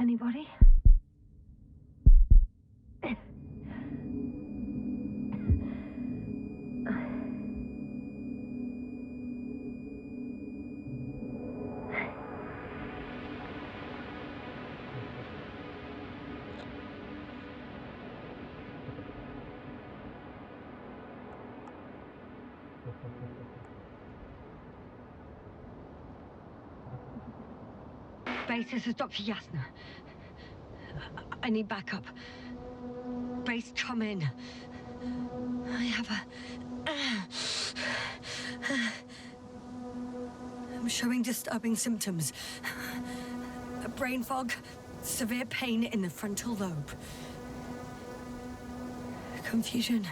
Anybody? Base, this is Dr. Yasna. I need backup. Base, come in. I have I'm showing disturbing symptoms. A brain fog, severe pain in the frontal lobe. Confusion.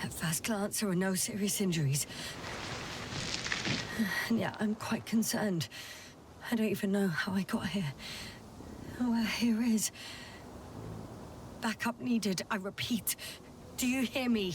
At first glance, there are no serious injuries. And yeah, I'm quite concerned. I don't even know how I got here. Where here is. Backup needed, I repeat. Do you hear me?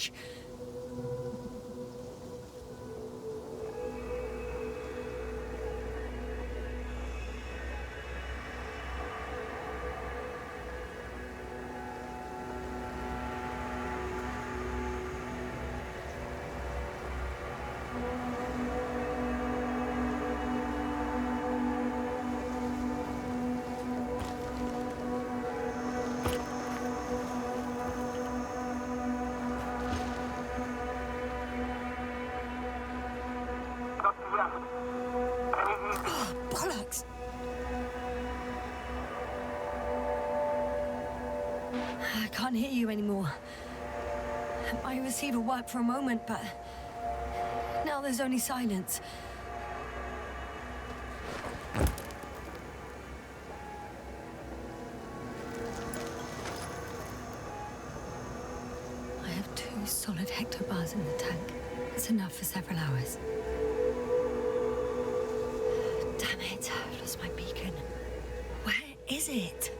Bollocks! I can't hear you anymore. My receiver worked for a moment, but now there's only silence. I have 2 solid hectobars in the tank. It's enough for several hours. Damn it, I've lost my beacon. Where is it?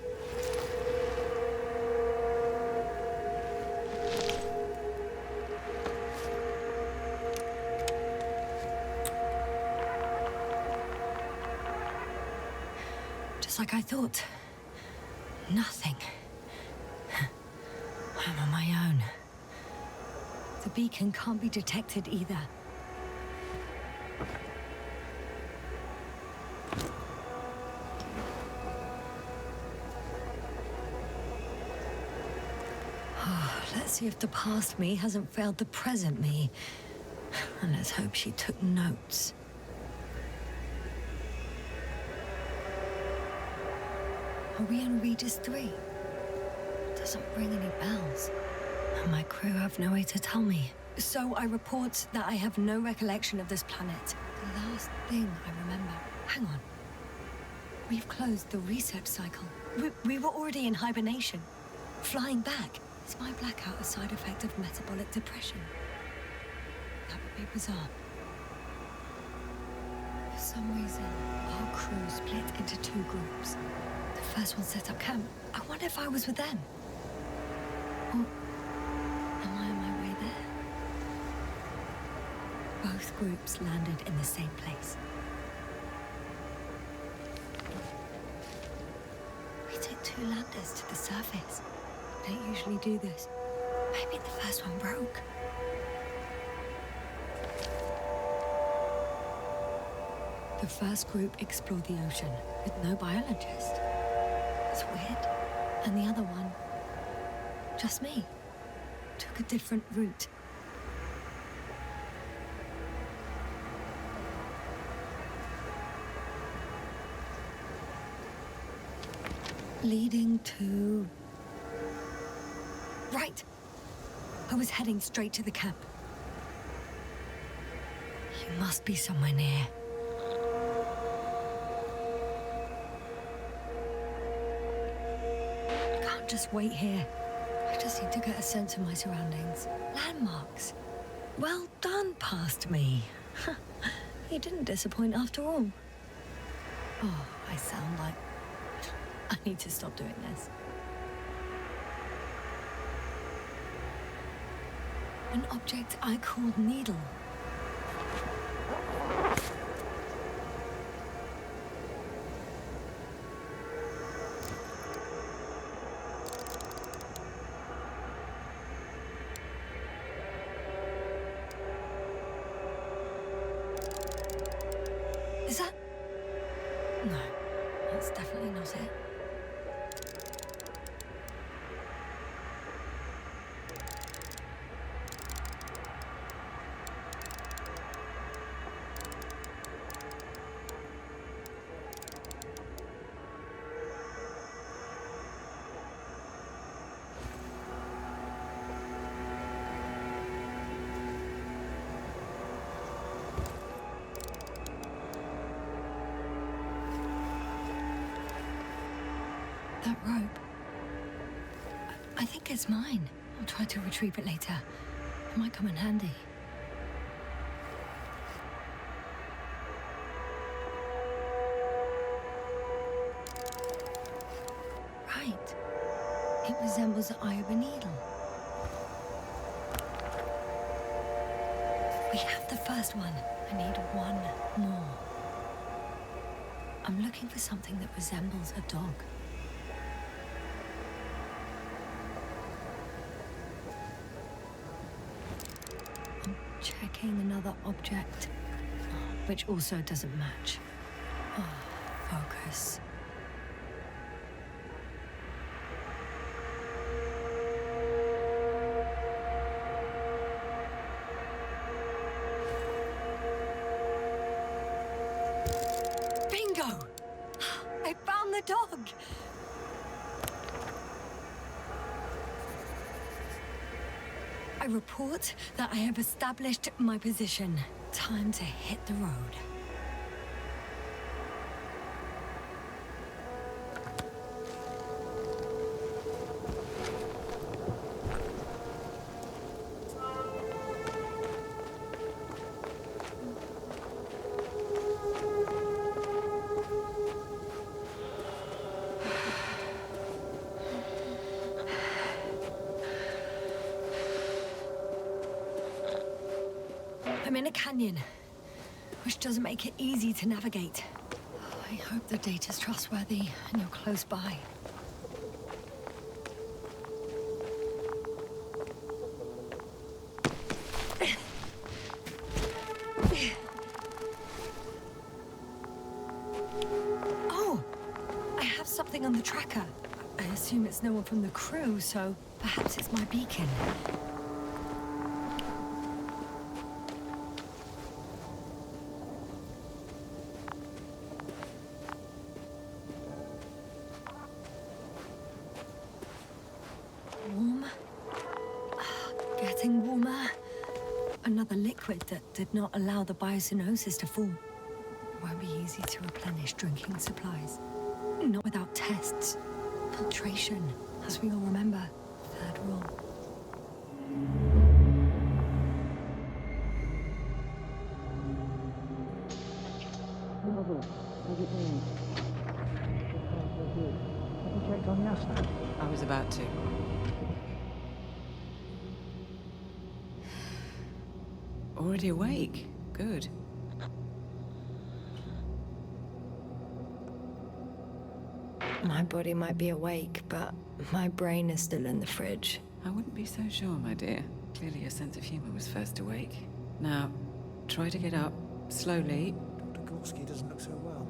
Just like I thought. Nothing. I'm on my own. The beacon can't be detected either. Let's see if the past me hasn't failed the present me. And let's hope she took notes. Are we on Regis 3? Doesn't ring any bells. And my crew have no way to tell me. So I report that I have no recollection of this planet. The last thing I remember. Hang on. We've closed the research cycle. We were already in hibernation. Flying back. Is my blackout a side effect of metabolic depression? That would be bizarre. For some reason, our crew split into 2 groups. The first one set up camp. I wonder if I was with them. Or am I on my way there? Both groups landed in the same place. We took 2 landers to the surface. We don't usually do this. Maybe the first one broke. The first group explored the ocean with no biologist. It's weird. And the other one, just me, took a different route. Leading to... Right! I was heading straight to the camp. You must be somewhere near. I can't just wait here. I just need to get a sense of my surroundings. Landmarks. Well done, past me. You didn't disappoint after all. Oh, I sound like... I need to stop doing this. An object I called Needle. Is that... No, that's definitely not it. That rope. I think it's mine. I'll try to retrieve it later. It might come in handy. Right. It resembles the eye of a needle. We have the first one. I need one more. I'm looking for something that resembles a dog. Checking another object, which also doesn't match. Oh, focus. Bingo! I found the dog! I report that I have established my position. Time to hit the road. I'm in a canyon, which doesn't make it easy to navigate. I hope the data's trustworthy and you're close by. Oh, I have something on the tracker. I assume it's no one from the crew, so perhaps it's my beacon. Warm. Getting warmer. Another liquid that did not allow the biocenosis to fall. Won't be easy to replenish drinking supplies. Not without tests. Filtration, as we all remember. Third rule. How's it going? Have you checked on Yasna? I was about to. Already awake? Good. My body might be awake, but my brain is still in the fridge. I wouldn't be so sure, my dear. Clearly your sense of humor was first awake. Now, try to get up, slowly. Dr. Gorski doesn't look so well.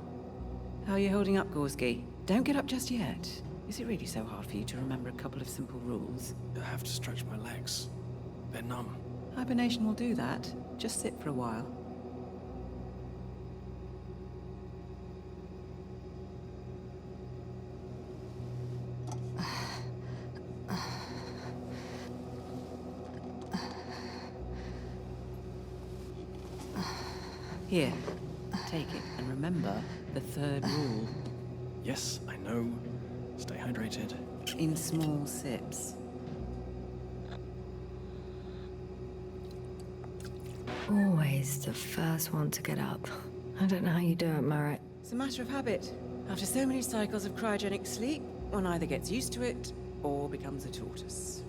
How are you holding up, Gorski? Don't get up just yet. Is it really so hard for you to remember a couple of simple rules? I have to stretch my legs. They're numb. Hibernation will do that. Just sit for a while. Here, take it, and remember the third rule. Yes, I know. Stay hydrated. In small sips. Always the first one to get up. I don't know how you do it, Merritt. It's a matter of habit. After so many cycles of cryogenic sleep, one either gets used to it or becomes a tortoise.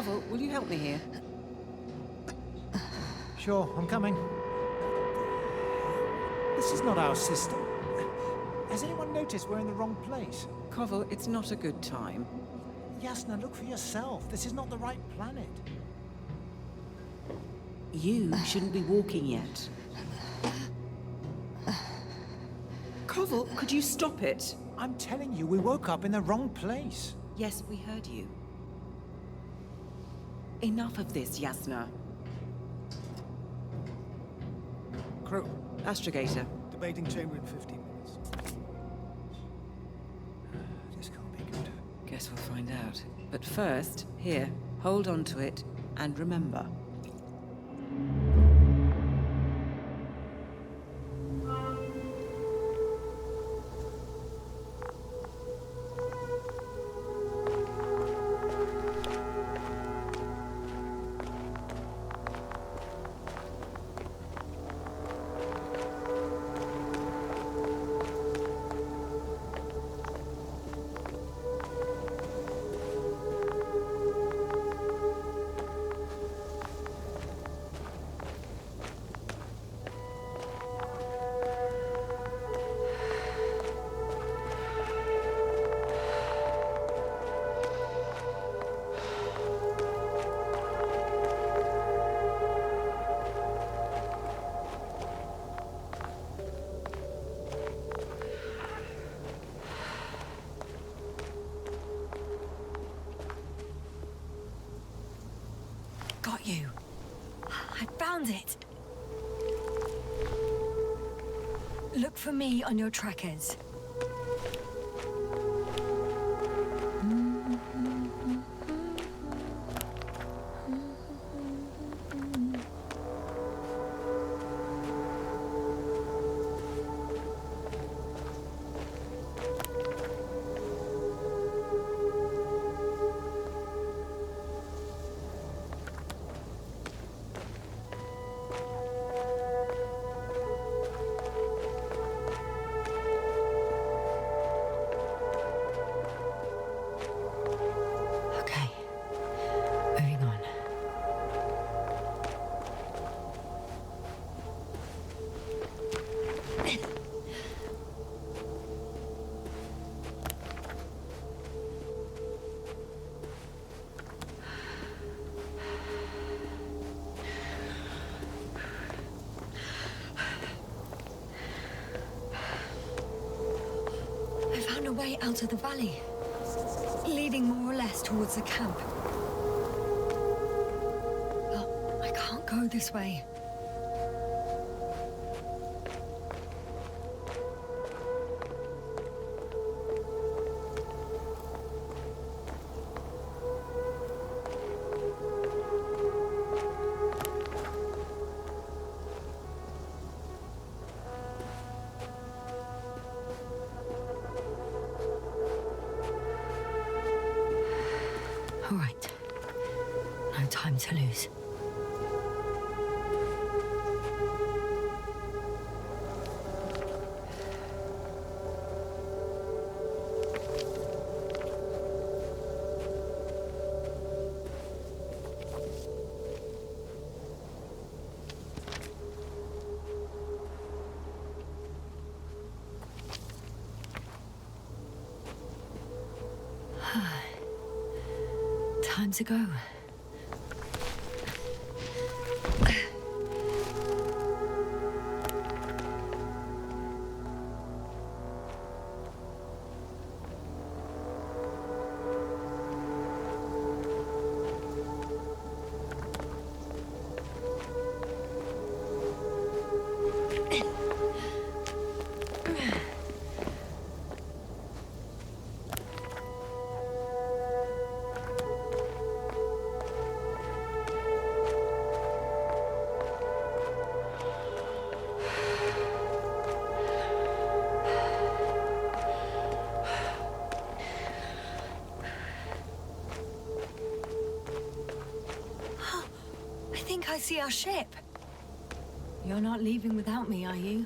Koval, will you help me here? Sure, I'm coming. This is not our system. Has anyone noticed we're in the wrong place? Koval, it's not a good time. Yasna, look for yourself. This is not the right planet. You shouldn't be walking yet. Koval, could you stop it? I'm telling you, we woke up in the wrong place. Yes, we heard you. Enough of this, Yasna. Crew, Astrogator. debating chamber in 15 minutes. This can't be good. Guess we'll find out. But first, here, hold on to it, and remember. Got you. I found it. Look for me on your trackers. Okay. Moving on. I found a way out of the valley, leading more or less towards the camp. But I can't go this way. All right. No time to lose. Time to go. I think I see our ship. You're not leaving without me, are you?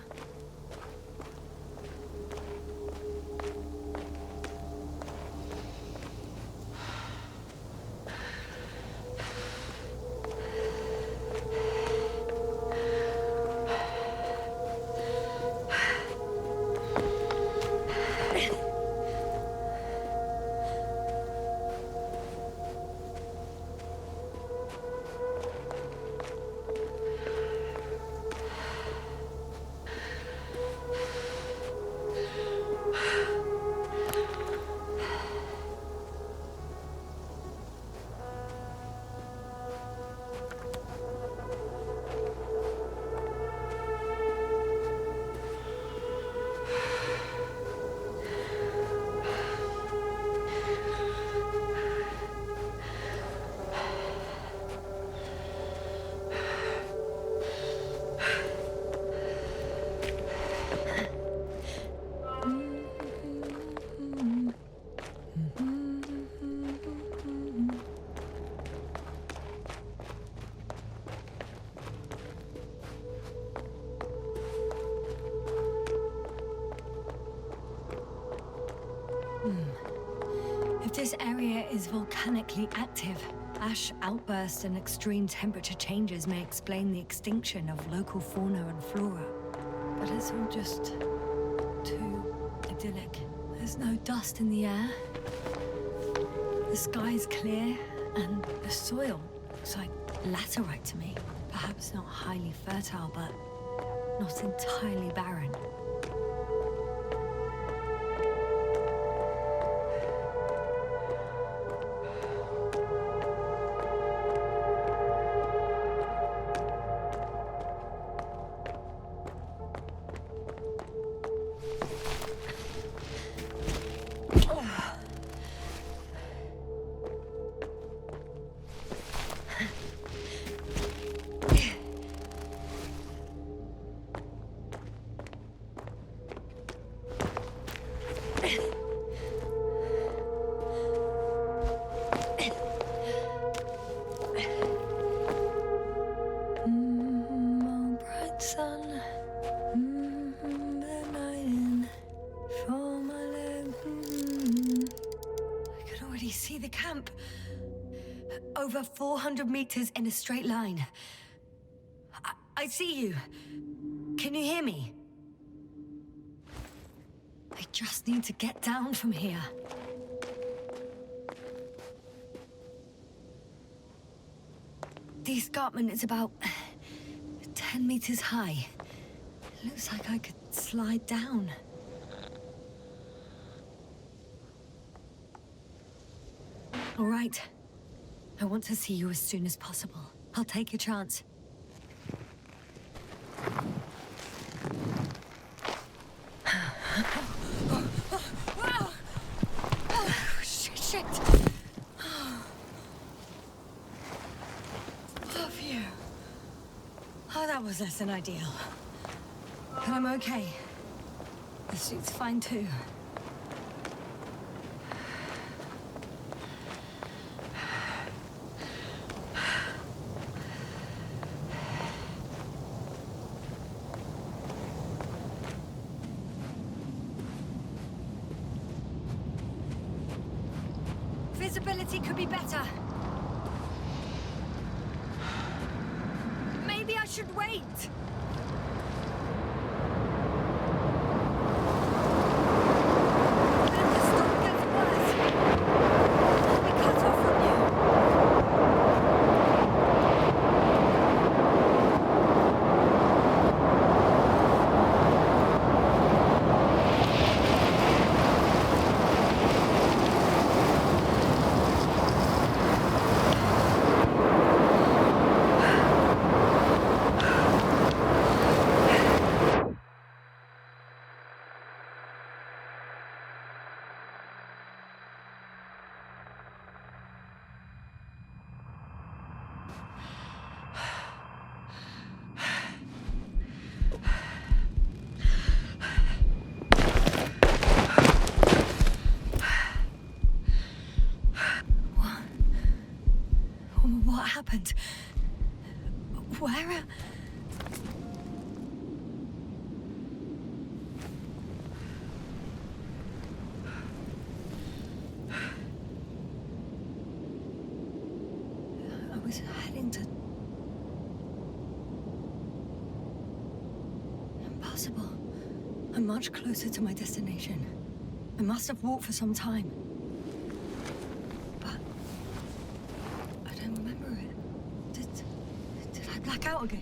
If this area is volcanically active, ash outbursts and extreme temperature changes may explain the extinction of local fauna and flora. But it's all just too idyllic. There's no dust in the air. The sky's clear, and the soil looks like laterite to me. Perhaps not highly fertile, but not entirely barren. See the camp. Over 400 meters in a straight line. I see you. Can you hear me? I just need to get down from here. The escarpment is about 10 meters high. It looks like I could slide down. All right. I want to see you as soon as possible. I'll take a chance. Shit. Oh, phew. Oh, that was less than ideal. But I'm okay. The suit's fine too. Visibility could be better. Maybe I should wait. But if the storm gets worse, I'll be cut off from you. What happened? Where? I was heading to... Impossible. I'm much closer to my destination. I must have walked for some time. But... I don't remember it. Did I black out again?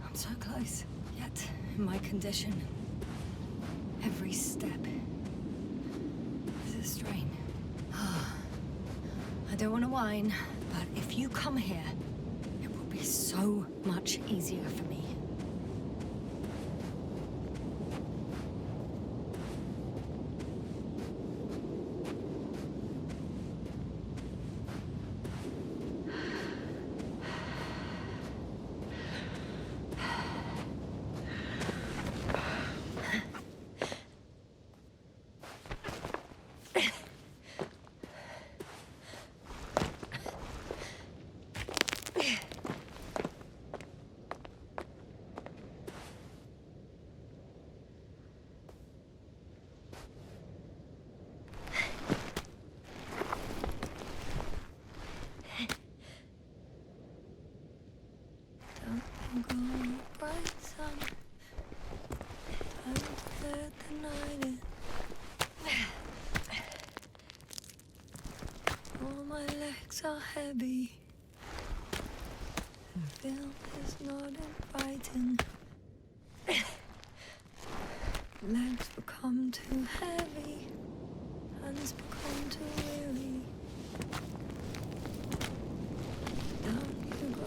I'm so close, yet in my condition, every step is a strain. I don't want to whine, but if you come here, it will be so much easier for me. bright sun. Over the night. All my legs are heavy. The film is not inviting. Legs become too heavy. Hands become too weary. Down you go.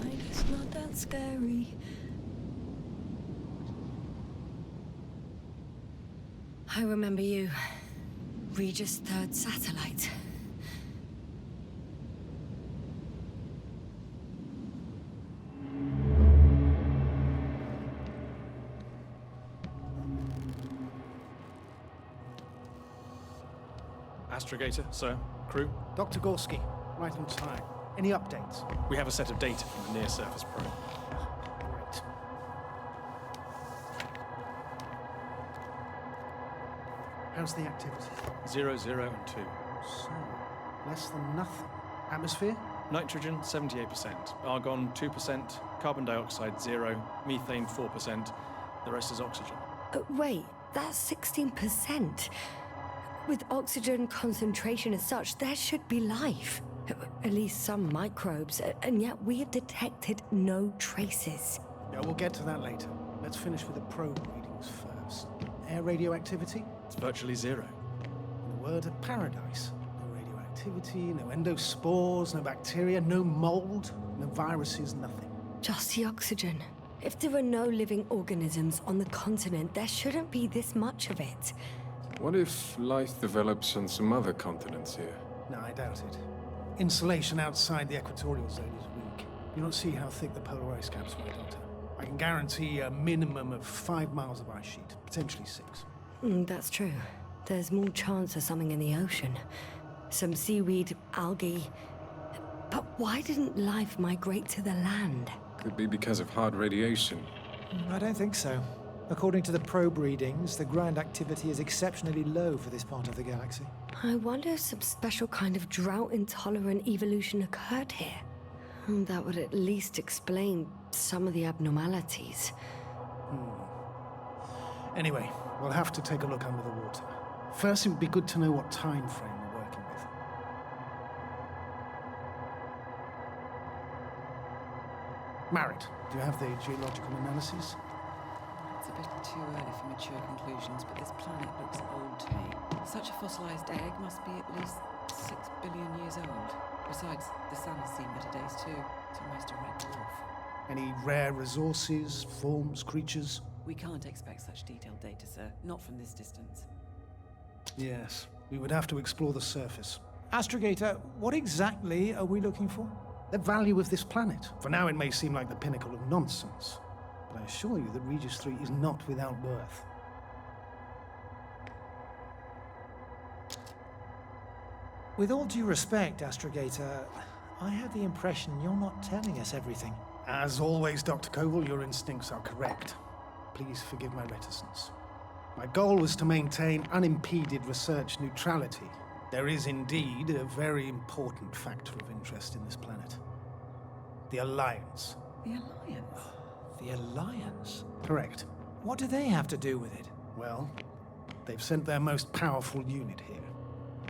Like it's not that scary. I remember you. Regis' third satellite. Astrogator, sir. Crew. Dr. Gorski, right on time. Any updates? We have a set of data from the near-surface probe. Great. How's the activity? 0, 0, and 2. So, less than nothing. Atmosphere? Nitrogen, 78%. Argon, 2%. Carbon dioxide, 0. Methane, 4%. The rest is oxygen. Wait, that's 16%. With oxygen concentration as such, there should be life. At least some microbes, and yet we have detected no traces. Yeah, we'll get to that later. Let's finish with the probe readings first. Air radioactivity? It's virtually 0. In a word, a paradise. No radioactivity, no endospores, no bacteria, no mold, no viruses, nothing. Just the oxygen. If there are no living organisms on the continent, there shouldn't be this much of it. What if life develops on some other continents here? No, I doubt it. Insulation outside the equatorial zone is weak. You don't see how thick the polar ice caps were, Doctor. I can guarantee a minimum of 5 miles of ice sheet, potentially 6. That's true. There's more chance of something in the ocean. Some seaweed, algae. But why didn't life migrate to the land? Could be because of hard radiation. I don't think so. According to the probe readings, the ground activity is exceptionally low for this part of the galaxy. I wonder if some special kind of drought-intolerant evolution occurred here. That would at least explain some of the abnormalities. Anyway, we'll have to take a look under the water. First, it would be good to know what time frame we're working with. Marit, do you have the geological analysis? It's a bit too early for mature conclusions, but this planet looks old to me. Such a fossilized egg must be at least 6 billion years old. Besides, the sun has seen better days too. It's almost a red dwarf. Any rare resources, forms, creatures? We can't expect such detailed data, sir. Not from this distance. Yes, we would have to explore the surface. Astrogator, what exactly are we looking for? The value of this planet. For now, it may seem like the pinnacle of nonsense, but I assure you that Regis 3 is not without worth. With all due respect, Astrogator, I have the impression you're not telling us everything. As always, Dr. Koval, your instincts are correct. Please forgive my reticence. My goal was to maintain unimpeded research neutrality. There is indeed a very important factor of interest in this planet. The Alliance. The Alliance? The Alliance? Correct. What do they have to do with it? Well, they've sent their most powerful unit here.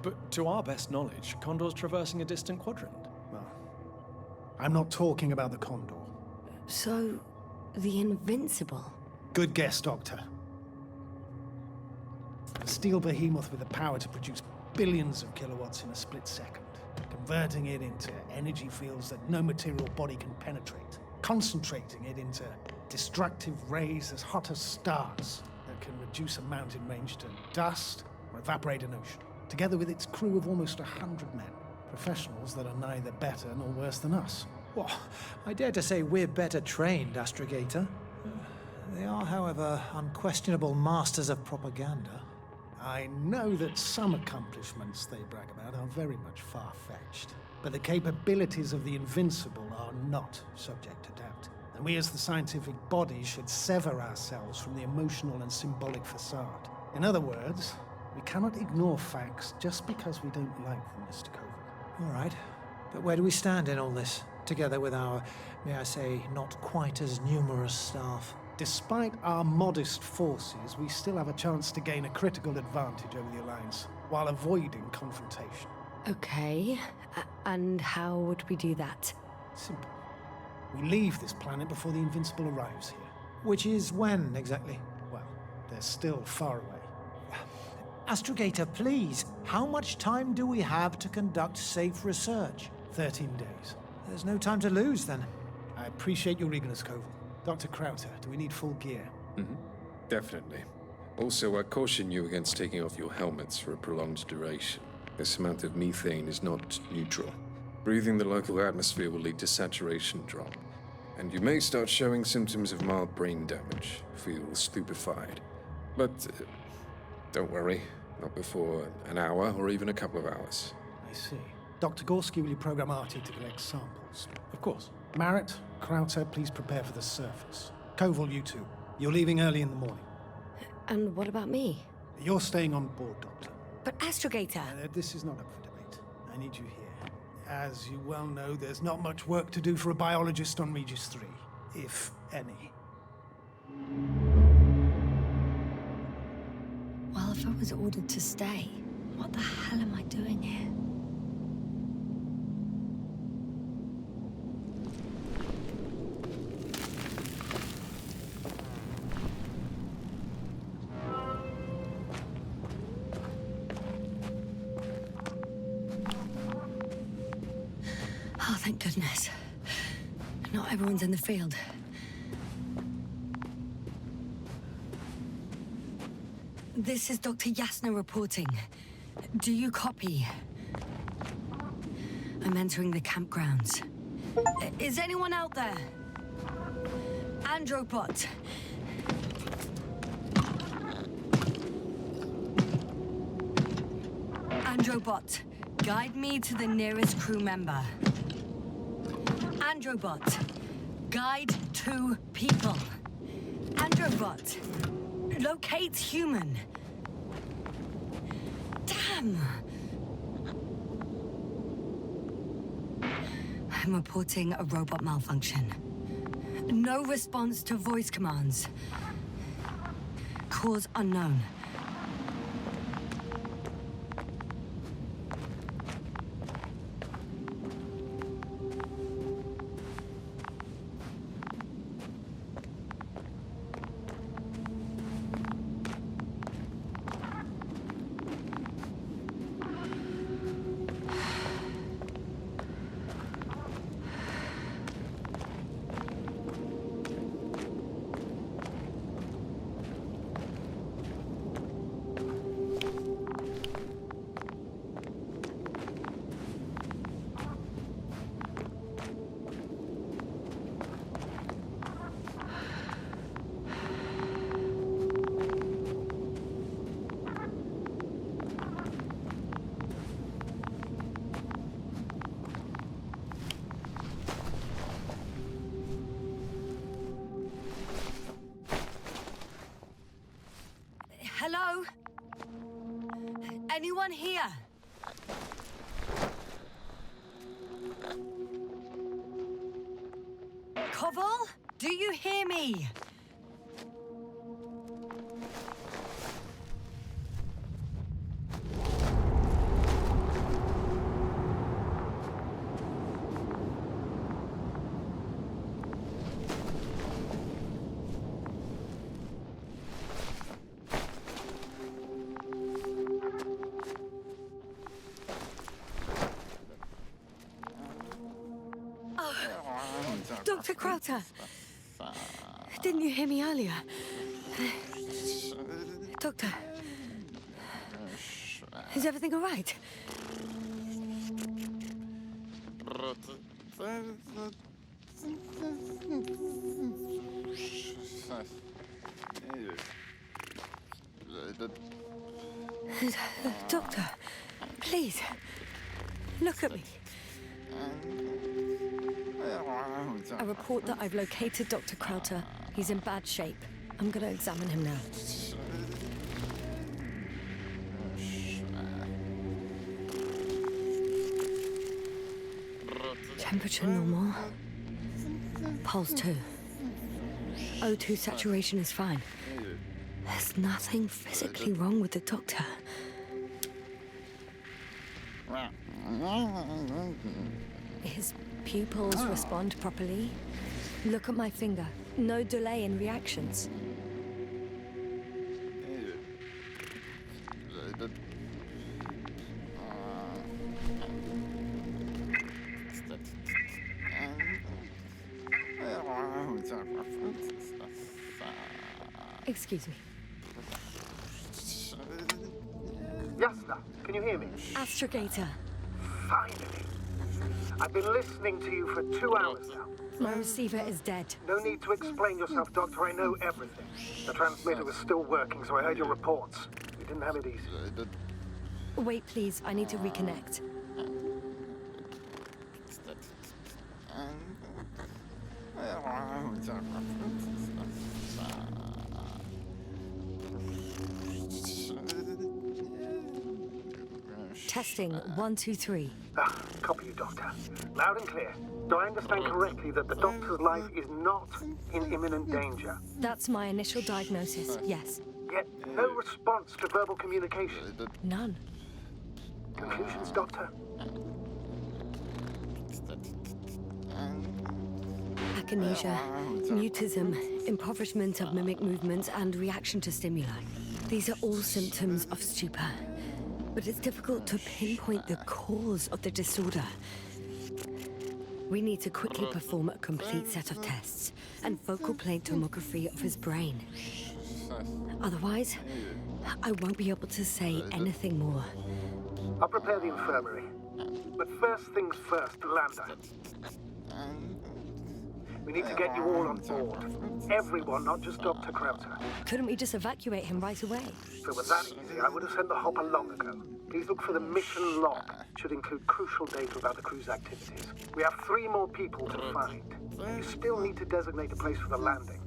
But to our best knowledge, Condor's traversing a distant quadrant. Well, I'm not talking about the Condor. So, the Invincible. Good guess, Doctor. A steel behemoth with the power to produce billions of kilowatts in a split second, converting it into energy fields that no material body can penetrate, concentrating it into destructive rays as hot as stars that can reduce a mountain range to dust or evaporate an ocean, together with its crew of almost 100 men, professionals that are neither better nor worse than us. Well, I dare to say we're better trained, Astrogator. They are, however, unquestionable masters of propaganda. I know that some accomplishments they brag about are very much far-fetched, but the capabilities of the Invincible are not subject to doubt. And we as the scientific body should sever ourselves from the emotional and symbolic facade. In other words, we cannot ignore facts just because we don't like them, Mr. Koval. All right, but where do we stand in all this? together with our, may I say, not quite as numerous staff. Despite our modest forces, we still have a chance to gain a critical advantage over the Alliance, while avoiding confrontation. Okay, and how would we do that? Simple. We leave this planet before the Invincible arrives here. Which is when, exactly? Well, they're still far away. Astrogator, please, how much time do we have to conduct safe research? 13 days. There's no time to lose, then. I appreciate your eagerness, Koval. Dr. Krauter, do we need full gear? Definitely. Also, I caution you against taking off your helmets for a prolonged duration. This amount of methane is not neutral. Breathing the local atmosphere will lead to saturation drop, and you may start showing symptoms of mild brain damage, feel stupefied. But don't worry, not before an hour or even a couple of hours. I see. Dr. Gorski, will you program Artie to collect samples? Of course. Marrett, Krauter, please prepare for the surface. Koval, you two. You're leaving early in the morning. And what about me? You're staying on board, Doctor. But Astrogator... This is not up for debate. I need you here. As you well know, there's not much work to do for a biologist on Regis 3, if any. Well, if I was ordered to stay, what the hell am I doing here? Oh, thank goodness. Not everyone's in the field. This is Dr. Yasna reporting. Do you copy? I'm entering the campgrounds. Is anyone out there? Androbot. Androbot, guide me to the nearest crew member. Androbot, guide 2 people. Androbot, locate human. Damn! I'm reporting a robot malfunction. No response to voice commands. Cause unknown. Hello? Anyone here? Koval? Do you hear me? Dr. Krauter, didn't you hear me earlier? Doctor, is everything all right? Doctor, please, look at me. I report that I've located Dr. Krauter. He's in bad shape. I'm gonna examine him now. Temperature normal. Pulse 2. O2 saturation is fine. There's nothing physically wrong with the doctor. His pupils respond properly. Look at my finger. No delay in reactions. Excuse me. Yasna, can you hear me? Astrogator. Finally. I've been listening to you for 2 hours now. My receiver is dead. No need to explain yourself, Doctor. I know everything. The transmitter was still working, so I heard your reports. You didn't have it easy. Wait, please. I need to reconnect. Testing 1, 2, 3. Copy you, Doctor. Loud and clear. Do I understand correctly that the Doctor's life is not in imminent danger? That's my initial diagnosis, yes. Yet no response to verbal communication. None. Conclusions, Doctor? Akinesia, mutism, impoverishment of mimic movements, and reaction to stimuli. These are all symptoms of stupor. But it's difficult to pinpoint the cause of the disorder. We need to quickly perform a complete set of tests and focal plane tomography of his brain. Otherwise, I won't be able to say anything more. I'll prepare the infirmary. But first things first, Lander. We need to get you all on board. Everyone, not just Dr. Krauter. Couldn't we just evacuate him right away? If it was that easy, I would have sent the hopper long ago. Please look for the mission log. It should include crucial data about the crew's activities. We have 3 more people to find. You still need to designate a place for the landing.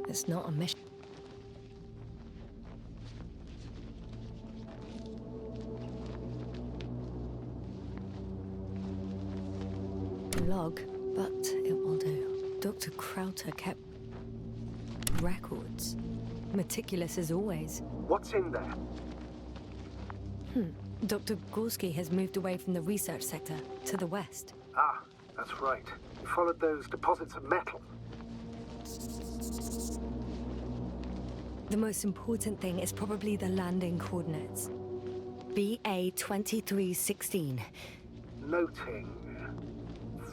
It's not a mission. Log, but it will do. Dr. Krauter kept records. Meticulous as always. What's in there? Dr. Gorski has moved away from the research sector to the west. Ah, that's right. We followed those deposits of metal. The most important thing is probably the landing coordinates. BA 2316. Noting.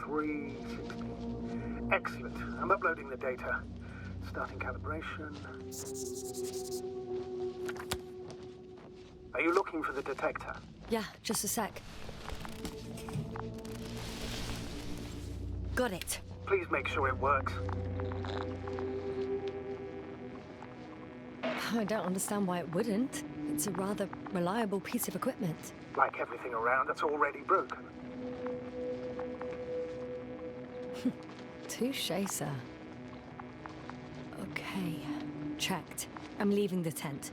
316. Excellent. I'm uploading the data. Starting calibration. Are you looking for the detector? Yeah, just a sec. Got it. Please make sure it works. I don't understand why it wouldn't. It's a rather reliable piece of equipment. Like everything around that's already broken. Touche, sir. Okay, checked. I'm leaving the tent.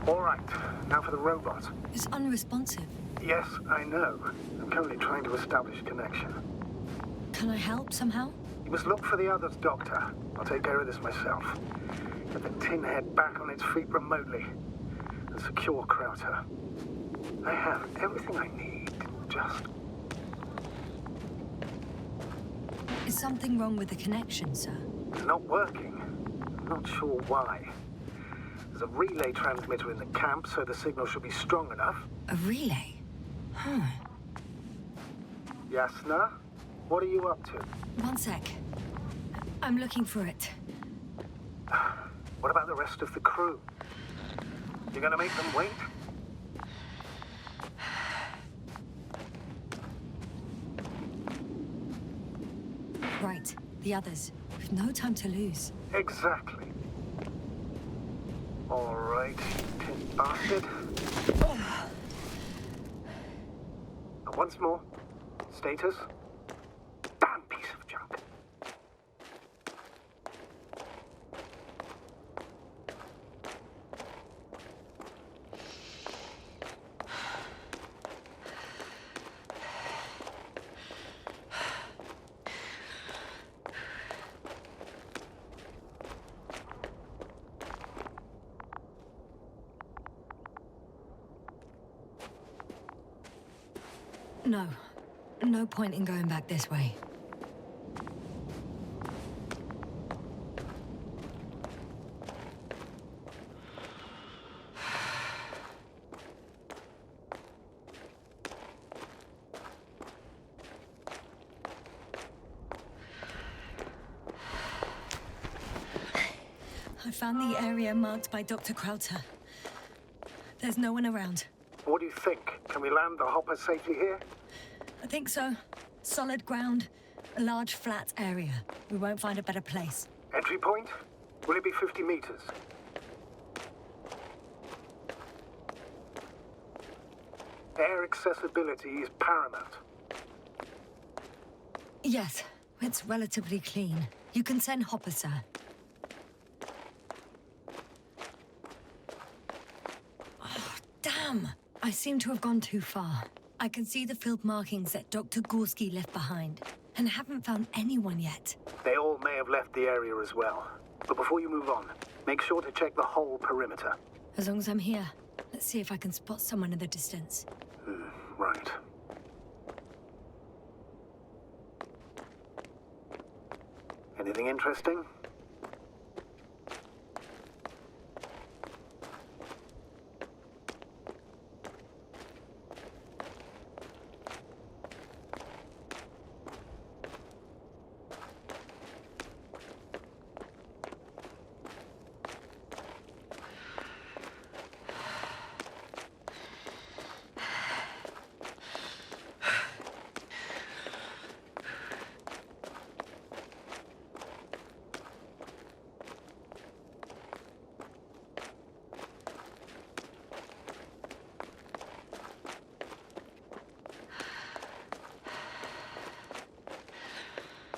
All right, now for the robot. It's unresponsive. Yes, I know. I'm currently trying to establish a connection. Can I help somehow? You must look for the others, Doctor. I'll take care of this myself. Get the tin head back on its feet remotely. And secure Krauter. I have everything I need. Just... Is something wrong with the connection, sir? It's not working. I'm not sure why. There's a relay transmitter in the camp, so the signal should be strong enough. A relay? Huh. Yasna, what are you up to? One sec. I'm looking for it. What about the rest of the crew? You gonna make them wait? Right, the others. We've no time to lose. Exactly. All right, tin bastard. And once more, status. Damn piece of junk. No. No point in going back this way. I found the area marked by Dr. Krauter. There's no one around. What do you think? Can we land the hopper safely here? I think so. Solid ground, a large flat area. We won't find a better place. Entry point? Will it be 50 meters? Air accessibility is paramount. Yes, it's relatively clean. You can send Hopper, sir. Oh, damn! I seem to have gone too far. I can see the field markings that Dr. Gorski left behind, and haven't found anyone yet. They all may have left the area as well. But before you move on, make sure to check the whole perimeter. As long as I'm here, let's see if I can spot someone in the distance. Right. Anything interesting?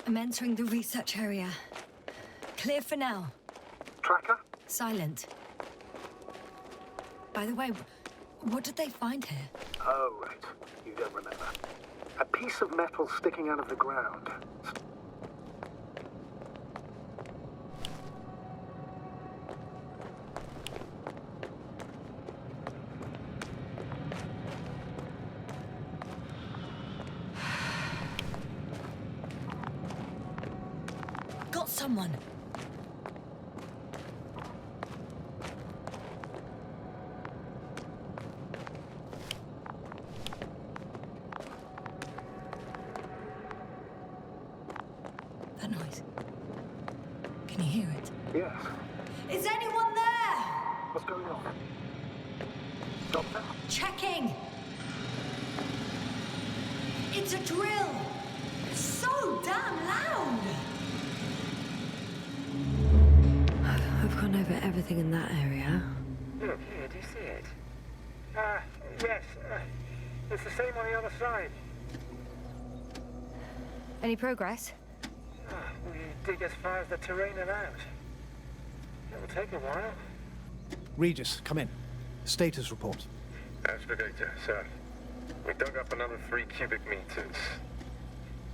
I'm entering the research area. Clear for now. Tracker? Silent. By the way, what did they find here? Oh, right. You don't remember. A piece of metal sticking out of the ground. Got someone. That noise. Can you hear it? Yes. Is anyone there? What's going on? Doctor? Checking. It's a drill. So damn loud. I've gone over everything in that area. Look, here, do you see it? Yes. It's the same on the other side. Any progress? We dig as far as the terrain allowed. It'll take a while. Regis, come in. Status report. Navigator, sir. We dug up another 3 cubic meters.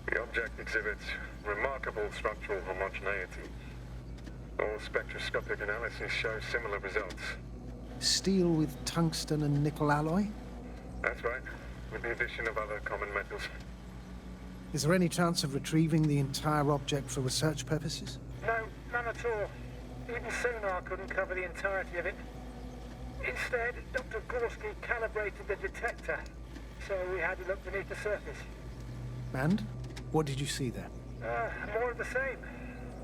The object exhibits remarkable structural homogeneity. All spectroscopic analysis show similar results. Steel with tungsten and nickel alloy? That's right, with the addition of other common metals. Is there any chance of retrieving the entire object for research purposes? No, none at all. Even sonar couldn't cover the entirety of it. Instead, Dr. Gorski calibrated the detector, so we had to look beneath the surface. And? What did you see there? More of the same.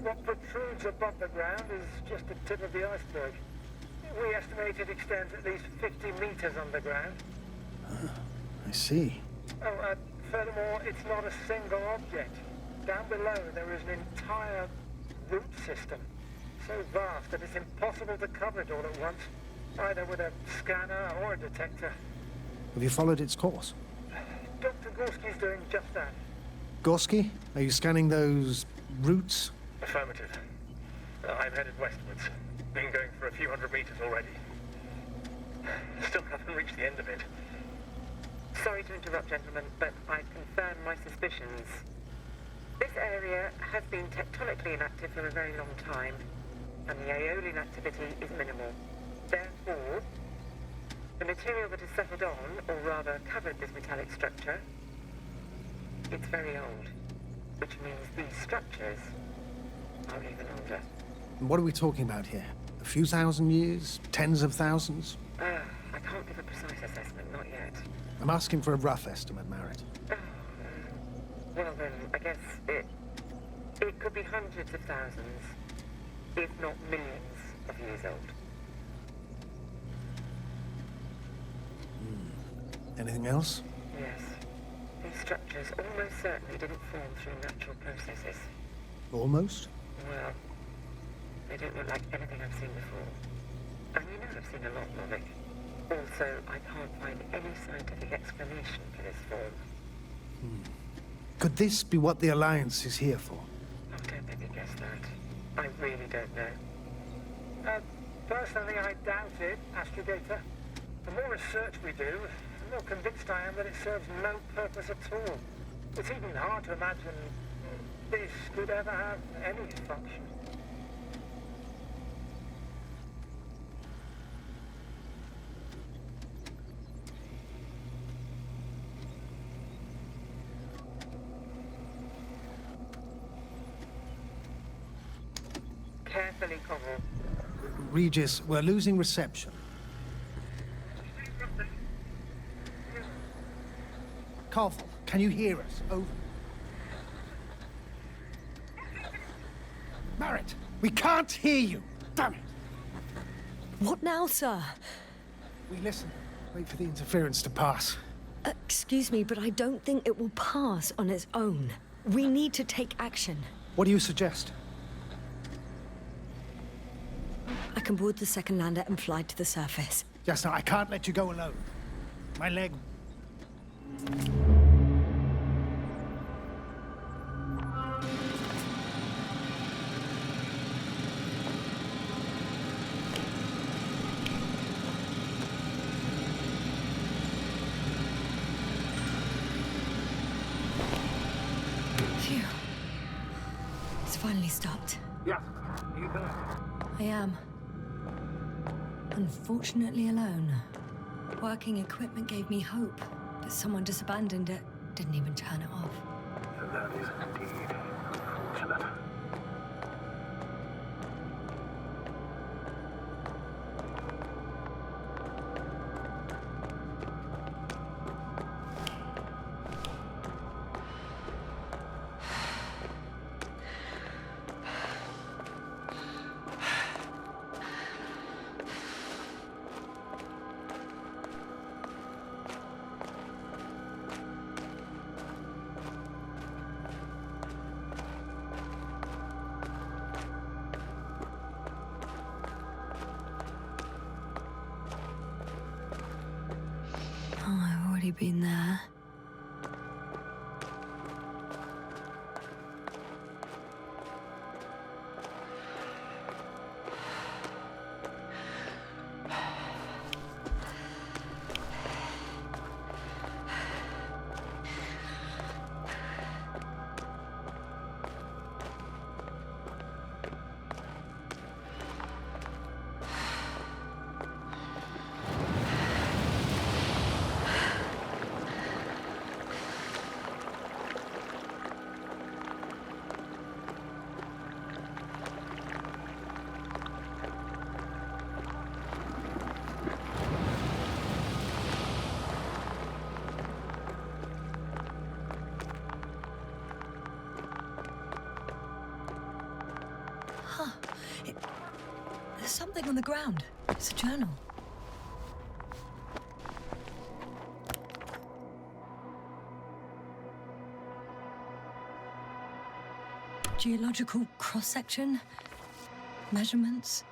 What protrudes above the ground is just the tip of the iceberg. We estimate it extends at least 50 meters underground. I see. Furthermore, it's not a single object. Down below, there is an entire root system, so vast that it's impossible to cover it all at once, either with a scanner or a detector. Have you followed its course? Dr. Gorski's doing just that. Gorski, are you scanning those roots? Affirmative. I'm headed westwards. Been going for a few hundred meters already. Still haven't reached the end of it. Sorry to interrupt, gentlemen, but I confirm my suspicions. This area has been tectonically inactive for a very long time, and the aeolian activity is minimal. Therefore, the material that has settled on, or rather covered this metallic structure, it's very old, which means these structures are even older. What are we talking about here? A few thousand years? Tens of thousands? I can't give a precise assessment, not yet. I'm asking for a rough estimate, Merritt. Well then, I guess it could be hundreds of thousands, if not millions of years old. Anything else? Yes. These structures almost certainly didn't form through natural processes. Almost? Well, they don't look like anything I've seen before. And you know I've seen a lot, Lovick. Also, I can't find any scientific explanation for this form. Could this be what the Alliance is here for? Oh, don't make me guess that. I really don't know. Personally, I doubt it, Astrogator. The more research we do, the more convinced I am that it serves no purpose at all. It's even hard to imagine this could ever have any function. Carefully, Connell. Regis, we're losing reception. Carvel, can you hear us? Over. Merritt, we can't hear you! Damn it! What now, sir? We listen. Wait for the interference to pass. Excuse me, but I don't think it will pass on its own. We need to take action. What do you suggest? I can board the second lander and fly to the surface. Yes, no, I can't let you go alone. My leg... Phew. It's finally stopped. Yes, you there? I am. Unfortunately alone. Working equipment gave me hope, but someone just abandoned it. Didn't even turn it off. That is indeed unfortunate. Oh, I've already been there. There's something on the ground. It's a journal. Geological cross-section, measurements.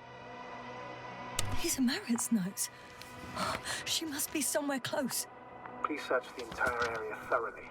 These are Marit's notes. She must be somewhere close. Please search the entire area thoroughly.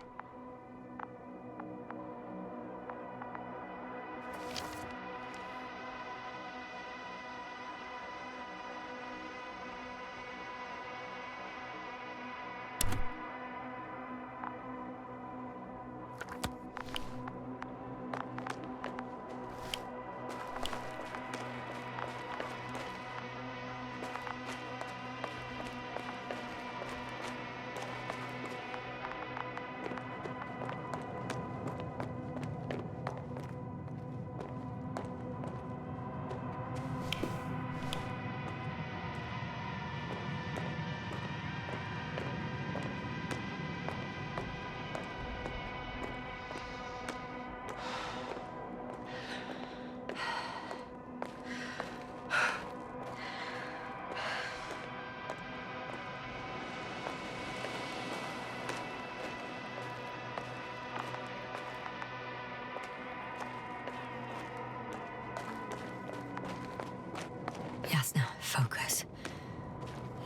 Yes, now, focus.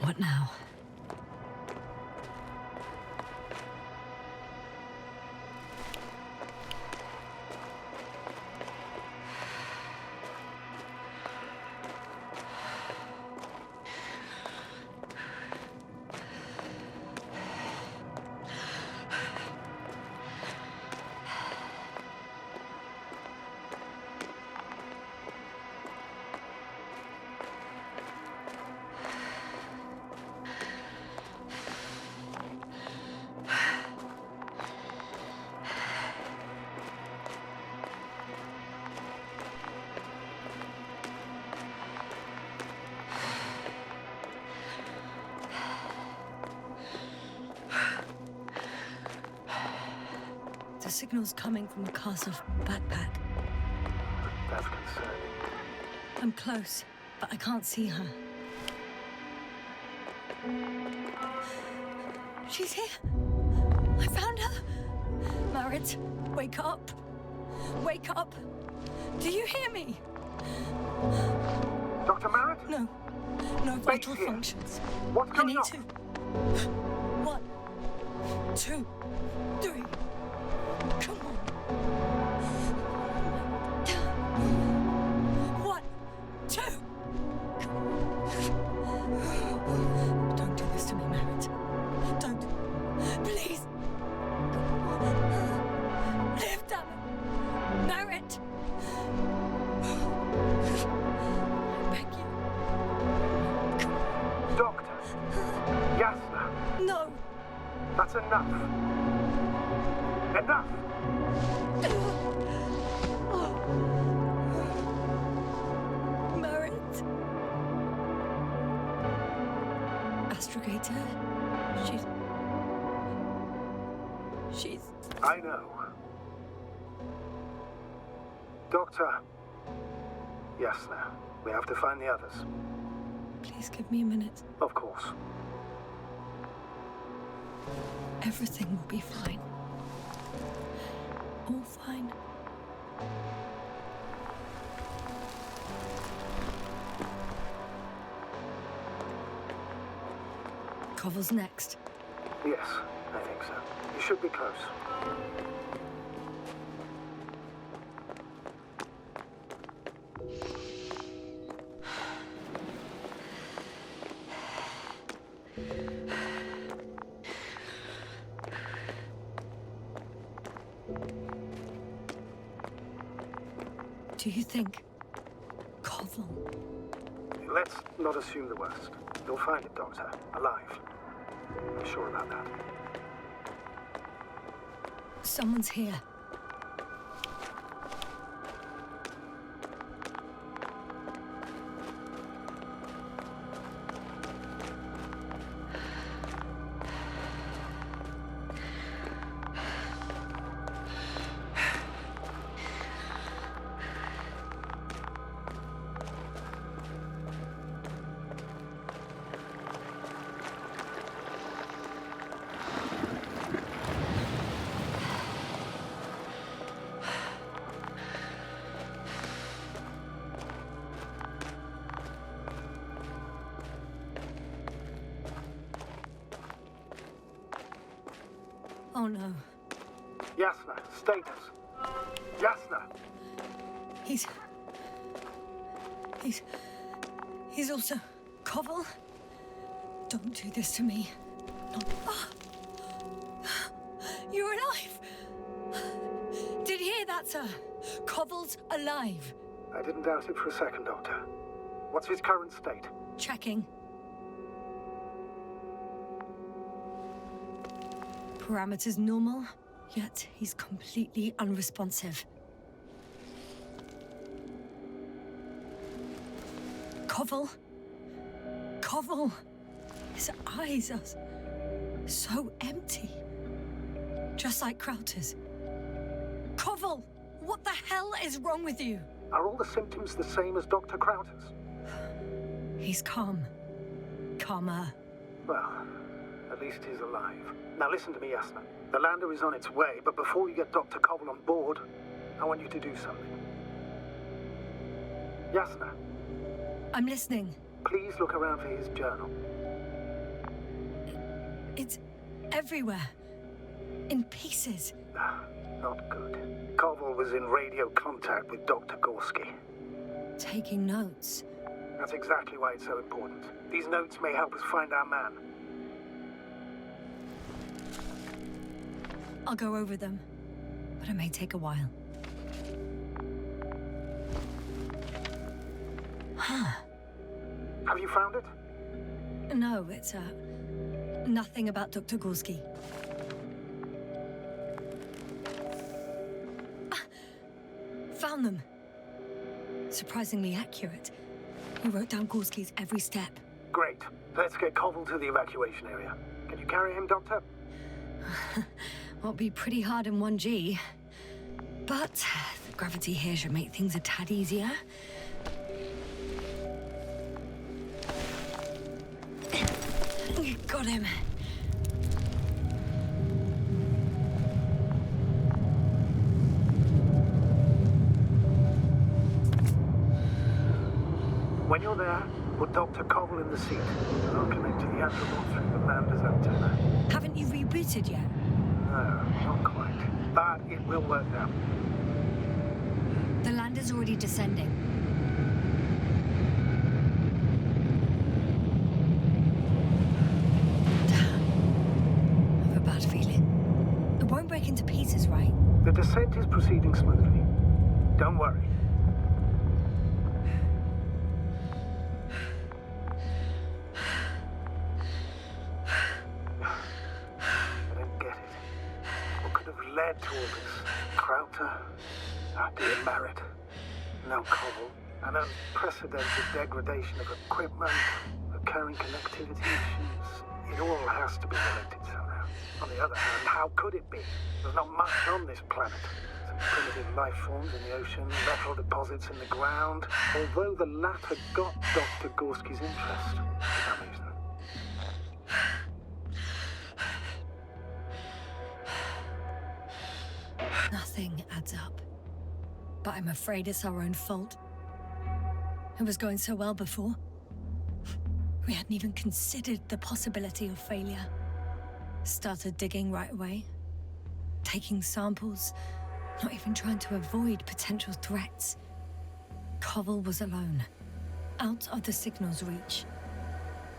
What now? The signal's coming from a castle backpack. That's concerning. I'm close, but I can't see her. She's here. I found her. Marit, wake up. Wake up. Do you hear me? Dr. Marit? No. No vital functions. What's I going need on? to. 1, 2, 3. Come on. 1, 2. Don't do this to me, Marit. Don't. Please. Live, damn it. Marit. I beg you. Doctor. Yasna. No. That's enough. Enough! Marit. Astrogator. She's... I know. Doctor. Yasna, we have to find the others. Please give me a minute. Of course. Everything will be fine. All fine. Koval's next. Yes, I think so. You should be close. Do you think Koval? Let's not assume the worst. You'll find it, Doctor. Alive. I'm sure about that. Someone's here. Oh no. Yasna, status. Yasna! He's also... Koval? Don't do this to me. No. You're alive! Did you hear that, sir? Koval's alive. I didn't doubt it for a second, Doctor. What's his current state? Checking. Parameters normal, yet he's completely unresponsive. Koval? Koval! His eyes are so empty. Just like Krauter's. Koval! What the hell is wrong with you? Are all the symptoms the same as Dr. Krauter's? He's calm. Calmer. Well, at least he's alive. Now listen to me, Yasna. The lander is on its way, but before you get Dr. Koval on board, I want you to do something. Yasna, I'm listening. please look around for his journal. It's everywhere. In pieces. Not good. Koval was in radio contact with Dr. Gorski. Taking notes. That's exactly why it's so important. These notes may help us find our man. I'll go over them, but it may take a while. Huh. Have you found it? No, it's, nothing about Dr. Gorski. Found them. Surprisingly accurate. He wrote down Gorski's every step. Great. Let's get Koval to the evacuation area. Can you carry him, Doctor? Won't be pretty hard in 1G. But the gravity here should make things a tad easier. Got him. When you're there, put Dr. Koval in the seat, and I'll connect to the Androbot through the Lander's antenna. Haven't you rebooted yet? No, not quite. But it will work now. The lander's already descending. I have a bad feeling. It won't break into pieces, right? The descent is proceeding smoothly. Don't worry. I don't get it. What could have led to all this? Krauter? Our dear Merritt? No Koval? An unprecedented degradation of equipment, recurring connectivity issues. It all has to be related somehow. On the other hand, how could it be? There's not much on this planet. Some primitive life forms in the ocean, metal deposits in the ground. Although the latter got Dr. Gorski's interest, for some reason. Nothing adds up. But I'm afraid it's our own fault. It was going so well before. We hadn't even considered the possibility of failure. Started digging right away. Taking samples. Not even trying to avoid potential threats. Koval was alone. Out of the signal's reach.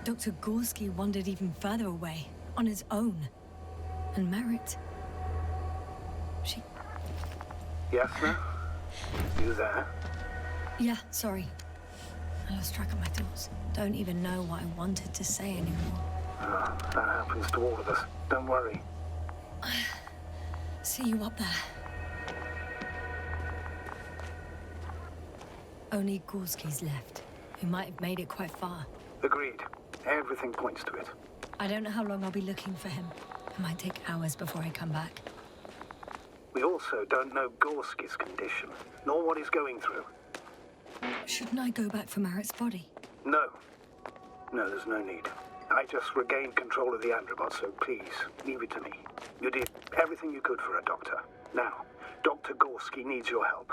Dr. Gorski wandered even further away. On his own. And Merritt... She... Yasna? You there? Yeah, sorry. I lost track of my thoughts. Don't even know what I wanted to say anymore. Oh, that happens to all of us. Don't worry. See you up there. Only Gorski's left. He might have made it quite far. Agreed. Everything points to it. I don't know how long I'll be looking for him. It might take hours before I come back. We also don't know Gorski's condition, nor what he's going through. Shouldn't I go back for Merritt's body? No. No, there's no need. I just regained control of the Androbot, so please, leave it to me. You did everything you could for a doctor. Now, Dr. Gorski needs your help.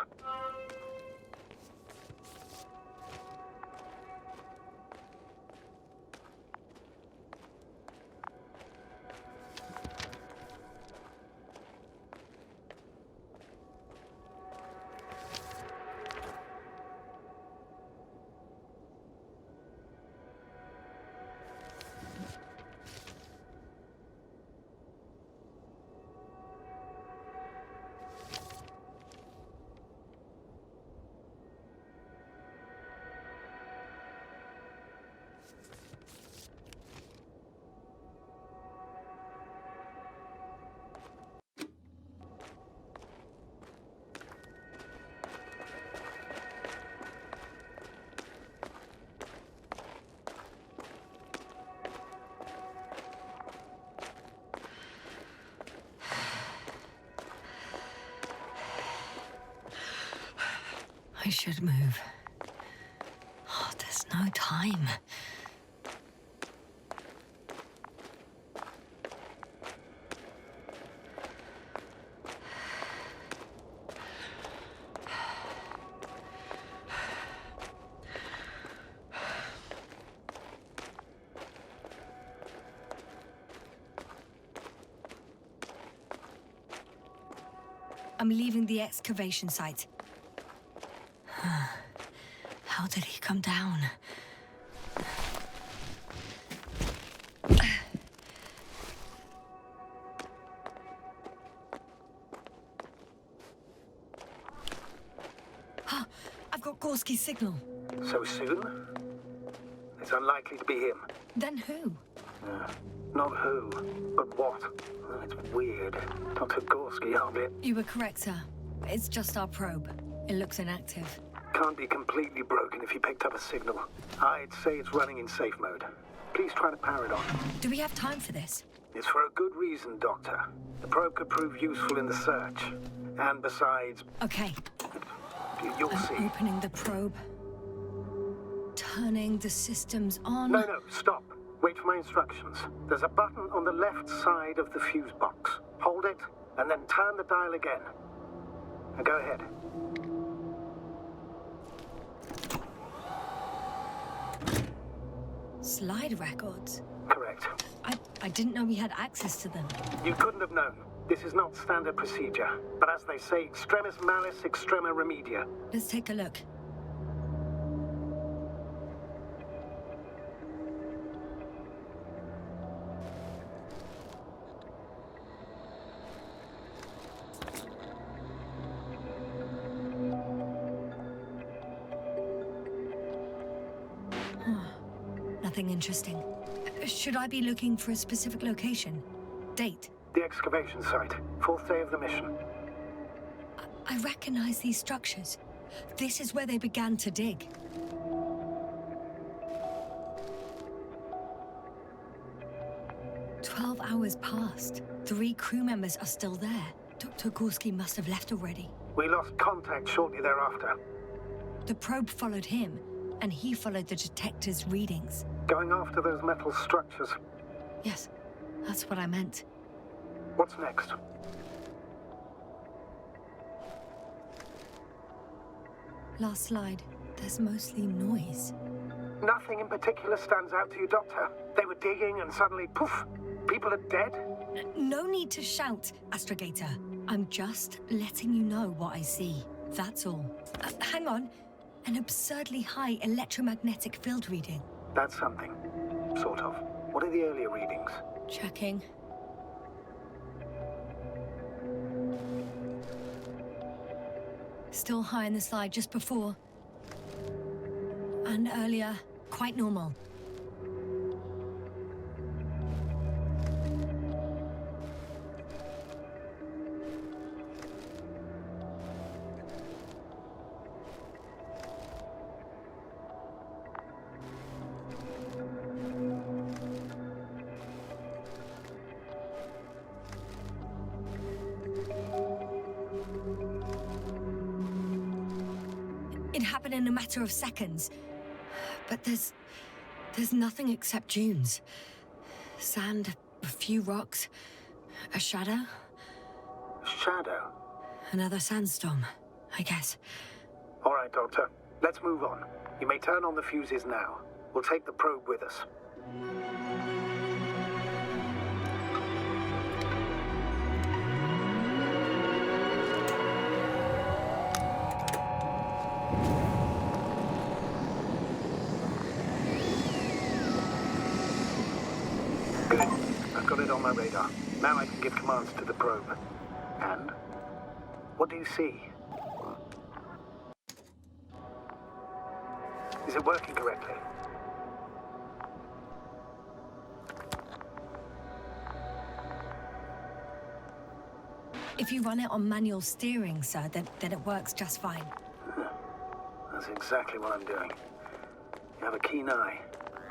I should move. Oh, there's no time. I'm leaving the excavation site. How did he come down? I've got Gorski's signal. So soon? It's unlikely to be him. Then who? Not who, but what. It's weird. Dr. Gorski, hardly. You were correct, sir. It's just our probe. It looks inactive. Can't be completely broken if he picked up a signal. I'd say it's running in safe mode. Please try to power it on. Do we have time for this? It's for a good reason, Doctor. The probe could prove useful in the search. And besides... Okay. You'll I'm see. opening the probe. Turning the systems on. No, stop. Wait for my instructions. There's a button on the left side of the fuse box. Hold it, and then turn the dial again. Now go ahead. Slide records? Correct. I didn't know we had access to them. You couldn't have known. This is not standard procedure. But as they say, extremis malice, extrema remedia. Let's take a look. Nothing interesting. Should I be looking for a specific location? Date? The excavation site. 4th day of the mission. I recognize these structures. This is where they began to dig. "12 hours passed. 3 crew members are still there. Dr. Gorski must have left already. We lost contact shortly thereafter. The probe followed him, and he followed the detector's readings. Going after those metal structures. Yes, that's what I meant. What's next? Last slide. There's mostly noise. Nothing in particular stands out to you, Doctor. They were digging and suddenly, poof, people are dead? No need to shout, Astrogator. I'm just letting you know what I see. That's all. Hang on. An absurdly high electromagnetic field reading. That's something. Sort of. What are the earlier readings? Checking. Still high in the slide just before. And earlier, quite normal. It happened in a matter of seconds. But there's nothing except dunes. Sand, a few rocks, a shadow. Shadow? Another sandstorm, I guess. All right, Doctor. Let's move on. You may turn on the fuses now. We'll take the probe with us. Good. I've got it on my radar. Now I can give commands to the probe. And? What do you see? Is it working correctly? If you run it on manual steering, sir, then it works just fine. That's exactly what I'm doing. You have a keen eye.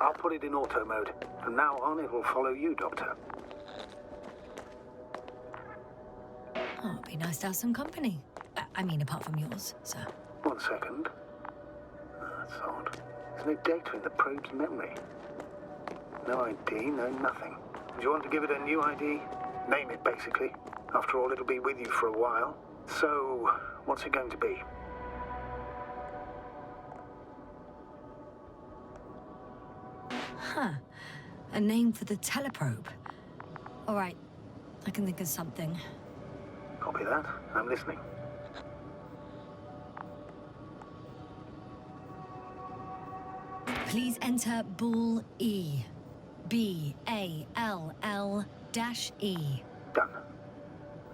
I'll put it in auto mode. From now on, it will follow you, Doctor. Oh, it'd be nice to have some company. I mean, apart from yours, sir. 1 second. That's odd. There's no data in the probe's memory. No ID, no nothing. Do you want to give it a new ID? Name it, basically. After all, it'll be with you for a while. So, what's it going to be? Huh. A name for the teleprobe. All right. I can think of something. Copy that. I'm listening. Please enter Ball E. B-A-L-L-E. Done.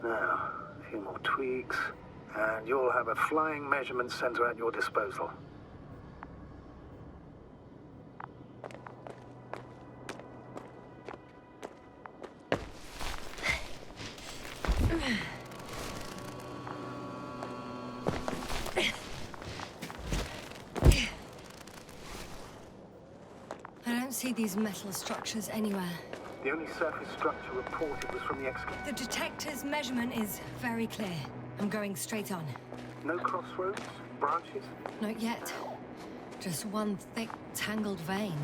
Now, a few more tweaks, and you'll have a flying measurement center at your disposal. I don't see these metal structures anywhere. The only surface structure reported was from the excavation. The detector's measurement is very clear. I'm going straight on. No crossroads? Branches? Not yet. Just one thick, tangled vein.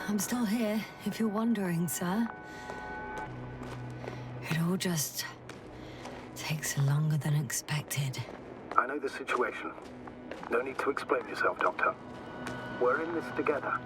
I'm still here, if you're wondering, sir. It all just takes longer than expected. I know the situation. No need to explain yourself, Doctor. We're in this together.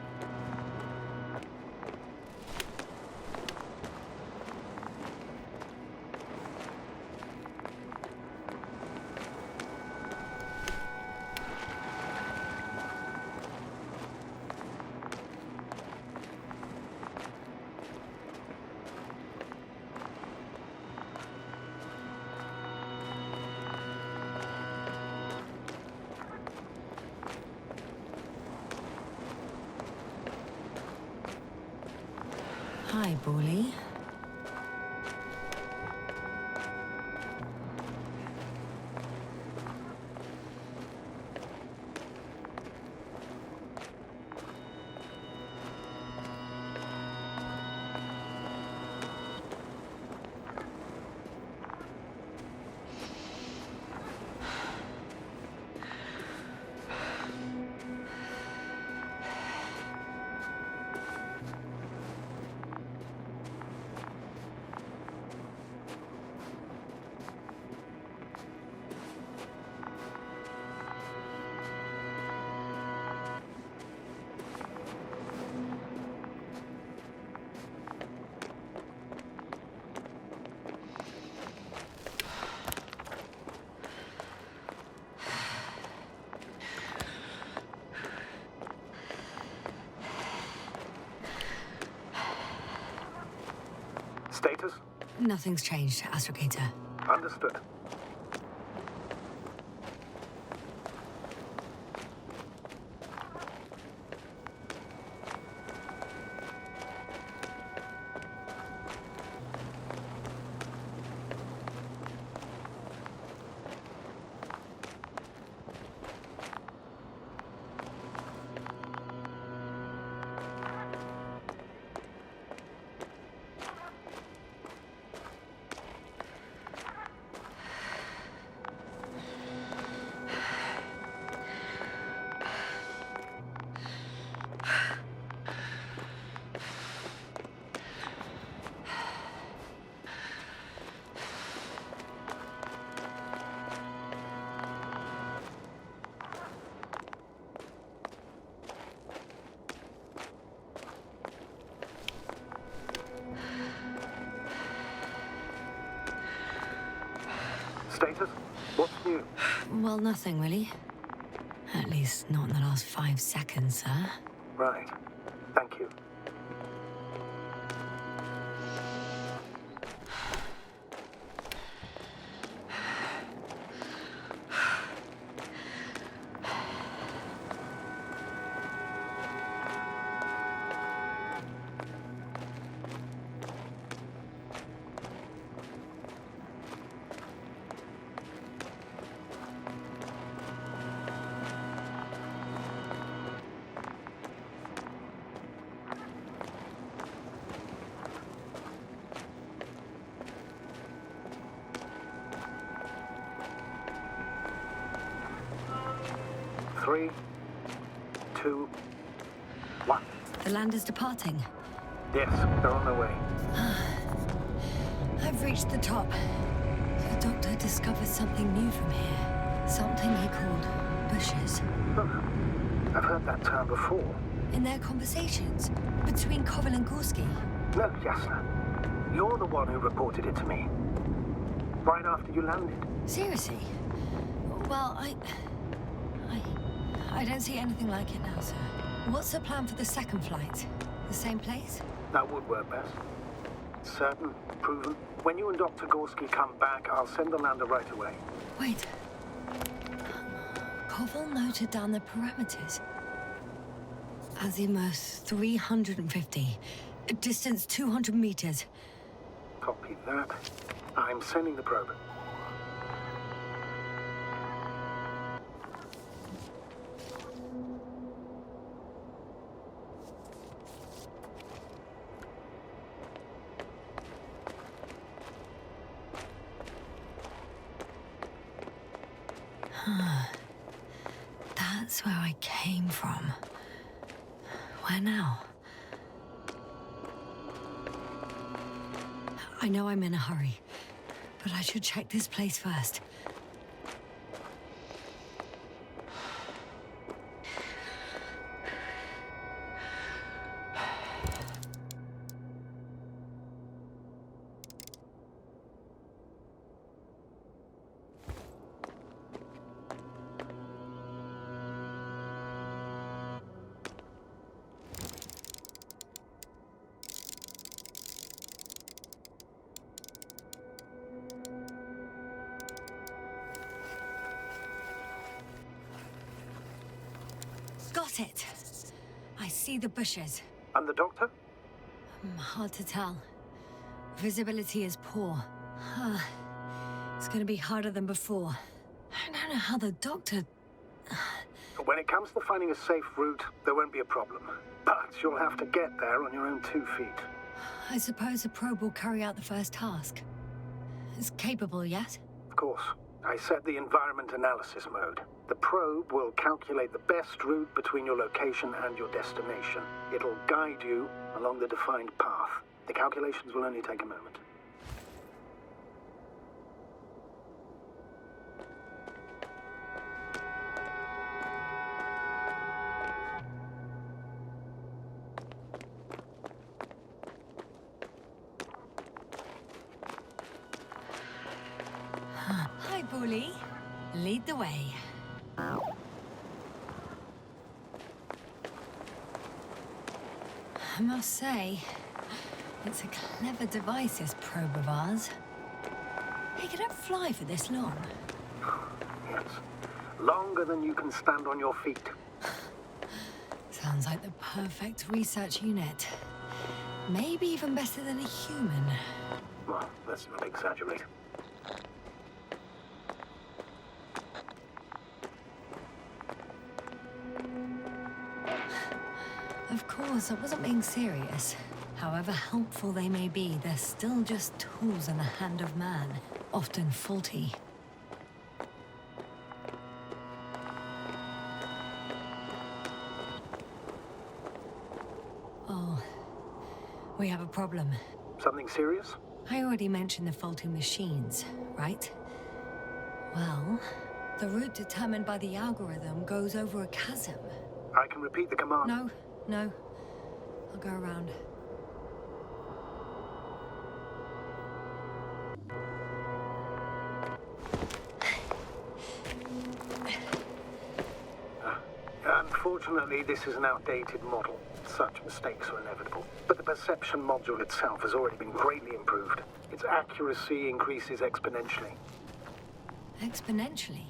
Hi, Bully. Status? Nothing's changed, Astrogator. Understood. Status? What's new? Well, nothing really. At least not in the last 5 seconds, sir. Right. Thank you. Three, 2, 1. The land is departing. Yes, they're on their way. I've reached the top. The doctor discovered something new from here. Something he called bushes. Oh, I've heard that term before. In their conversations between Koval and Gorski. No, Jasna. You're the one who reported it to me. Right after you landed. Seriously? Well, I don't see anything like it now, sir. What's the plan for the second flight? The same place? That would work best. Certain, proven. When you and Dr. Gorski come back, I'll send the lander right away. Wait. Koval noted down the parameters. Azimuth 350. Distance 200 meters. Copy that. I'm sending the probe. That's where I came from. Where now? I know I'm in a hurry, but I should check this place first. Got it. I see the bushes. And the doctor? Hard to tell. Visibility is poor. It's gonna be harder than before. I don't know how the doctor... When it comes to finding a safe route, there won't be a problem. But you'll have to get there on your own 2 feet. I suppose the probe will carry out the first task. It's capable yet? Of course. I set the environment analysis mode. The probe will calculate the best route between your location and your destination. It'll guide you along the defined path. The calculations will only take a moment. Hi, Bully. Lead the way. I must say, it's a clever device, this probe of ours. Hey, can it fly for this long? Yes. Longer than you can stand on your feet. Sounds like the perfect research unit. Maybe even better than a human. Well, let's not exaggerate. Of course, I wasn't being serious. However helpful they may be, they're still just tools in the hand of man, often faulty. Oh, we have a problem. Something serious? I already mentioned the faulty machines, right? Well, the route determined by the algorithm goes over a chasm. I can repeat the command. No. I'll go around. Unfortunately, this is an outdated model. Such mistakes are inevitable. But the perception module itself has already been greatly improved. Its accuracy increases exponentially. Exponentially?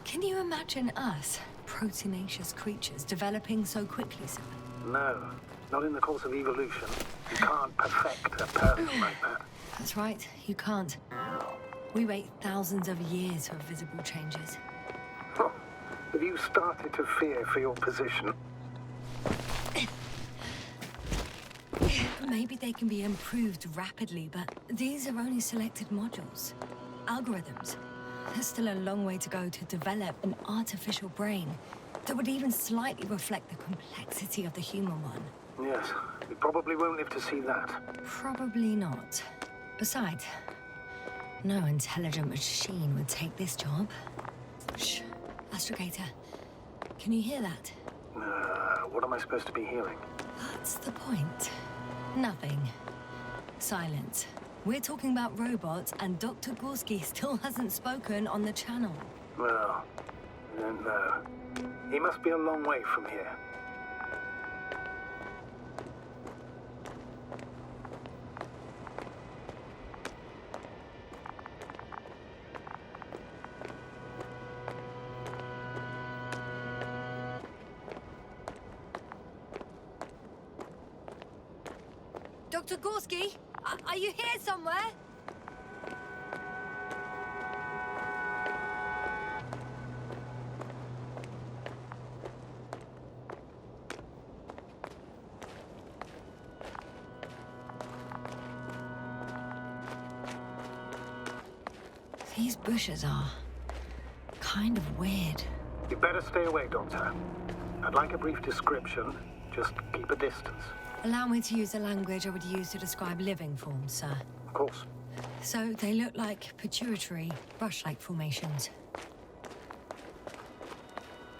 Can you imagine us, proteinaceous creatures, developing so quickly, sir? No, not in the course of evolution. You can't perfect a person like that. That's right, you can't. We wait thousands of years for visible changes. Oh, have you started to fear for your position? Maybe they can be improved rapidly, but these are only selected modules. Algorithms. There's still a long way to go to develop an artificial brain that would even slightly reflect the complexity of the human one. Yes, we probably won't live to see that. Probably not. Besides, no intelligent machine would take this job. Shh. Astrogator, can you hear that? What am I supposed to be hearing? That's the point. Nothing. Silence. We're talking about robots, and Dr. Gorski still hasn't spoken on the channel. Well, I don't know. He must be a long way from here. Dr. Gorski, are you here somewhere? These bushes are kind of weird. You better stay away, Doctor. I'd like a brief description. Just keep a distance. Allow me to use the language I would use to describe living forms, sir. Of course. So they look like pituitary, brush-like formations.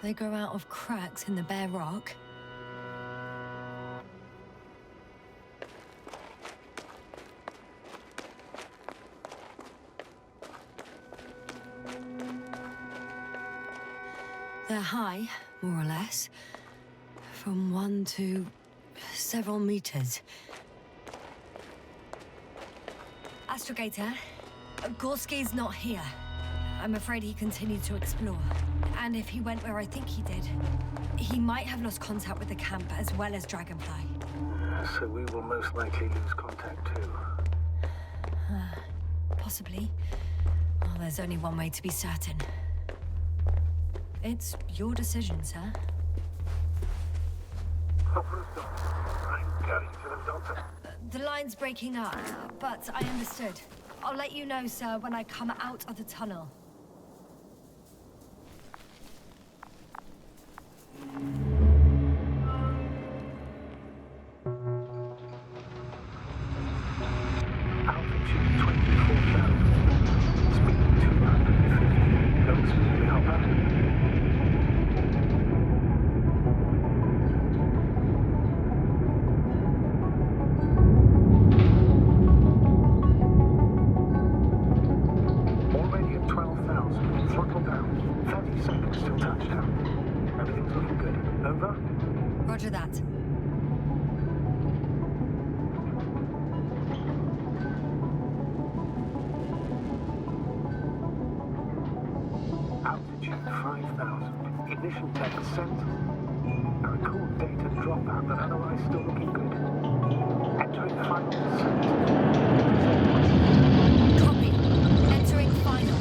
They grow out of cracks in the bare rock. They're high, more or less, from 1 to several meters. Astrogator, Gorski's not here. I'm afraid he continued to explore. And if he went where I think he did, he might have lost contact with the camp as well as Dragonfly. So we will most likely lose contact too. Possibly. Well, there's only one way to be certain. It's your decision, sir. I'm going to the doctor. The line's breaking up, but I understood. I'll let you know, sir, when I come out of the tunnel. Altitude 24,000. Speed 250. Go smoothly, Hopper. Already at 12,000. Throttle down. 30 seconds till touchdown. Everything's looking good. Over? Roger that. Altitude 5,000. Ignition tech sent. I record data dropout, but otherwise still looking good. Entering final descent. Copy. Entering final.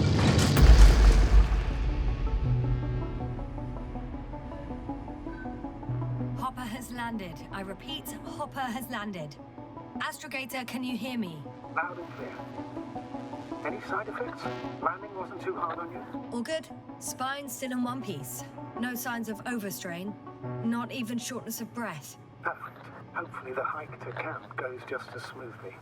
Hopper has landed. I repeat, Hopper has landed. Astrogator, can you hear me? Loud and clear. Any side effects? Landing wasn't too hard on you? All good. Spine still in one piece. No signs of overstrain. Not even shortness of breath. Perfect. Hopefully the hike to camp goes just as smoothly.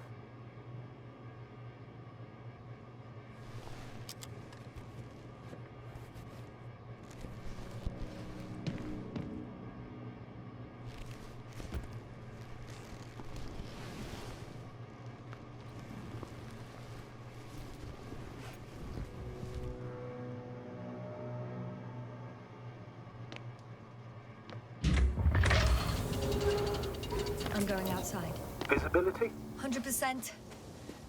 going outside. Visibility? 100%.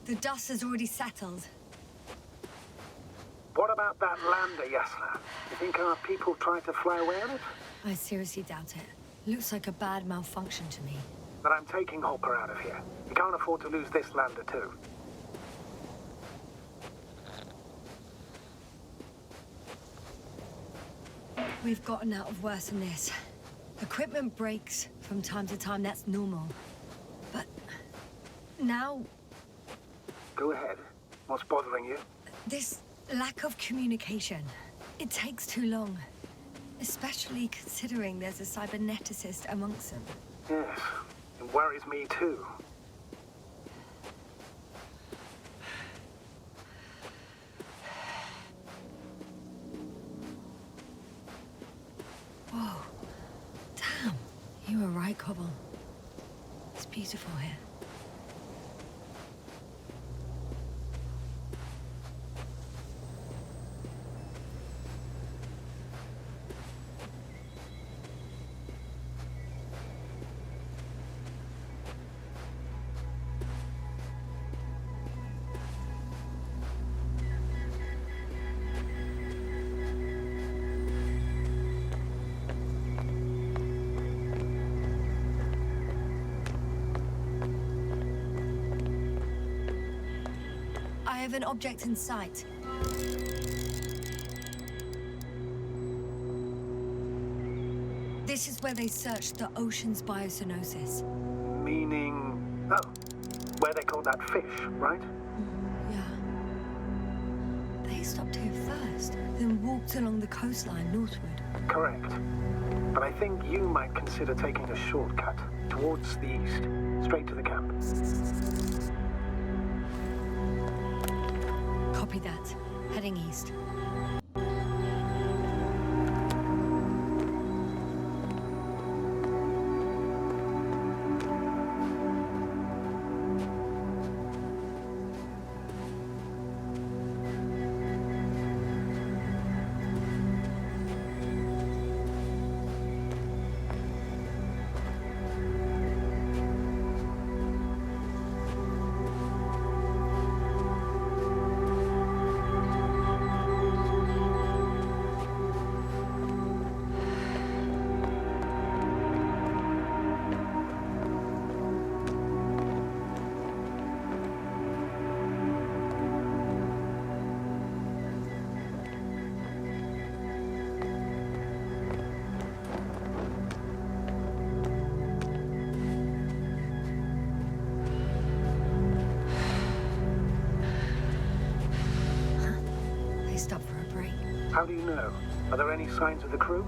The dust has already settled. What about that lander, Yasna? You think our people tried to fly away on it? I seriously doubt it. Looks like a bad malfunction to me. But I'm taking Hopper out of here. We can't afford to lose this lander too. We've gotten out of worse than this. Equipment breaks from time to time, that's normal. But now, Go ahead. What's bothering you? this lack of communication. It takes too long. Especially considering there's a cyberneticist amongst them. Yes, it worries me too. Whoa. Damn. You were right, Cobble. It's beautiful here. I have an object in sight. This is where they searched the ocean's biosynosis. Meaning... Oh, where they caught that fish, right? Yeah. They stopped here first, then walked along the coastline northward. Correct. But I think you might consider taking a shortcut towards the east, straight to the camp. Copy that. Heading east. Stop for a break. How do you know? Are there any signs of the crew?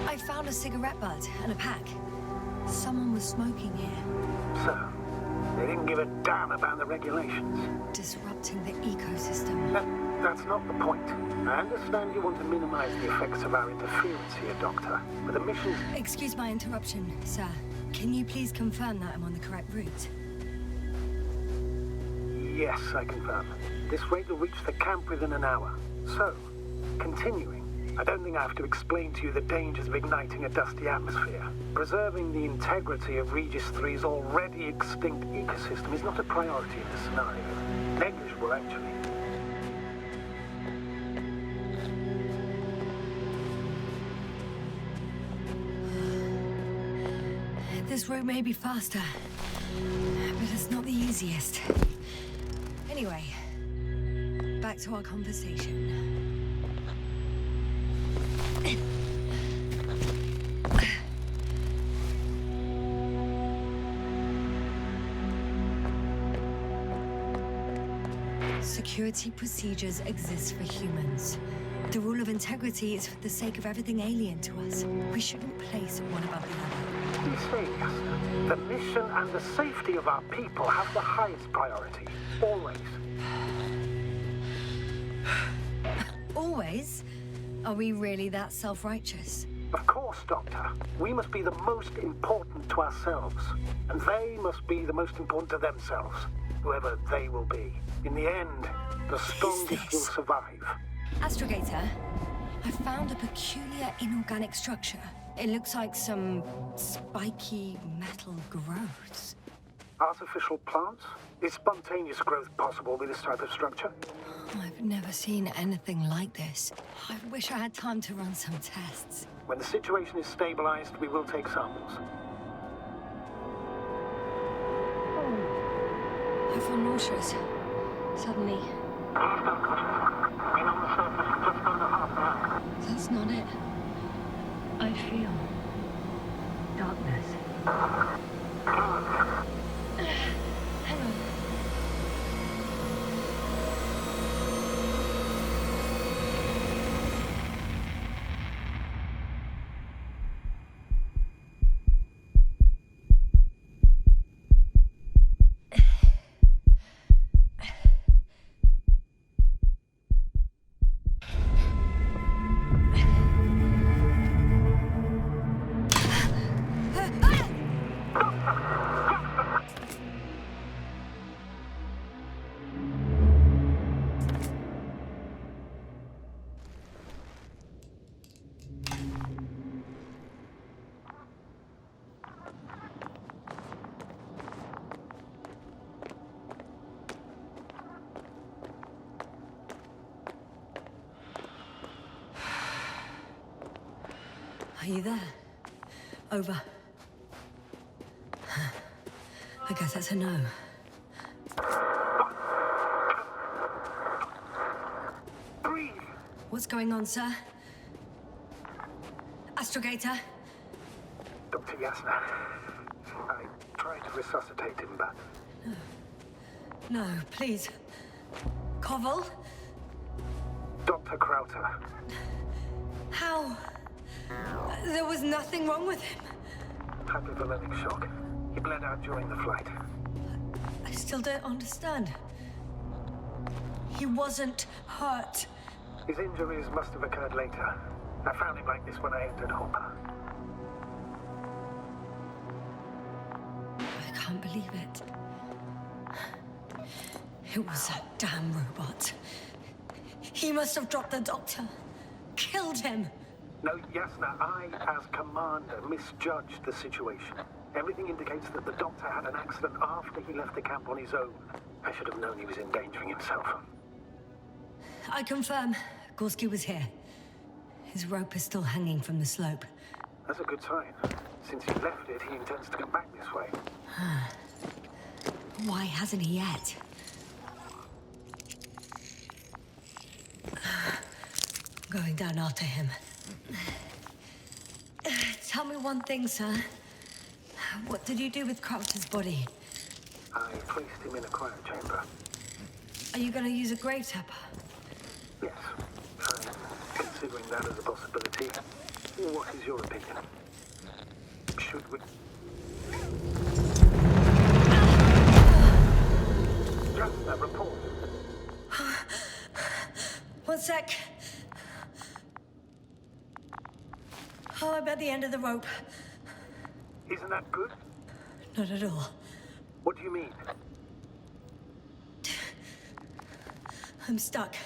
I found a cigarette butt and a pack. Someone was smoking here. So, they didn't give a damn about the regulations. Disrupting the ecosystem. That's not the point. I understand you want to minimize the effects of our interference here, Doctor. But the mission's... Excuse my interruption, sir. Can you please confirm that I'm on the correct route? Yes, I confirm. This rate will reach the camp within an hour. So, continuing, I don't think I have to explain to you the dangers of igniting a dusty atmosphere. Preserving the integrity of Regis 3's already extinct ecosystem is not a priority in this scenario. Negligible, actually. This route may be faster, but it's not the easiest. Anyway, back to our conversation. Security procedures exist for humans. The rule of integrity is for the sake of everything alien to us. We shouldn't place one above the other. You say, yes. The mission and the safety of our people have the highest priority. Always. Always? Are we really that self-righteous? Of course, Doctor. We must be the most important to ourselves. And they must be the most important to themselves. Whoever they will be. In the end, the strongest will survive. Astrogator, I found a peculiar inorganic structure. It looks like some spiky metal growths. Artificial plants? Is spontaneous growth possible with this type of structure? I've never seen anything like this. I wish I had time to run some tests. When the situation is stabilized, we will take samples. I feel nauseous. Suddenly. That's not it. I feel darkness. Hang on. Are you there? Over. I guess that's a no. Breathe! What's going on, sir? Astrogator? Dr. Yasna. I tried to resuscitate him, but... No, please. Koval? Dr. Krauter. How? There was nothing wrong with him. Hypovolemic shock. He bled out during the flight. I still don't understand. He wasn't hurt. His injuries must have occurred later. I found him like this when I entered Hopper. I can't believe it. It was that damn robot. He must have dropped the doctor. Killed him. No, Yasna, I, as commander, misjudged the situation. Everything indicates that the doctor had an accident after he left the camp on his own. I should have known he was endangering himself. I confirm. Gorski was here. His rope is still hanging from the slope. That's a good sign. Since he left it, he intends to come back this way. Why hasn't he yet? Going down after him. Tell me one thing, sir. What did you do with Krauter's body? I placed him in a cryochamber. Are you going to use a grave tapper? Yes, I'm considering that as a possibility. What is your opinion? Should we... Just a report. One sec. Oh, I'm at the end of the rope. Isn't that good? Not at all. What do you mean? I'm stuck.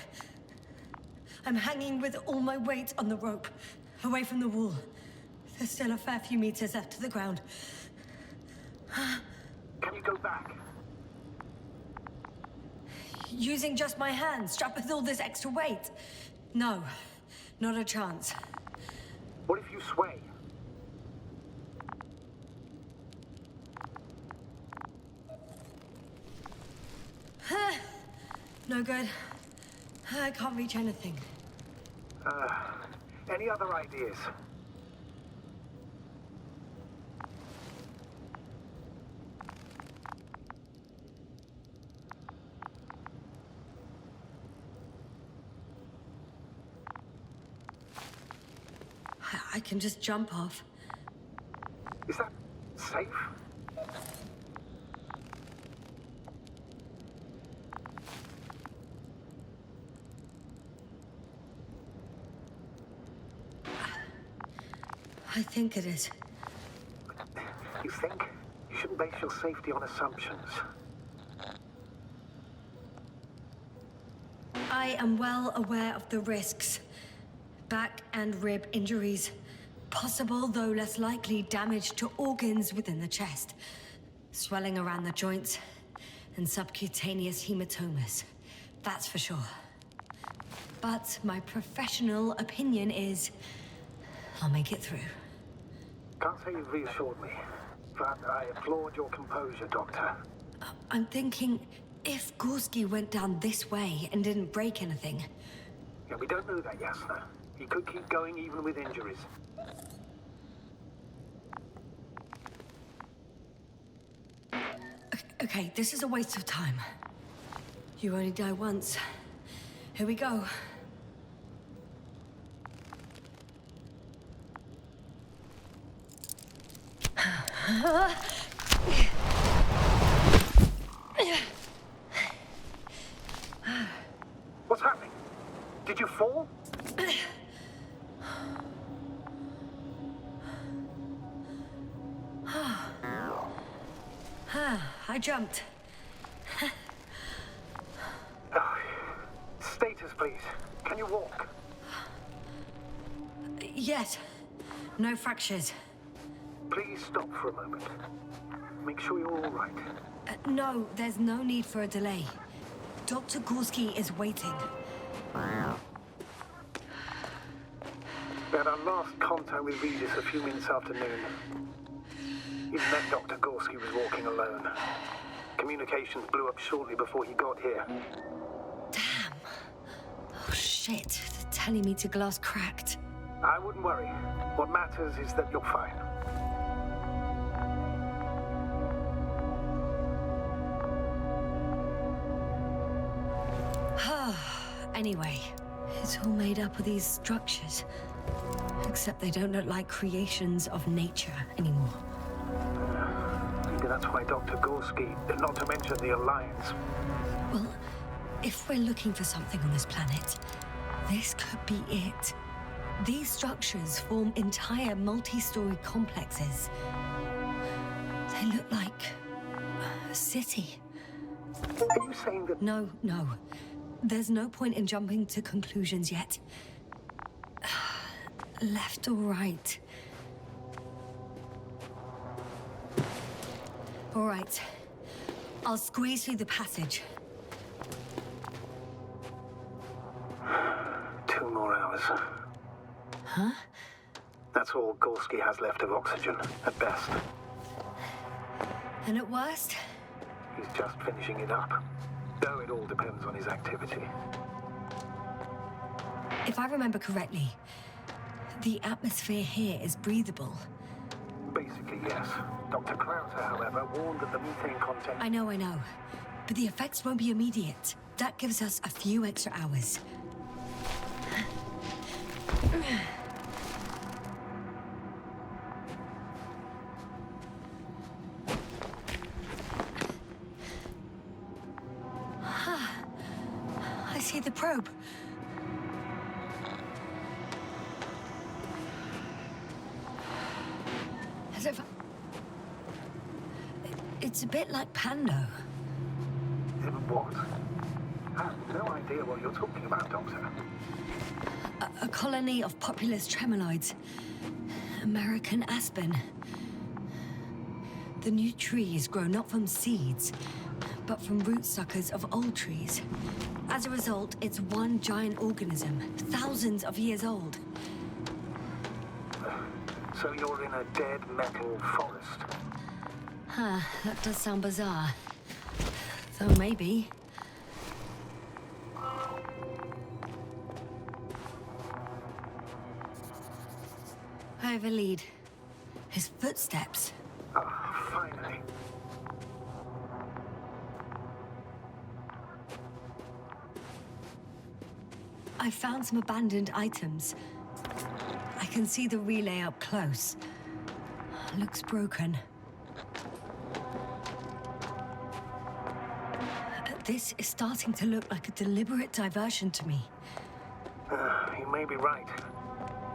I'm hanging with all my weight on the rope, away from the wall. There's still a fair few meters left to the ground. Can you go back? Using just my hands, strapped with all this extra weight? No, not a chance. What if you sway? No good. I can't reach anything. Any other ideas? I can just jump off. Is that safe? I think it is. You think? You shouldn't base your safety on assumptions. I am well aware of the risks. Back and rib injuries. Possible, though less likely, damage to organs within the chest. Swelling around the joints, and subcutaneous hematomas. That's for sure. But my professional opinion is I'll make it through. Can't say you've reassured me, but I applaud your composure, Doctor. I'm thinking, if Gorski went down this way and didn't break anything... Yeah, we don't know that, Yasna. He could keep going even with injuries. Okay, this is a waste of time. You only die once. Here we go. What's happening? Did you fall? I jumped. Status, please. Can you walk? Yes. No fractures. Please stop for a moment. Make sure you're all right. No, there's no need for a delay. Dr. Gorski is waiting. We had our last contact with Regis a few minutes after noon. Even then, Dr. Gorski was walking alone. Communications blew up shortly before he got here. Damn. Oh, shit. The telemeter glass cracked. I wouldn't worry. What matters is that you're fine. Anyway, it's all made up of these structures. Except they don't look like creations of nature anymore. Maybe that's why Dr. Gorski, not to mention the Alliance. Well, if we're looking for something on this planet, this could be it. These structures form entire multi-story complexes. They look like a city. Are you saying that... No. There's no point in jumping to conclusions yet. Left or right? All right. I'll squeeze through the passage. 2 more hours. Huh? That's all Gorski has left of oxygen, at best. And at worst? He's just finishing it up. Though it all depends on his activity. If I remember correctly, the atmosphere here is breathable. Basically, yes. Dr. Krauser, however, warned that the methane content... I know. But the effects won't be immediate. That gives us a few extra hours. I see the probe. As if... It's a bit like Pando. What? I have no idea what you're talking about, Doctor. A colony of populous tremoloids. American aspen. The new trees grow not from seeds, but from root suckers of old trees. As a result, it's one giant organism, thousands of years old. So you're in a dead metal forest? That does sound bizarre. Though maybe. I have a lead. His footsteps. Ah, finally. I found some abandoned items. I can see the relay up close. Looks broken. This is starting to look like a deliberate diversion to me. You may be right.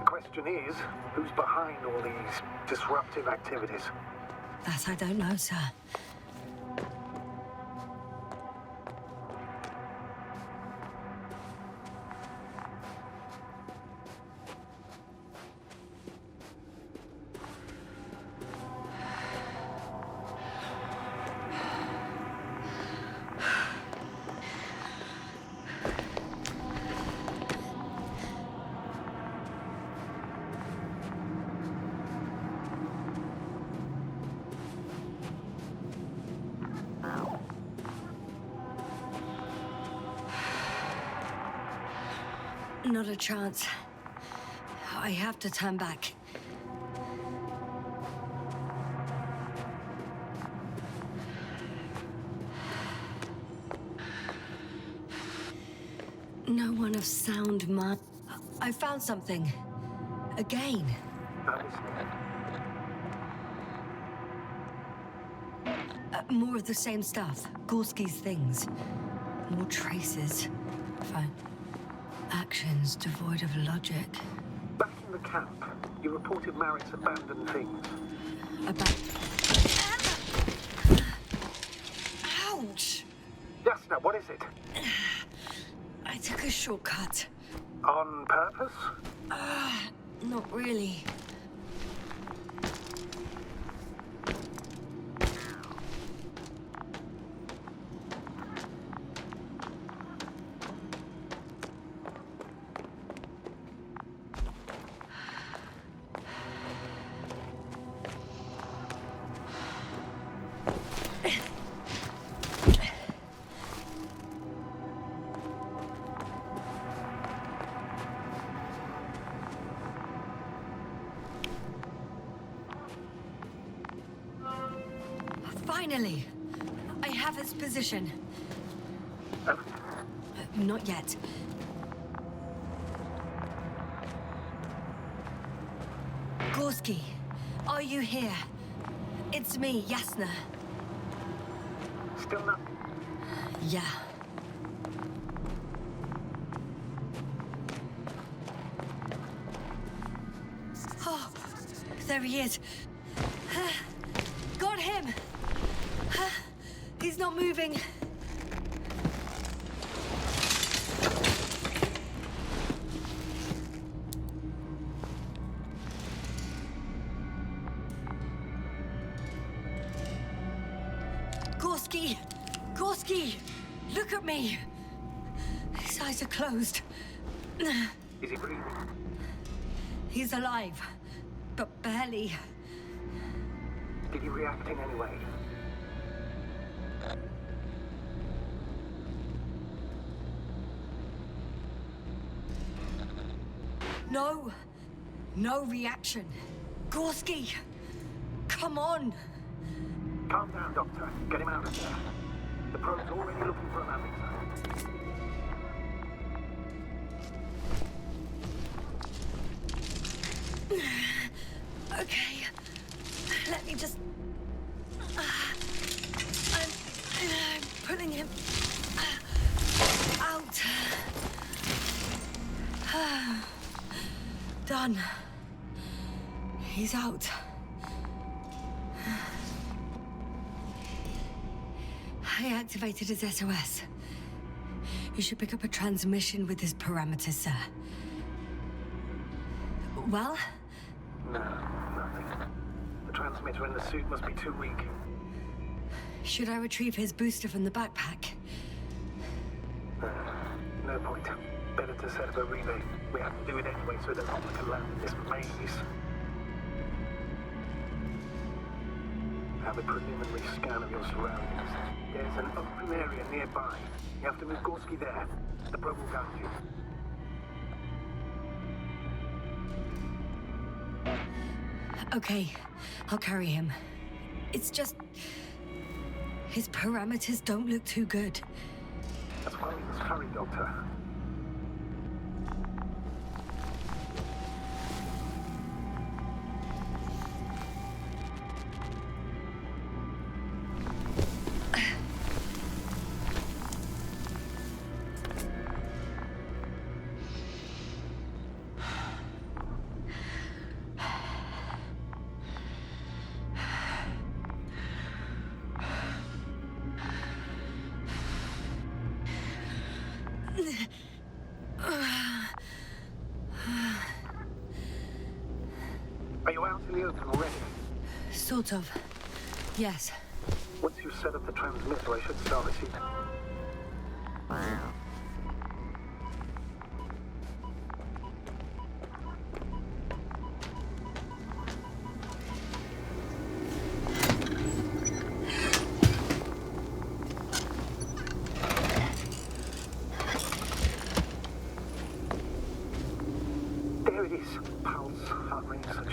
The question is, who's behind all these disruptive activities? That I don't know, sir. Not a chance. I have to turn back. No one of sound mind. I found something. Again. More of the same stuff. Gorski's things. More traces. Fine. Actions devoid of logic. Back in the camp, you reported Marek's abandoned things. Ouch! Jasna, what is it? I took a shortcut. On purpose? Not really. Finally! I have its position. Not yet. Gorski, are you here? It's me, Jasna. Still nothing? Yeah. Oh, there he is. Got him! He's not moving. Gorski! Gorski! Look at me! His eyes are closed. Is he breathing? He's alive, but barely. Did he react in any way? No. No reaction. Gorski! Come on! Calm down, Doctor. Get him out of there. The probe's already looking for a landing zone. Okay. Let me just... I'm pulling him out. Done. He's out. I activated his SOS. You should pick up a transmission with his parameters, sir. Well? No, nothing. The transmitter in the suit must be too weak. Should I retrieve his booster from the backpack? No point. Better to set up a relay. We have to do it anyway so that Hopper can land in this maze. Have a preliminary scan of your surroundings. There's an open area nearby. You have to move Gorski there. The probe will guide you. Okay, I'll carry him. It's just... his parameters don't look too good. That's why we must hurry, Doctor. Are you out in the open already? Sort of. Yes. Once you've set up the transmitter, I should start receiving.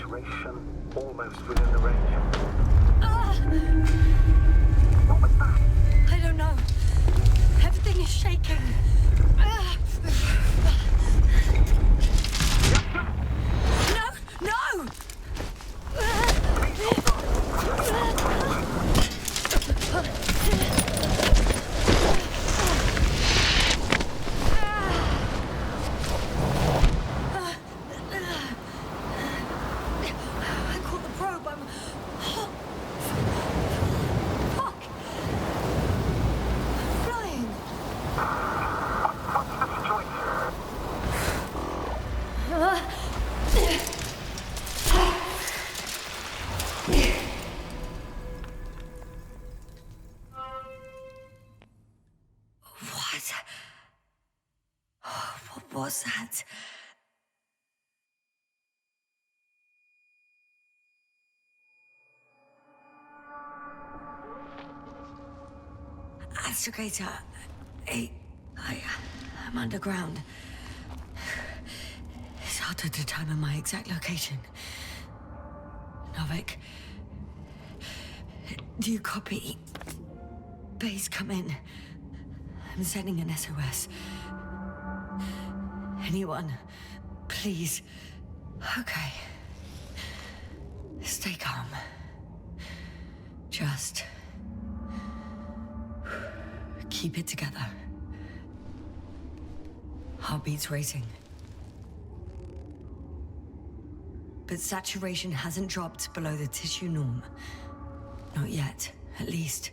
saturation almost within the range. What was that? I don't know. Everything is shaking. No! No! I caught the probe. I'm... Fuck! Flying! What's the situation? What was that? Astrogator, I'm underground. It's hard to determine my exact location. Novik, do you copy? Base, come in. I'm sending an SOS. Anyone, please. Okay. Stay calm. Just keep it together. Heartbeats racing. But saturation hasn't dropped below the tissue norm. Not yet, at least.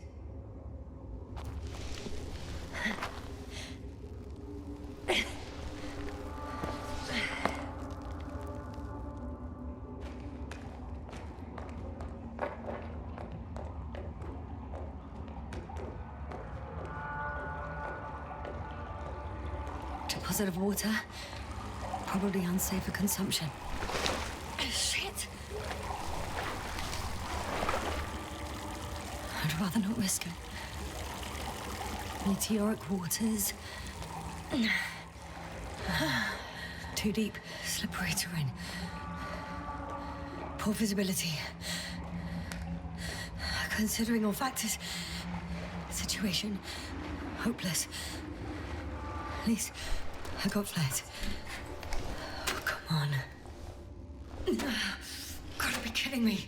Deposit of water. Probably unsafe for consumption. Shit! I'd rather not risk it. Meteoric waters. Too deep, slippery terrain. Poor visibility. Considering all factors, situation hopeless. At least I got flares. Oh, come on. Gotta be kidding me.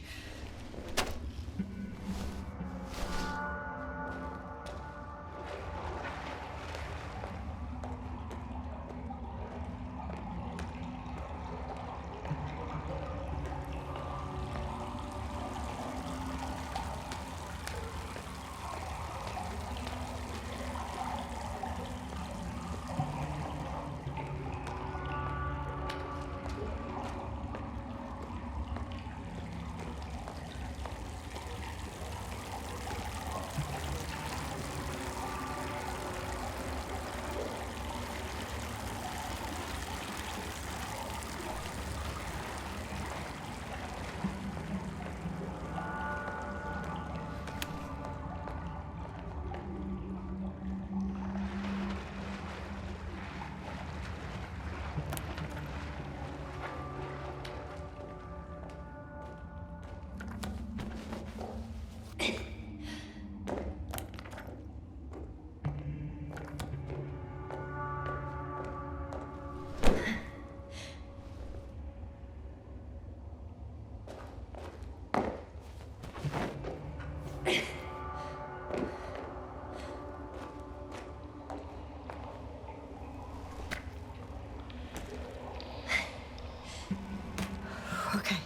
Okay.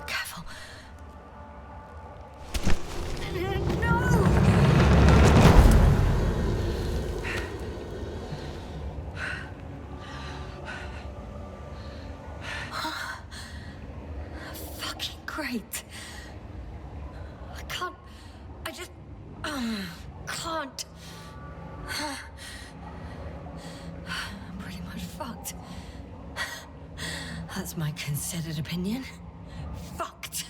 Careful. No! Fucking great. I can't. I just. Can't. I'm pretty much fucked. That's my considered opinion. Fucked.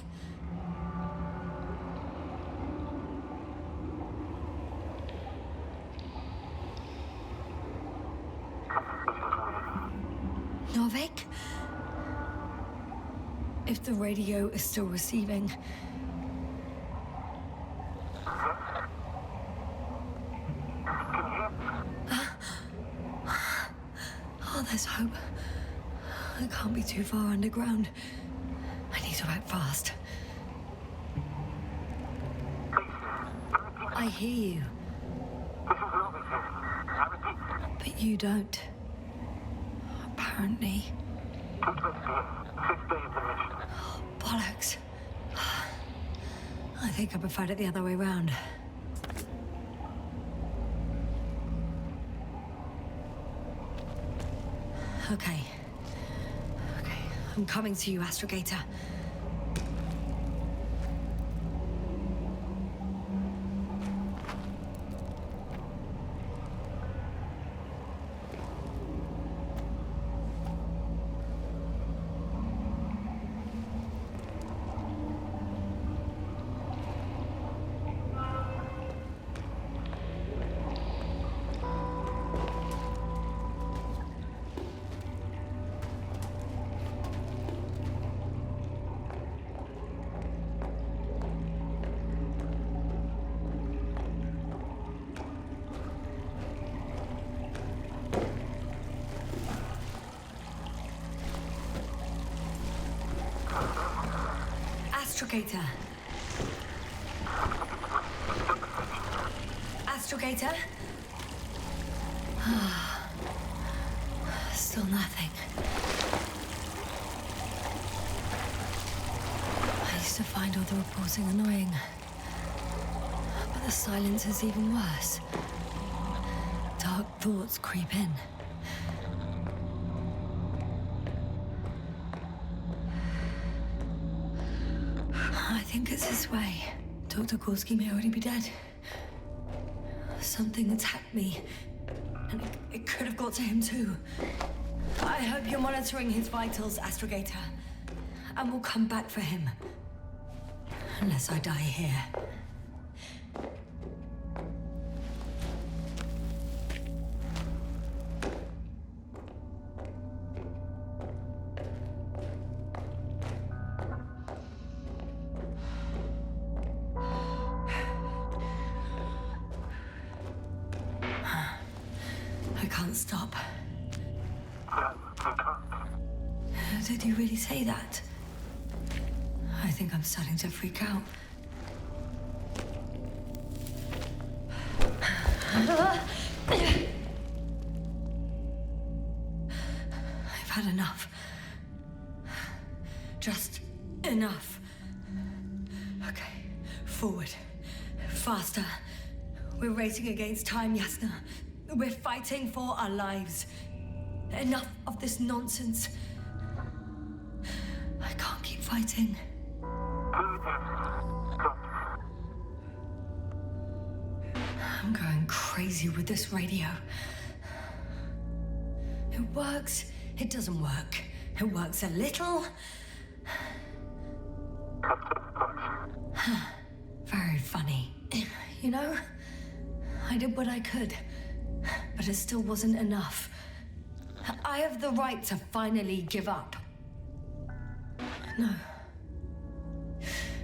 Novik? if the radio is still receiving. Oh, there's hope. I can't be too far underground. I need to act fast. I hear you. But you don't. Apparently. Oh, bollocks. I think I preferred it the other way round. Okay. I'm coming to you, Astrogator. Astrogator. Astrogator? Still nothing. I used to find all the reporting annoying. But the silence is even worse. Dark thoughts creep in. I think it's this way. Dr. Gorski may already be dead. Something attacked me, and it could have got to him too. I hope you're monitoring his vitals, Astrogator, and we'll come back for him. Unless I die here. I can't stop. Did you really say that? I think I'm starting to freak out. I've had enough. Just enough. Okay, forward. Faster. We're racing against time, Yasna. We're fighting for our lives. Enough of this nonsense. I can't keep fighting. I'm going crazy with this radio. It works. It doesn't work. It works a little. Very funny. You know, I did what I could. But it still wasn't enough. I have the right to finally give up. No.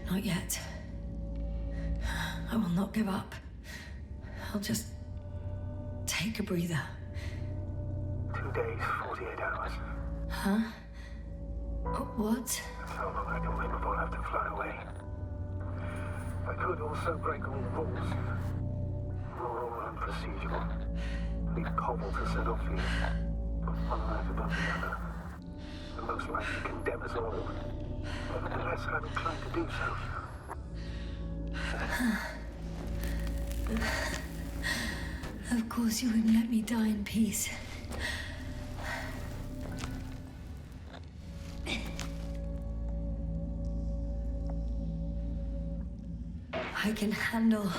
Not yet. I will not give up. I'll just take a breather. 2 days, 48 hours. Huh? What? So long I can wait before I have to fly away. I could also break all the rules. All unprocedural. Leave cobble to set off you. Put one life above the other. And most likely condemn us all. Nevertheless, I'm inclined to do so. Of course you wouldn't let me die in peace. I can handle.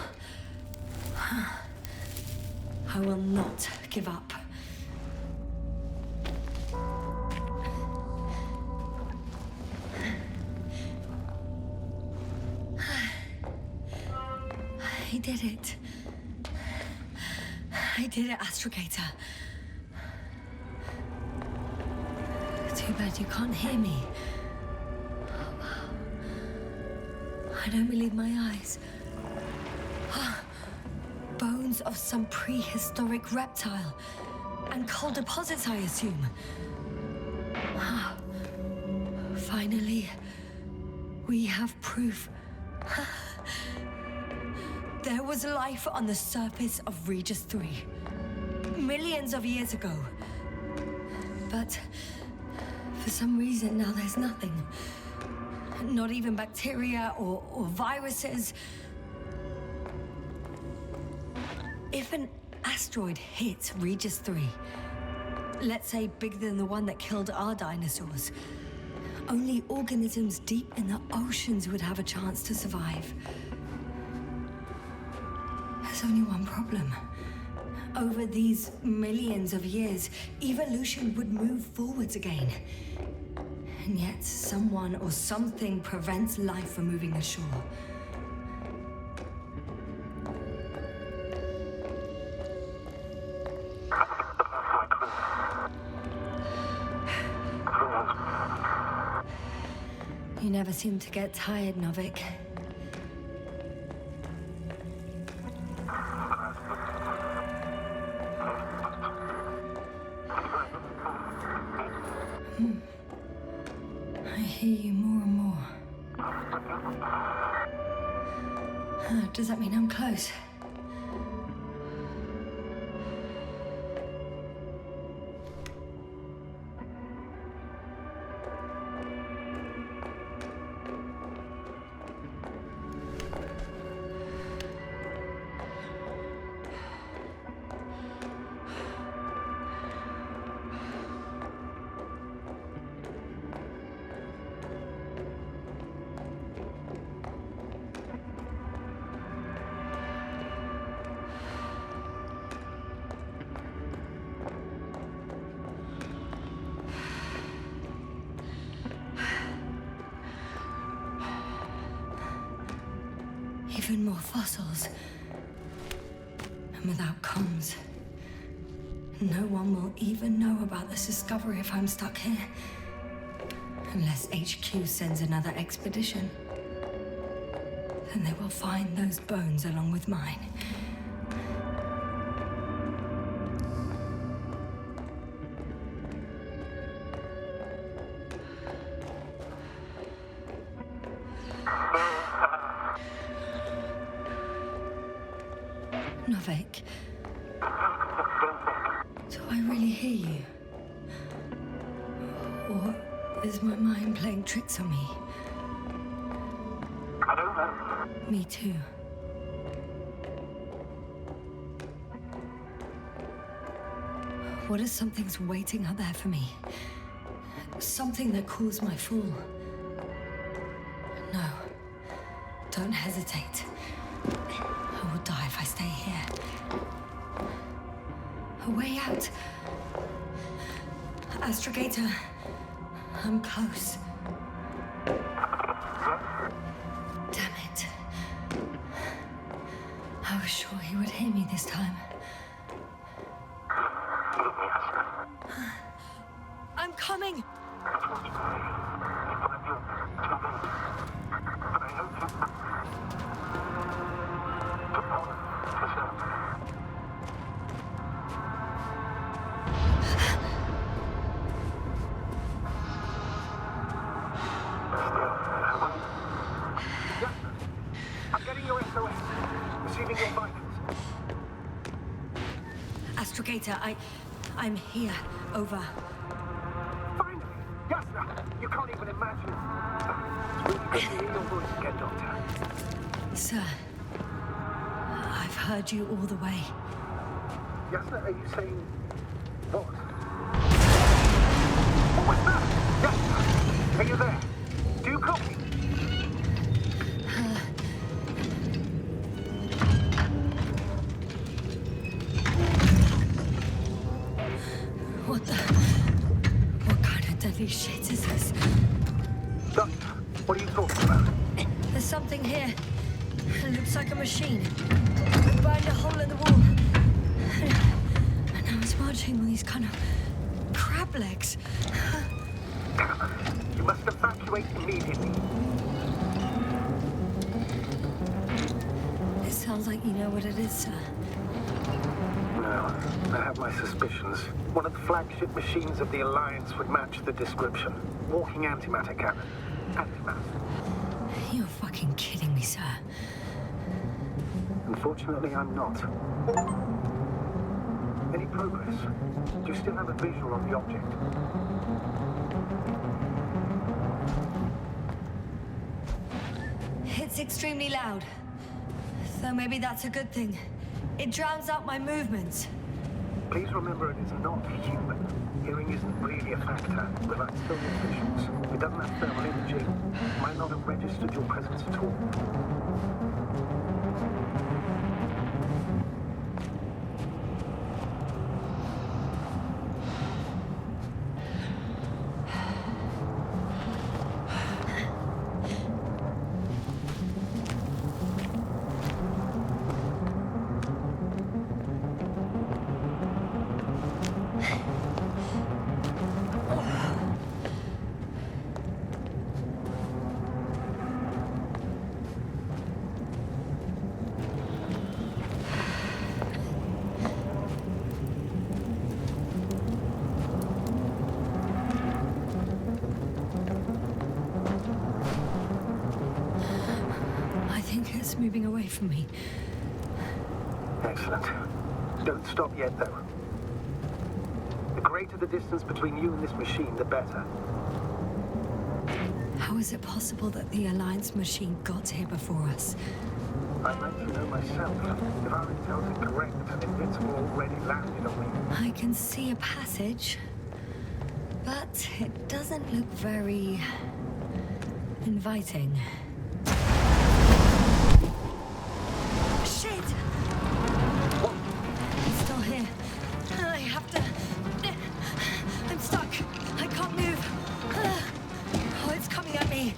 I will not give up. I did it. I did it, Astrogator. Too bad you can't hear me. I don't believe my eyes. Bones of some prehistoric reptile. And coal deposits, I assume. Finally, we have proof. There was life on the surface of Regis 3. Millions of years ago. But for some reason now there's nothing. Not even bacteria or viruses. If an asteroid hit Regis 3, let's say bigger than the one that killed our dinosaurs, only organisms deep in the oceans would have a chance to survive. There's only one problem. Over these millions of years, evolution would move forwards again. And yet, someone or something prevents life from moving ashore. You never seem to get tired, Novik. I hear you more and more. Does that mean I'm close? Even more fossils. And without comms. No one will even know about this discovery if I'm stuck here. Unless HQ sends another expedition. Then they will find those bones along with mine. Novik, do I really hear you? Or is my mind playing tricks on me? I don't know. Me too. What if something's waiting out there for me? Something that calls my fall? No. Don't hesitate. I will die if I stay here. A way out. Astrogator, I'm close. Damn it. I was sure he would hear me this time. I'm coming! I'm getting your SOS. Receiving your vitals. Astrogator, I'm here. Over. Finally! Yasna! You can't even imagine. It's really good to hear your voice again, Doctor. Sir, I've heard you all the way. Yasna, are you saying what? What was that? Yasna! Are you there? Do you copy? What kind of deadly shit is this? Doctor, what are you talking about? There's something here. It looks like a machine. It burned a hole in the wall. And now it's marching on these kind of crab legs. You must evacuate immediately. Sounds like you know what it is, sir. No, I have my suspicions. One of the flagship machines of the Alliance would match the description. Walking antimatter cannon. Antimatter. You're fucking kidding me, sir. Unfortunately, I'm not. Any progress? Do you still have a visual on the object? It's extremely loud. So maybe that's a good thing. It drowns out my movements. Please remember it is not human. Hearing isn't really a factor. Without thermal visuals, it doesn't have thermal imaging. It might not have registered your presence at all. It's moving away from me. Excellent. Don't stop yet, though. The greater the distance between you and this machine, the better. How is it possible that the Alliance machine got here before us? I'd like to know myself. If our intel's incorrect, an Invincible already landed on me. I can see a passage, but it doesn't look very inviting. Shit! It's still here. I have to... I'm stuck. I can't move. Oh, it's coming at me.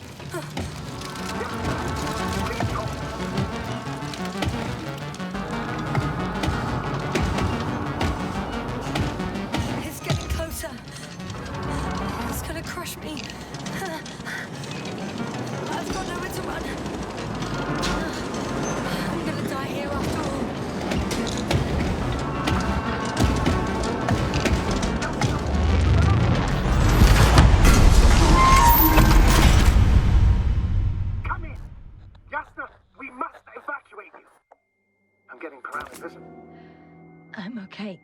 It's getting closer. It's gonna crush me. I've got nowhere to run. I'm gonna die here after all. Come in! Jasna, we must evacuate you. I'm getting paralysis. I'm okay.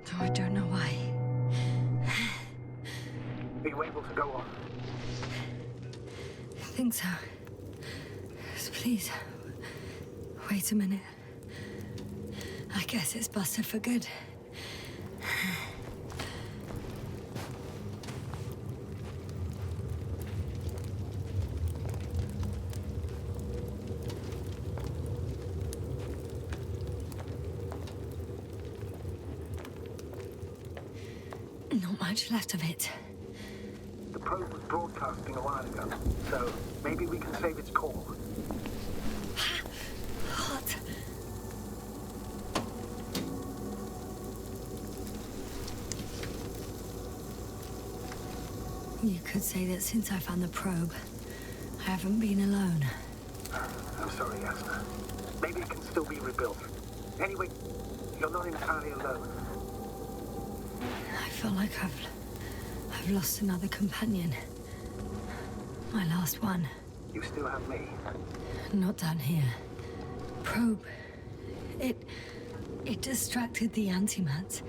Though I don't know why. Are you able to go on? I think so. So please, wait a minute. I guess it's busted for good. Not much left of it. The probe was broadcasting a while ago, so maybe we can save its call. What? You could say that since I found the probe, I haven't been alone. I'm sorry, Jasna. Maybe it can still be rebuilt. Anyway, you're not entirely alone. I feel like I've lost another companion. My last one. You still have me. Not down here. Probe. It distracted the antimat.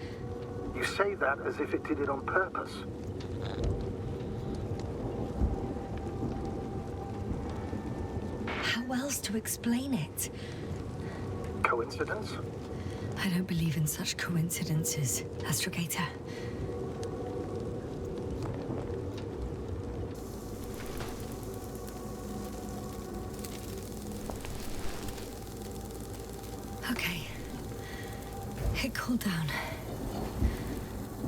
You say that as if it did it on purpose. How else to explain it? Coincidence? I don't believe in such coincidences, Astrogator. Okay. It cooled down.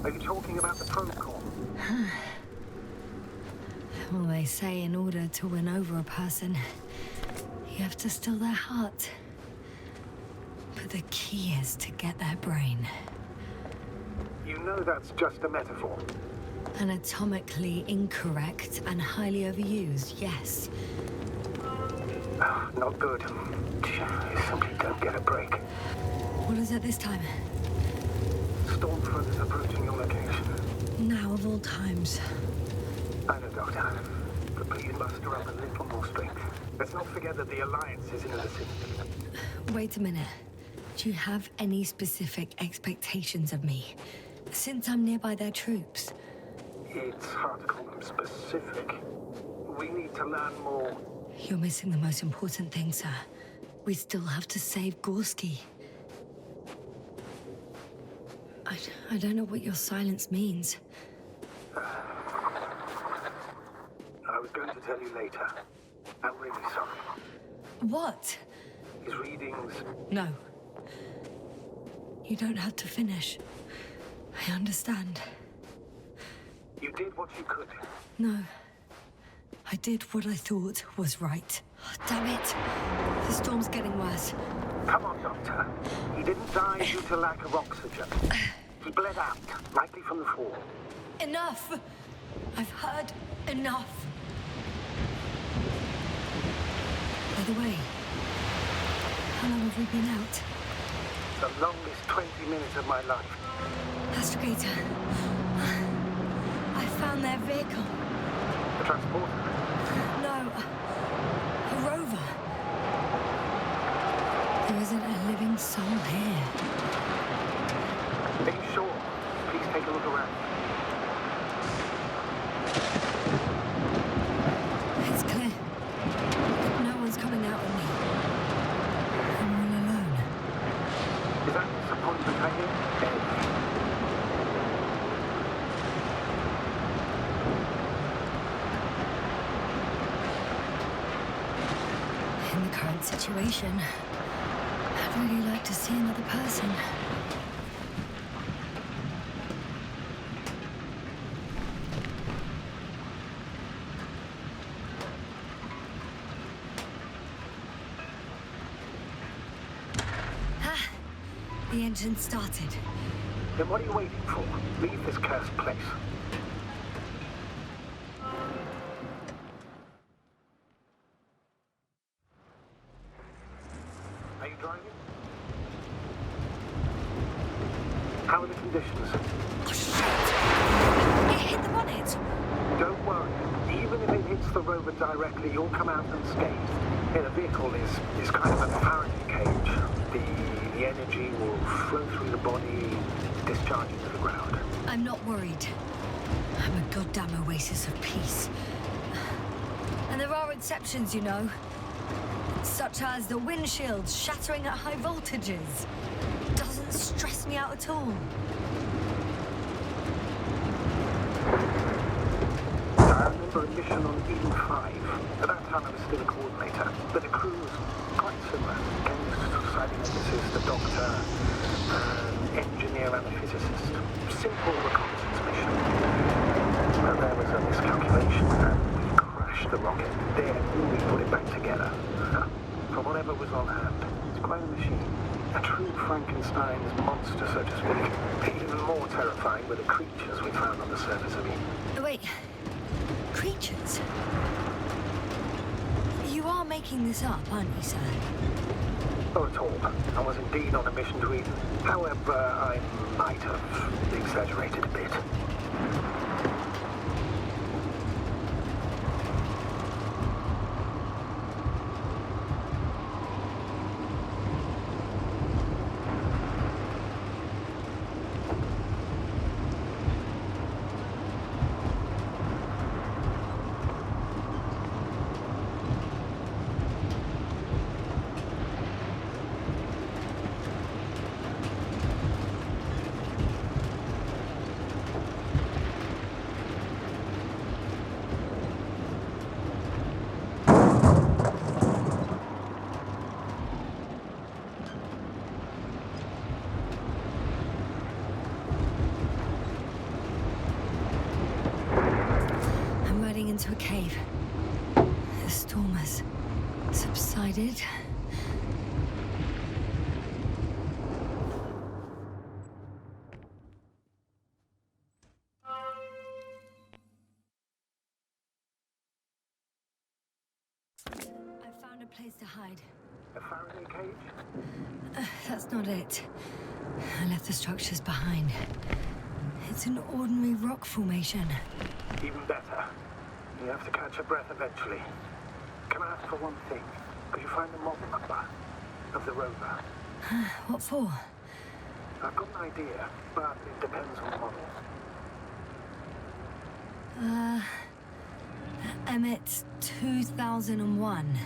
Are you talking about the probe call? Well, they say in order to win over a person, you have to steal their heart. But the key is to get their brain. You know that's just a metaphor. Anatomically incorrect and highly overused, yes. Not good. You simply don't get a break. What is it this time? Storm front is approaching your location. Now of all times. I know, Doctor. But please muster up a little more strength. Let's not forget that the Alliance is in the vicinity. Wait a minute. Do you have any specific expectations of me? Since I'm nearby their troops. It's hard to call them specific. We need to learn more. You're missing the most important thing, sir. We still have to save Gorski. I don't know what your silence means. I was going to tell you later. I'm really sorry. What? His readings... No. You don't have to finish. I understand. You did what you could. No. I did what I thought was right. Oh, damn it. The storm's getting worse. Come on, Doctor. He didn't die due to lack of oxygen. He bled out, likely from the fall. Enough! I've heard enough. By the way, how long have we been out? The longest 20 minutes of my life. Astrogator. I found their vehicle. The transporter? No. A rover. There isn't a living soul here. Are you sure? Please take a look around. It's clear. No one's coming out with me. I'm all alone. Is that disappointment hanging? In the current situation, I'd really like to see another person. The engine started. Then what are you waiting for? Leave this cursed place. Are you driving? How are the conditions? Oh, shit! It hit the bonnet! Don't worry. Even if it hits the rover directly, you'll come out unscathed. Yeah, the vehicle is kind of a Faraday cage. The energy will flow through the body, discharge into the ground. I'm not worried. I'm a goddamn oasis of peace. And there are exceptions, you know. Such as the windshields shattering at high voltages. Doesn't stress me out at all. I remember a mission on Eden 5. At that time I was still a coordinator, but the crew was quite similar. Chemist, site ethicist, the doctor, engineer and a physicist. Simple reconnaissance mission. And there was a miscalculation and we crashed the rocket. Then we put it back together. From whatever was on hand. It's quite a machine. A true Frankenstein's monster, so to speak. Even more terrifying were the creatures we found on the surface of it. Wait. Creatures? You are making this up, aren't you, sir? Not at all. I was indeed on a mission to Eden. However, I might have exaggerated a bit. Into a cave. The storm has subsided. I found a place to hide. A Faraday cage? That's not it. I left the structures behind. It's an ordinary rock formation. Even better. You have to catch your breath eventually. Can I ask for one thing? Could you find the model number of the rover? What for? I've got an idea, but it depends on the model. Emmet 2001.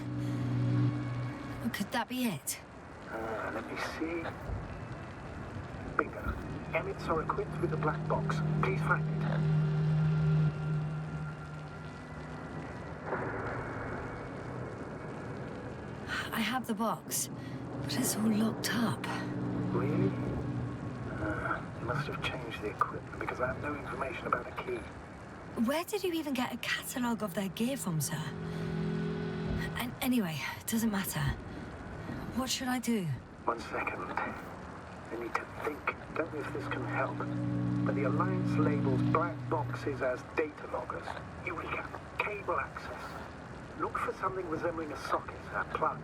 Could that be it? Let me see. Bingo. Emmets are equipped with a black box. Please find it. I have the box, but it's all locked up. Really? They must have changed the equipment because I have no information about a key. Where did you even get a catalogue of their gear from, sir? And anyway, it doesn't matter. What should I do? 1 second. I need to think. Don't know if this can help. But the Alliance labels black boxes as data loggers. Eureka. Cable access. Look for something resembling a socket, a plug.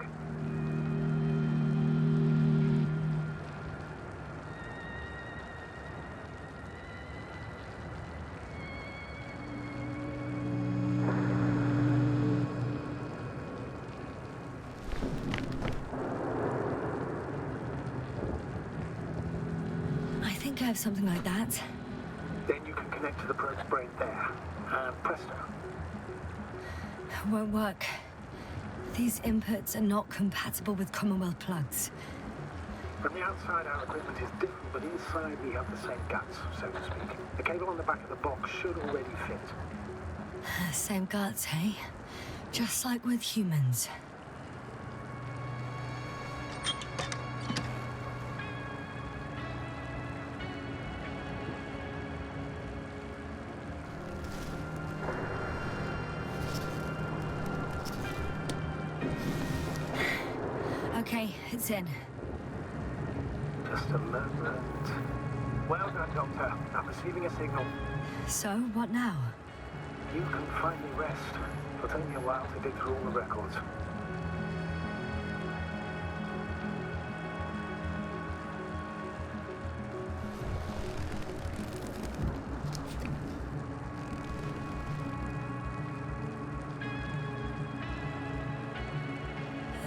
I have something like that. Then you can connect to the probe's brain there. And presto. Won't work. These inputs are not compatible with Commonwealth plugs. From the outside, our equipment is different, but inside we have the same guts, so to speak. The cable on the back of the box should already fit. Same guts, eh? Just like with humans. Okay, it's in. Just a moment. Well done, Doctor. I'm receiving a signal. So, what now? You can finally rest. It'll take me a while to dig through all the records.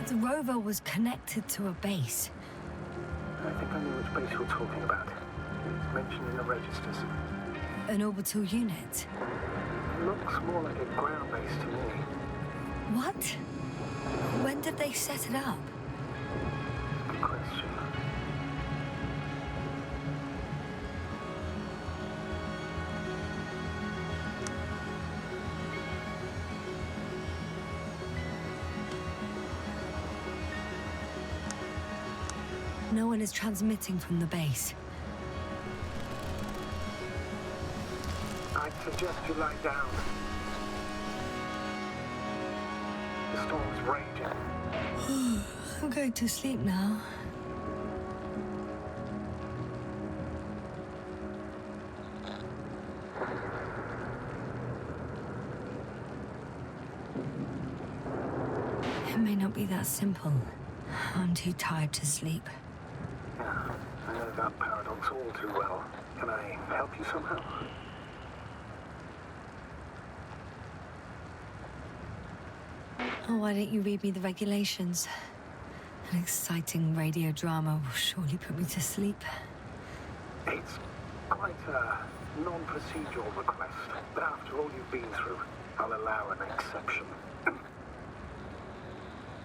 The rover was connected to a base. I think I know which base you're talking about. It's mentioned in the registers. An orbital unit. Looks more like a ground base to me. What? When did they set it up? Good question. No one is transmitting from the base. I'd suggest you lie down. The storm's raging. I'm going to sleep now. It may not be that simple. I'm too tired to sleep. Yeah, I know that paradox all too well. Can I help you somehow? Oh, why don't you read me the regulations? An exciting radio drama will surely put me to sleep. It's quite a non-procedural request, but after all you've been through, I'll allow an exception.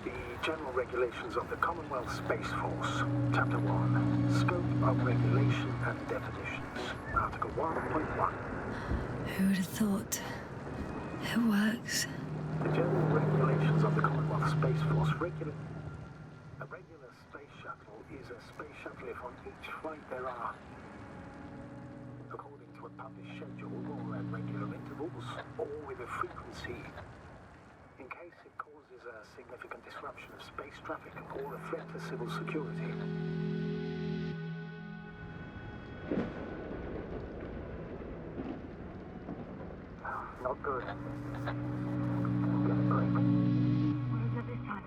The General Regulations of the Commonwealth Space Force, Chapter 1, Scope of Regulation and Definitions, Article 1.1. Who would have thought? It works. The General Regulations of the Commonwealth Space Force a regular space shuttle is a space shuttle if on each flight there are, according to a published schedule or at regular intervals, or with a frequency, in case it causes a significant disruption of space traffic or a threat to civil security. Not good. Get a break. What is it this time?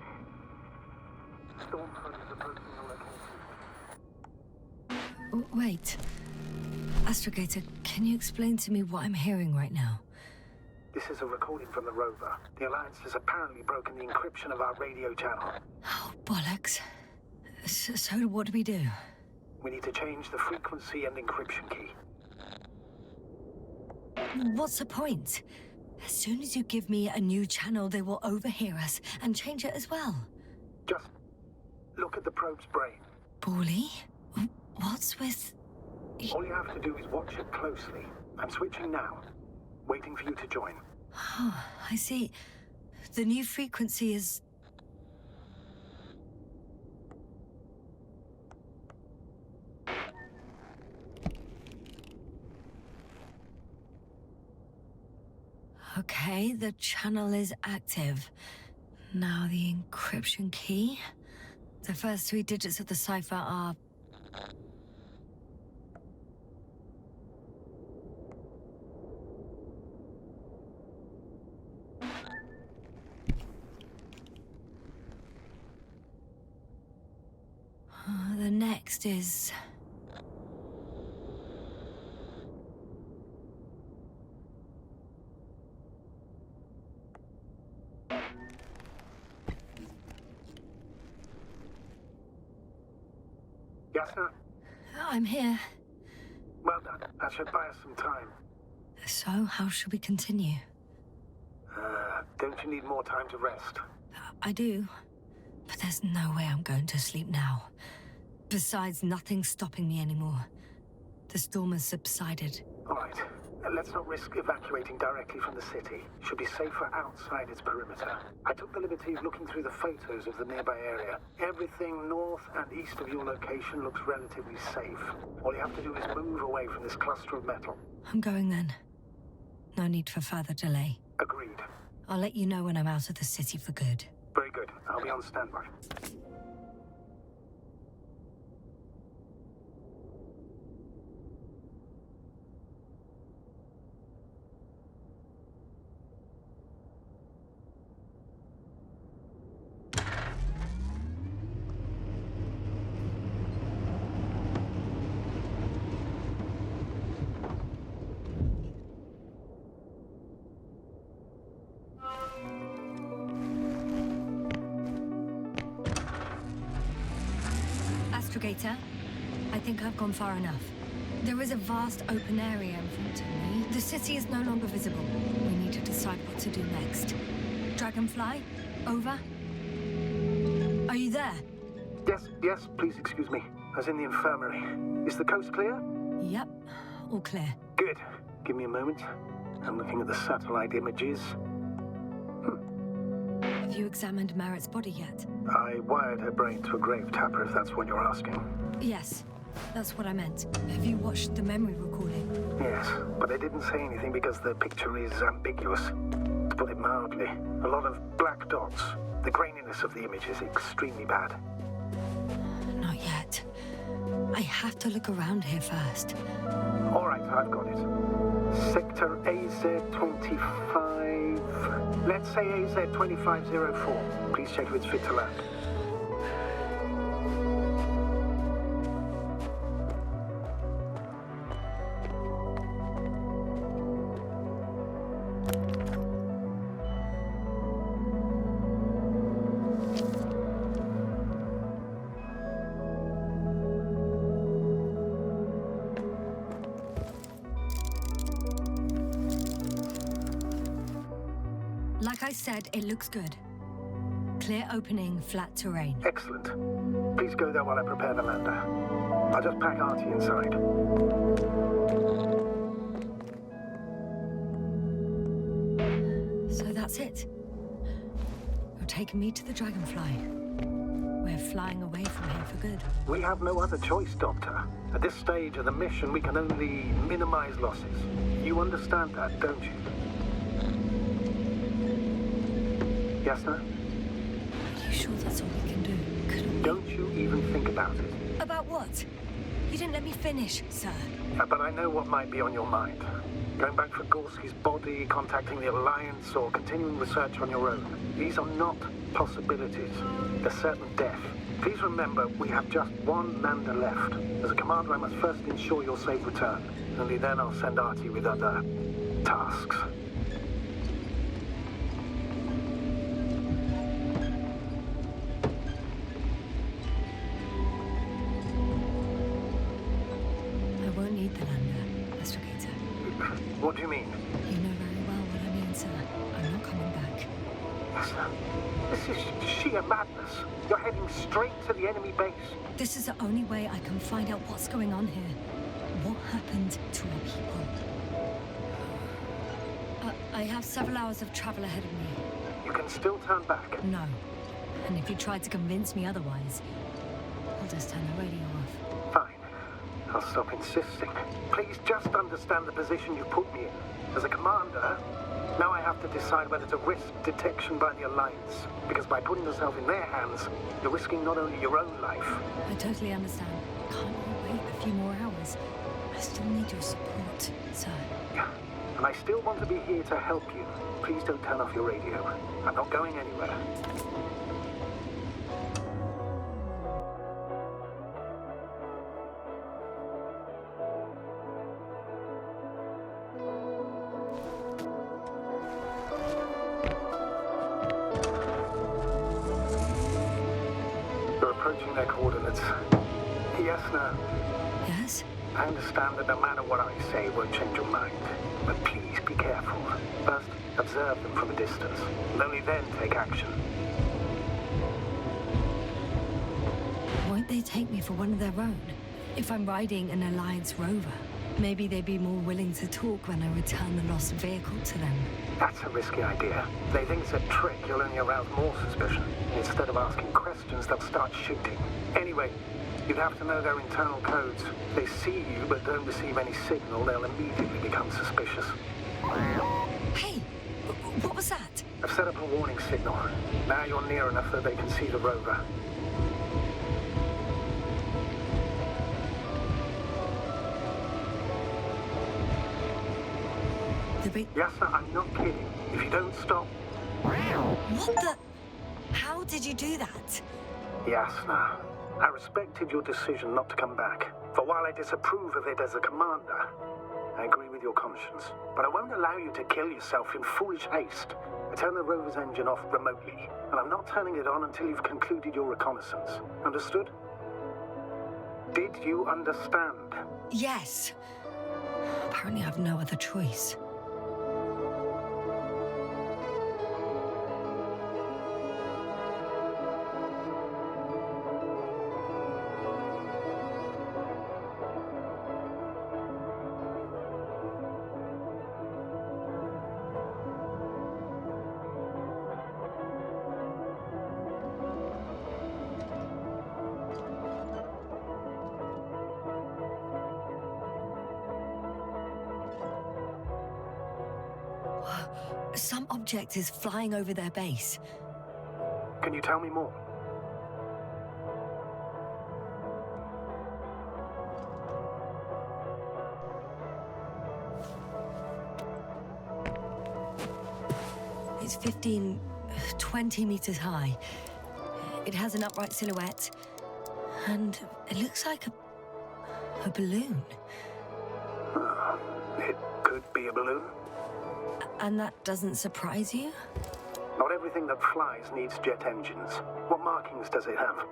Wait. Astrogator, can you explain to me what I'm hearing right now? This is a recording from the rover. The Alliance has apparently broken the encryption of our radio channel. Oh, bollocks. So what do we do? We need to change the frequency and encryption key. What's the point? As soon as you give me a new channel, they will overhear us and change it as well. Just look at the probe's brain. Bally? What's with... All you have to do is watch it closely. I'm switching now. Waiting for you to join. Oh, I see. The new frequency is... Okay, the channel is active. Now the encryption key. The first 3 digits of the cipher are... The next is... Yes, sir? I'm here. Well done. That should buy us some time. So, how should we continue? Don't you need more time to rest? I do. But there's no way I'm going to sleep now. Besides, nothing's stopping me anymore. The storm has subsided. All right. Let's not risk evacuating directly from the city. Should be safer outside its perimeter. I took the liberty of looking through the photos of the nearby area. Everything north and east of your location looks relatively safe. All you have to do is move away from this cluster of metal. I'm going then. No need for further delay. Agreed. I'll let you know when I'm out of the city for good. Very good. I'll be on standby. Astrogator, I think I've gone far enough. There is a vast open area in front of me. The city is no longer visible. We need to decide what to do next. Dragonfly, over. Are you there? Yes, please excuse me. I was in the infirmary. Is the coast clear? Yep, all clear. Good. Give me a moment. I'm looking at the satellite images. Have you examined Merritt's body yet? I wired her brain to a grave tapper, if that's what you're asking. Yes, that's what I meant. Have you watched the memory recording? Yes, but I didn't say anything because the picture is ambiguous. To put it mildly, a lot of black dots. The graininess of the image is extremely bad. Not yet. I have to look around here first. All right, I've got it. Sector AZ-25... Let's say AZ-2504. Please check if it's fit to land. Like I said, it looks good. Clear opening, flat terrain. Excellent. Please go there while I prepare the lander. I'll just pack Artie inside. So that's it. You're taking me to the Dragonfly. We're flying away from here for good. We have no other choice, Doctor. At this stage of the mission, we can only minimize losses. You understand that, don't you? Yes, sir? Are you sure that's all we can do? Don't you even think about it. About what? You didn't let me finish, sir. But I know what might be on your mind. Going back for Gorski's body, contacting the Alliance, or continuing research on your own. These are not possibilities. They're certain death. Please remember, we have just one lander left. As a commander, I must first ensure your safe return. Only then I'll send Artie with other tasks. I won't need the lander, Astrogator. What do you mean? You know very well what I mean, sir. I'm not coming back. Yes, sir. This is sheer madness. You're heading straight to the enemy base. This is the only way I can find out what's going on here. What happened to our people? I have several hours of travel ahead of me. You can still turn back. No. And if you try to convince me otherwise, I'll just turn the radio off. Fine. I'll stop insisting. Please just understand the position you put me in. As a commander, now I have to decide whether to risk detection by the Alliance. Because by putting yourself in their hands, you're risking not only your own life. I totally understand. Can't you wait a few more hours? I still need your support, sir. Yeah. And I still want to be here to help you. Please don't turn off your radio. I'm not going anywhere. You're approaching their coordinates. Yes, no. Yes? I understand that no matter what I say won't change your mind. But please be careful. First, observe them from a distance. And only then take action. Won't they take me for one of their own? If I'm riding an Alliance rover, maybe they'd be more willing to talk when I return the lost vehicle to them. That's a risky idea. They think it's a trick, you'll only arouse more suspicion. Instead of asking questions, they'll start shooting. Anyway, you'd have to know their internal codes. If they see you but don't receive any signal, they'll immediately become suspicious. Hey! What was that? I've set up a warning signal. Now you're near enough that they can see the rover. Yes, sir, I'm not kidding. If you don't stop... What the... How did you do that? Yasna, I respected your decision not to come back. For while I disapprove of it as a commander, I agree with your conscience. But I won't allow you to kill yourself in foolish haste. I turn the rover's engine off remotely, and I'm not turning it on until you've concluded your reconnaissance. Understood? Did you understand? Yes. Apparently I've no other choice. Some object is flying over their base. Can you tell me more? It's 20 meters high. It has an upright silhouette, and it looks like a balloon. It could be a balloon. And that doesn't surprise you? Not everything that flies needs jet engines. What markings does it have?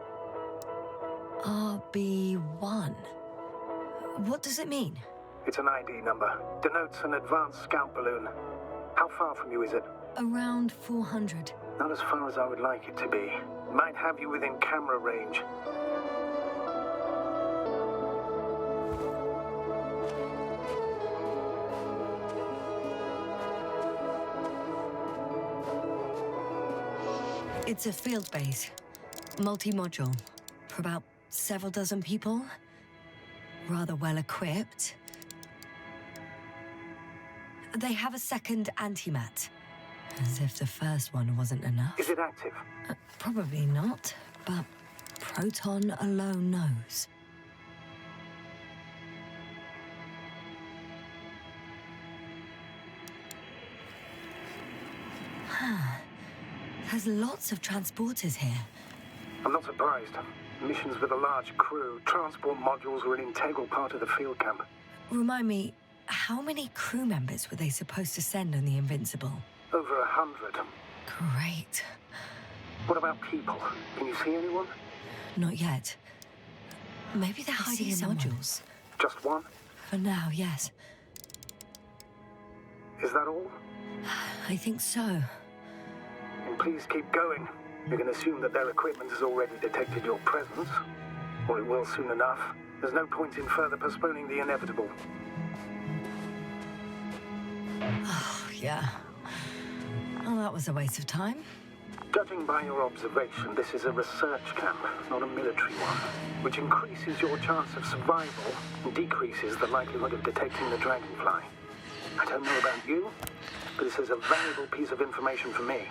RB1. What does it mean? It's an ID number. Denotes an advanced scout balloon. How far from you is it? Around 400. Not as far as I would like it to be. Might have you within camera range. It's a field base, multi-module, for about several dozen people. Rather well equipped. They have a second antimat, as if the first one wasn't enough. Is it active? Probably not, but Proton alone knows. There's lots of transporters here. I'm not surprised. Missions with a large crew, transport modules were an integral part of the field camp. Remind me, how many crew members were they supposed to send on the Invincible? Over 100. Great. What about people? Can you see anyone? Not yet. Maybe they're hiding in modules. Just one? For now, yes. Is that all? I think so. And please keep going. You can assume that their equipment has already detected your presence. Or it will soon enough. There's no point in further postponing the inevitable. Oh, yeah. Well, that was a waste of time. Judging by your observation, this is a research camp, not a military one, which increases your chance of survival and decreases the likelihood of detecting the dragonfly. I don't know about you, but this is a valuable piece of information for me.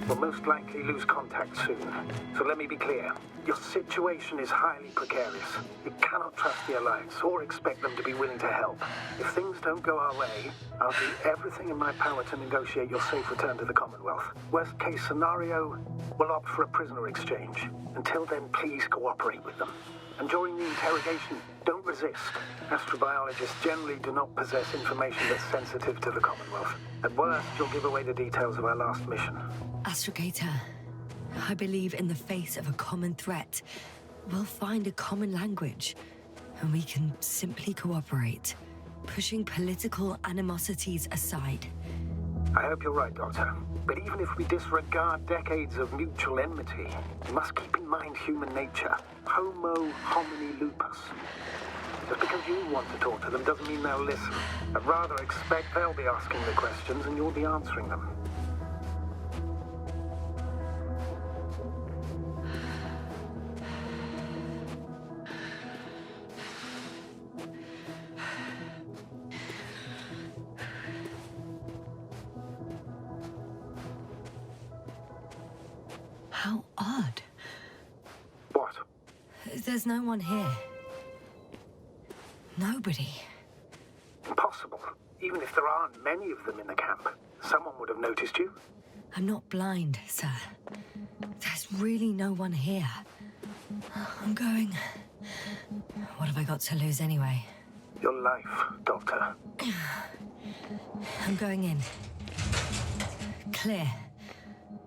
We'll most likely lose contact soon. So let me be clear. Your situation is highly precarious. You cannot trust the Alliance or expect them to be willing to help. If things don't go our way, I'll do everything in my power to negotiate your safe return to the Commonwealth. Worst case scenario, we'll opt for a prisoner exchange. Until then, please cooperate with them. And during the interrogation, don't resist. Astrobiologists generally do not possess information that's sensitive to the Commonwealth. At worst, you'll give away the details of our last mission. Astrogator, I believe in the face of a common threat, we'll find a common language, and we can simply cooperate, pushing political animosities aside. I hope you're right, Doctor. But even if we disregard decades of mutual enmity, we must keep in mind human nature. Homo homini lupus. Just because you want to talk to them doesn't mean they'll listen. I'd rather expect they'll be asking the questions and you'll be answering them. How odd. What? There's no one here. Nobody. Impossible. Even if there aren't many of them in the camp, someone would have noticed you. I'm not blind, sir. There's really no one here. I'm going. What have I got to lose anyway? Your life, Doctor. I'm going in. Clear.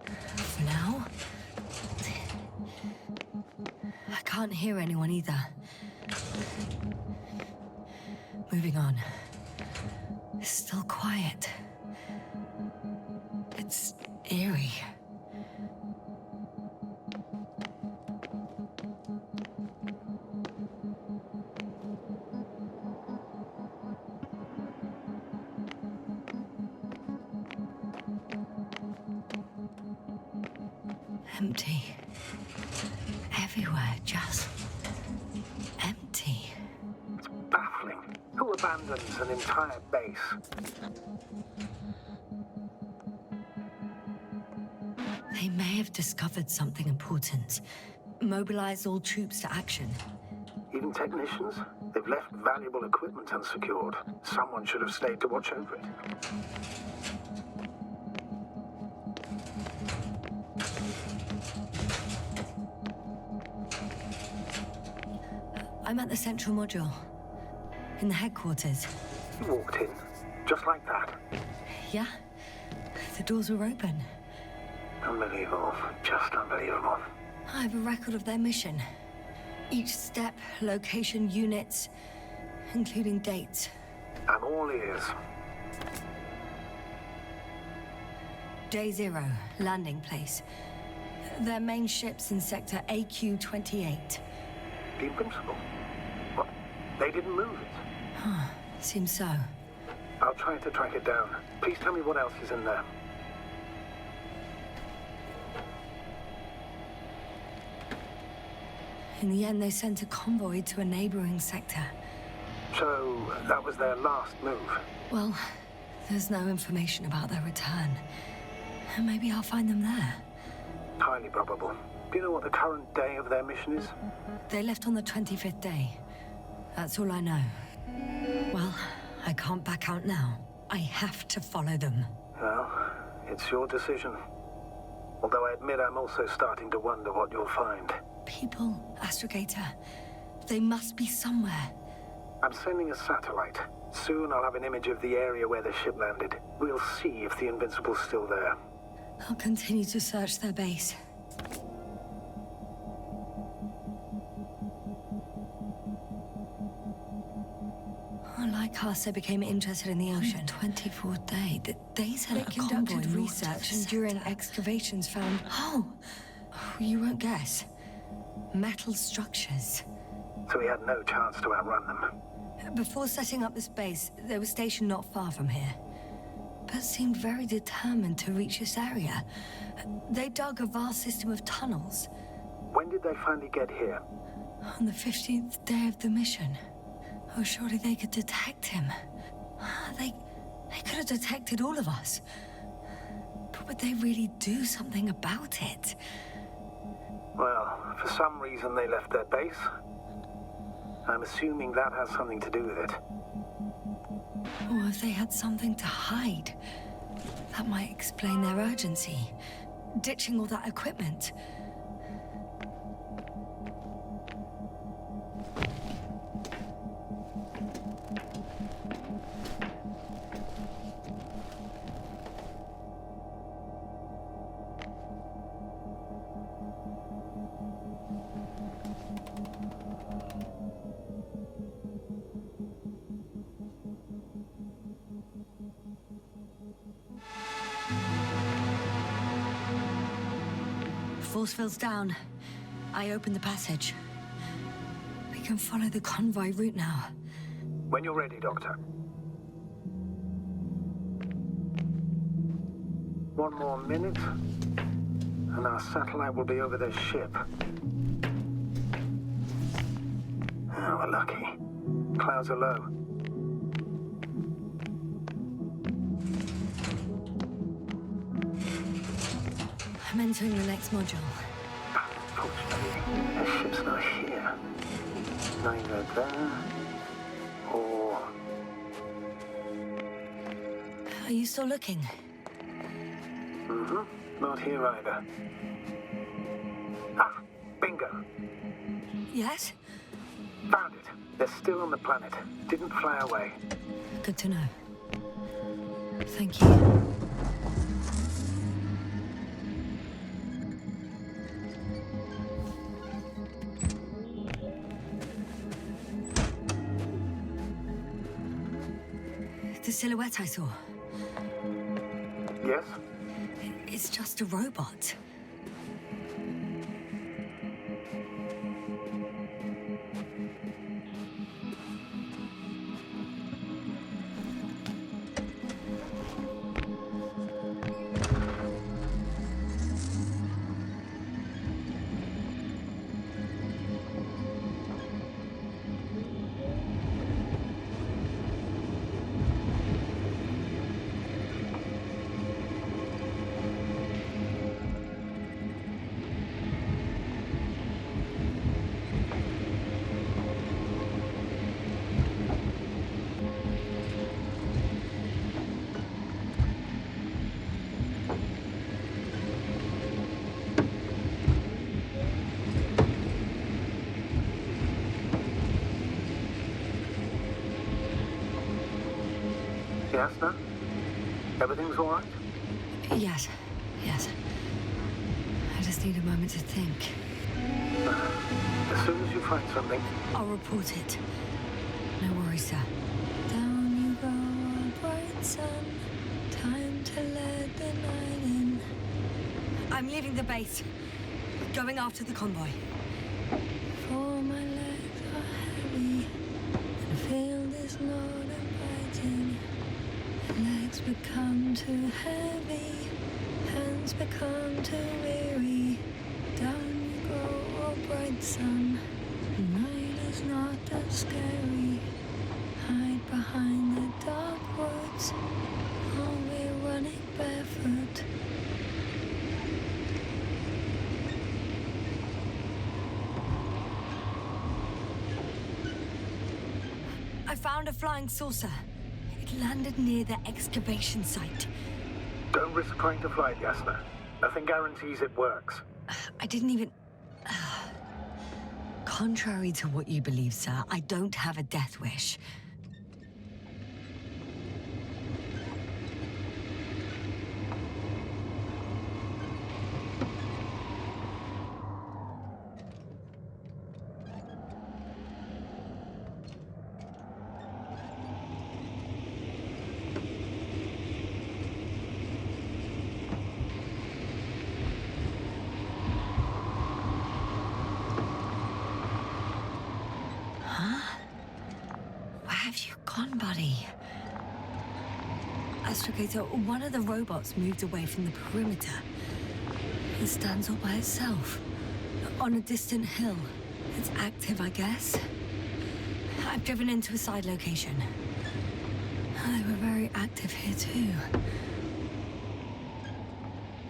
For now. I can't hear anyone either. Moving on. It's still quiet. It's eerie. Empty. Everywhere, just empty. It's baffling. Who abandons an entire base? They may have discovered something important. Mobilized all troops to action. Even technicians? They've left valuable equipment unsecured. Someone should have stayed to watch over it. I'm at the central module. In the headquarters. You walked in, just like that. Yeah? The doors were open. Unbelievable. Just unbelievable. I have a record of their mission. Each step, location, units, including dates. I'm all ears. Day 0, landing place. Their main ship's in sector AQ-28. The Invincible? What? They didn't move it? Seems so. I'll try to track it down. Please tell me what else is in there. In the end, they sent a convoy to a neighboring sector. So, that was their last move? Well, there's no information about their return. Maybe I'll find them there. Highly probable. Do you know what the current day of their mission is? They left on the 25th day. That's all I know. Well, I can't back out now. I have to follow them. Well, it's your decision. Although I admit I'm also starting to wonder what you'll find. People, Astrogator. They must be somewhere. I'm sending a satellite. Soon I'll have an image of the area where the ship landed. We'll see if the Invincible's still there. I'll continue to search their base. Like us, they became interested in the ocean. 24th day. They said they conducted research and during excavations found... Oh, you won't guess. Metal structures. So we had no chance to outrun them. Before setting up this base, they were stationed not far from here. But seemed very determined to reach this area. They dug a vast system of tunnels. When did they finally get here? On the 15th day of the mission. Oh, surely they could detect him. They could have detected all of us. But would they really do something about it? Well, for some reason they left their base. I'm assuming that has something to do with it. Or if they had something to hide. That might explain their urgency. Ditching all that equipment. Force field's down. I opened the passage. We can follow the convoy route now. When you're ready, Doctor. One more minute, and our satellite will be over their ship. Oh, we're lucky. Clouds are low. I'm entering the next module. Fortunately, the ship's not here. Neither there, or... Are you still looking? Mm-hmm. Not here either. Ah, bingo. Yes? Found it. They're still on the planet. Didn't fly away. Good to know. Thank you. The silhouette I saw. Yes? It's just a robot. Yes, no? Everything's all right? Yes. I just need a moment to think. As soon as you find something... I'll report it. No worries, sir. Down you go, our bright sun. Time to let the night in. I'm leaving the base. Going after the convoy. For my legs are heavy. The field is not inviting. Legs become too heavy. Hands become too weary. Down you go, oh bright sun. The night is not that scary. Hide behind the dark woods. I'll be running barefoot. I found a flying saucer. It landed near the excavation site. Don't risk trying to fly it, Yasna. Nothing guarantees it works. I didn't even... Contrary to what you believe, sir, I don't have a death wish. Astrogator, one of the robots moved away from the perimeter. It stands all by itself, on a distant hill. It's active, I guess. I've driven into a side location. They were very active here, too.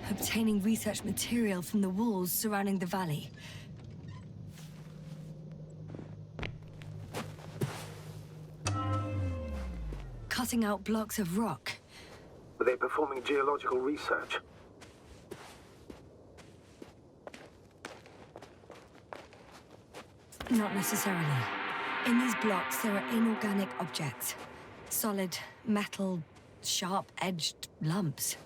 Obtaining research material from the walls surrounding the valley. Cutting out blocks of rock. Were they performing geological research? Not necessarily. In these blocks, there are inorganic objects. Solid, metal, sharp-edged lumps.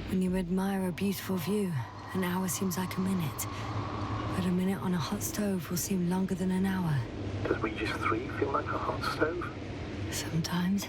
When you admire a beautiful view, an hour seems like a minute. But a minute on a hot stove will seem longer than an hour. Does Regis 3 feel like a hot stove? Sometimes.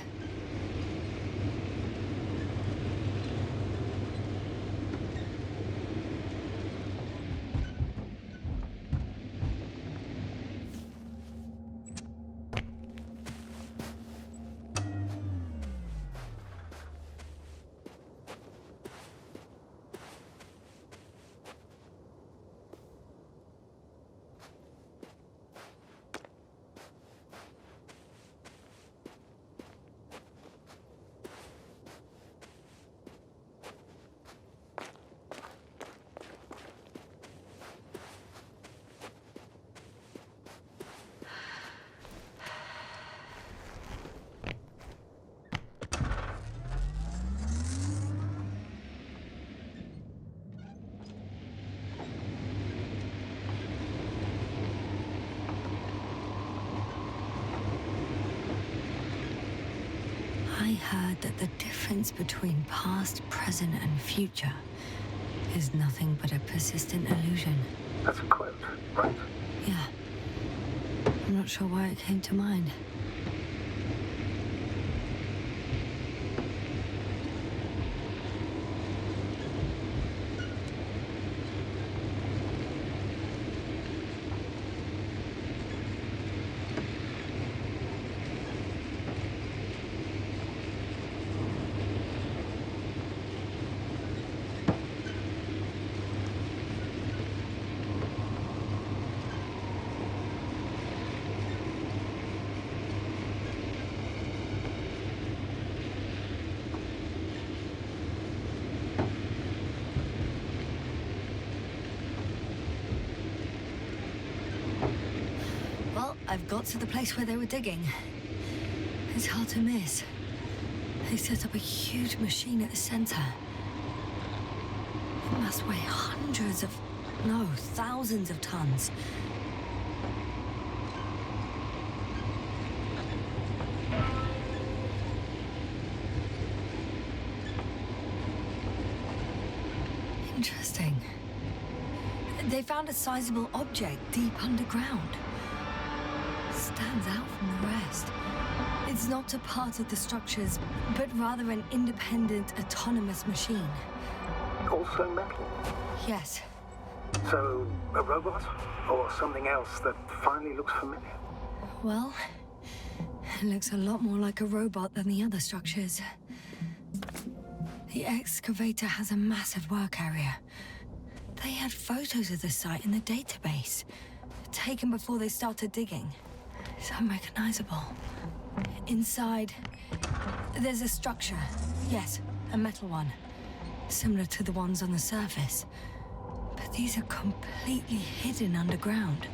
I heard that the difference between past, present, and future is nothing but a persistent illusion. That's a quote, right? Yeah. I'm not sure why it came to mind. I've got to the place where they were digging. It's hard to miss. They set up a huge machine at the center. must weigh hundreds of, no, thousands of tons. Interesting. They found a sizable object deep underground. Stands out from the rest. It's not a part of the structures, but rather an independent, autonomous machine. Also metal? Yes. So, a robot? Or something else that finally looks familiar? Well, it looks a lot more like a robot than the other structures. The excavator has a massive work area. They had photos of the site in the database, taken before they started digging. It's unrecognizable. Inside, there's a structure. Yes, a metal one. Similar to the ones on the surface. But these are completely hidden underground.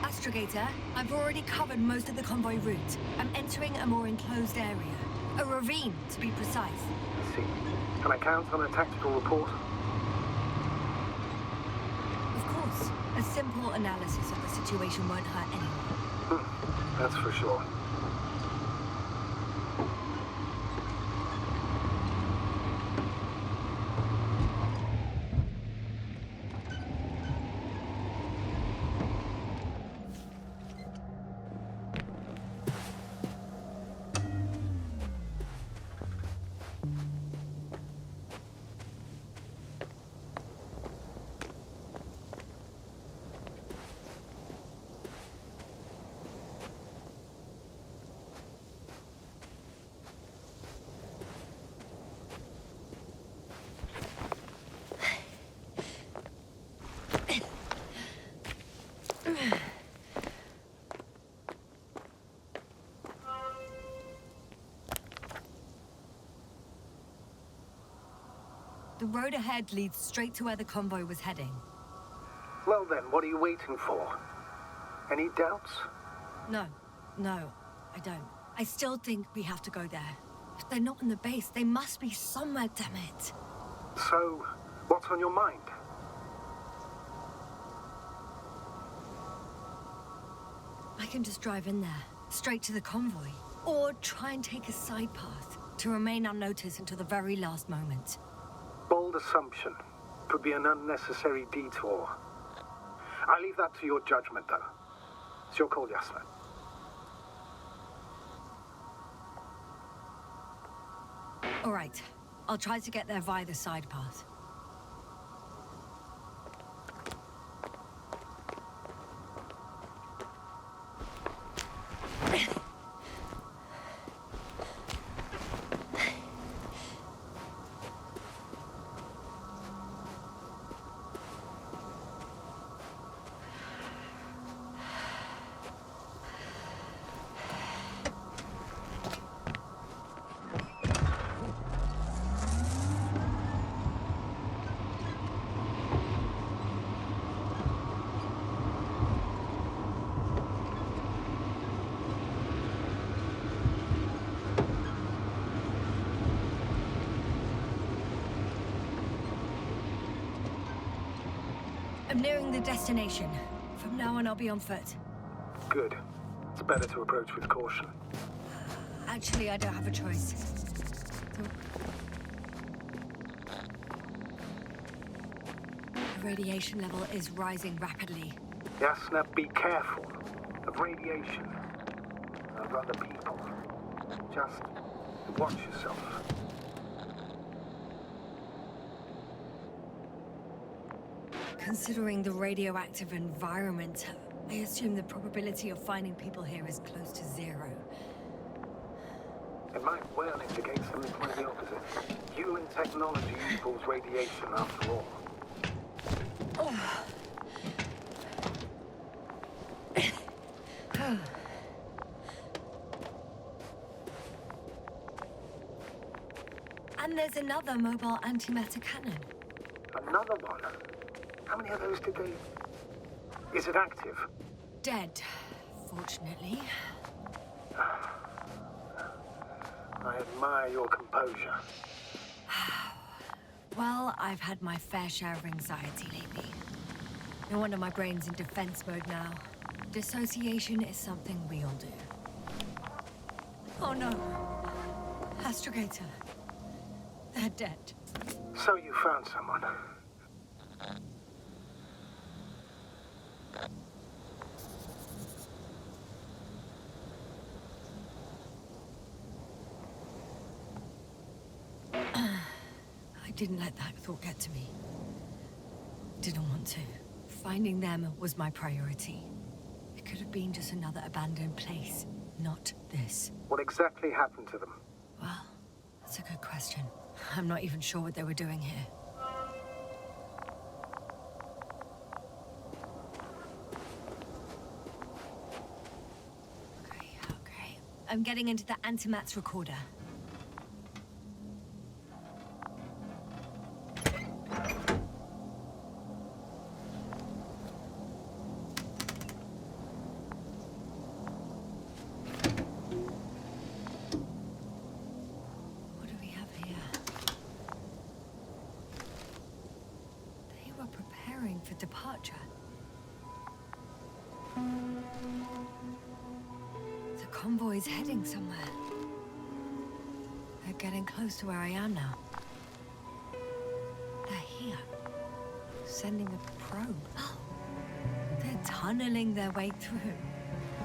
Astrogator, I've already covered most of the convoy route. I'm entering a more enclosed area. A ravine, to be precise. I see. Can I count on a tactical report? Of course. A simple analysis of the situation won't hurt anyone. That's for sure. The road ahead leads straight to where the convoy was heading. Well then, what are you waiting for? Any doubts? No, I don't. I still think we have to go there. If they're not in the base, they must be somewhere, damn it. So, what's on your mind? I can just drive in there, straight to the convoy. Or try and take a side path, to remain unnoticed until the very last moment. Bold assumption. Could be an unnecessary detour. I leave that to your judgment, though. It's your call, Jasna. All right. I'll try to get there via the side path. I'm nearing the destination. From now on, I'll be on foot. Good. It's better to approach with caution. Actually, I don't have a choice. The radiation level is rising rapidly. Jasna, be careful of radiation, of other people. Just watch yourself. Considering the radioactive environment, I assume the probability of finding people here is close to 0. It might well indicate something quite the opposite. Human technology equals radiation after all. And there's another mobile antimatter cannon. Another one? How many of those did they... Is it active? Dead, fortunately. I admire your composure. Well, I've had my fair share of anxiety lately. No wonder my brain's in defense mode now. Dissociation is something we all do. Oh no. Astrogator. They're dead. So you found someone. I didn't let that thought get to me. Didn't want to. Finding them was my priority. It could have been just another abandoned place, not this. What exactly happened to them? Well, that's a good question. I'm not even sure what they were doing here. Okay. I'm getting into the antimat's recorder. For departure. The convoy's heading somewhere. They're getting close to where I am now. They're here. Sending a probe. Oh, they're tunneling their way through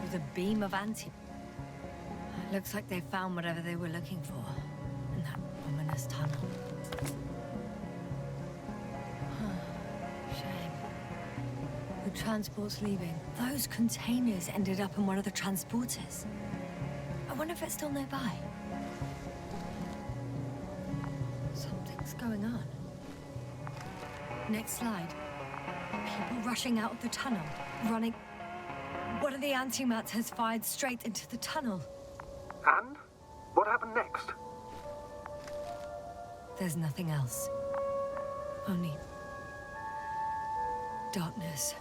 with a beam of anti... Looks like they found whatever they were looking for in that ominous tunnel. The transport's leaving. Those containers ended up in one of the transporters. I wonder if it's still nearby. Something's going on. Next slide. People rushing out of the tunnel, running. One of the antimats has fired straight into the tunnel. And? What happened next? There's nothing else. Only... darkness.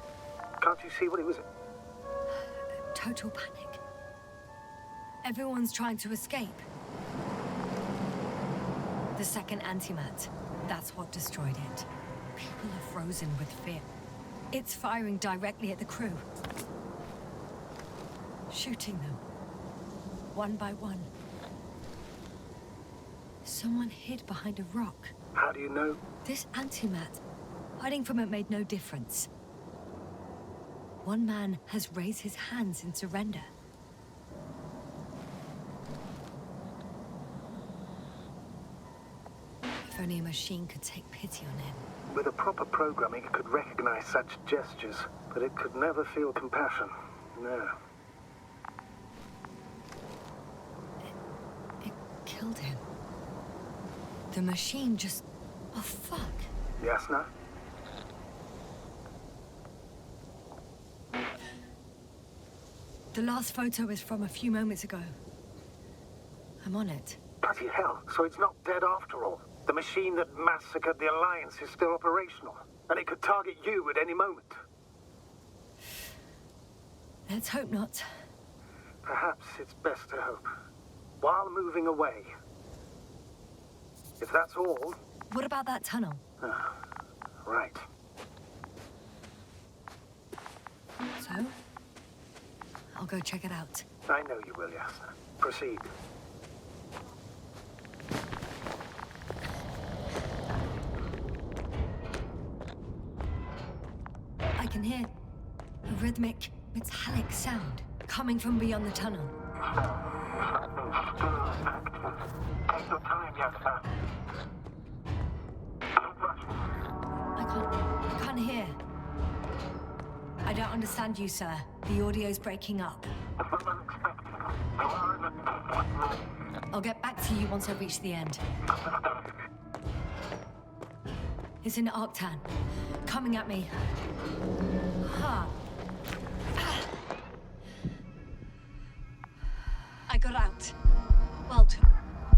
Can't you see what it was? Total panic. Everyone's trying to escape. The second antimat, that's what destroyed it. People are frozen with fear. It's firing directly at the crew. Shooting them. One by one. Someone hid behind a rock. How do you know? This antimat, hiding from it made no difference. One man has raised his hands in surrender. If only a machine could take pity on him. With a proper programming, it could recognize such gestures, but it could never feel compassion. No. It killed him. The machine just... oh, fuck. Yasna? The last photo is from a few moments ago. I'm on it. Bloody hell, so it's not dead after all. The machine that massacred the Alliance is still operational, and it could target you at any moment. Let's hope not. Perhaps it's best to hope. While moving away. If that's all... What about that tunnel? Right. So? I'll go check it out. I know you will, Yasna. Proceed. I can hear a rhythmic, metallic sound coming from beyond the tunnel. Take your time, Yasna. Don't rush. I can't hear. I don't understand you, sir. The audio's breaking up. I'll get back to you once I reach the end. It's in Arctan. Coming at me. Ha! I got out. Well,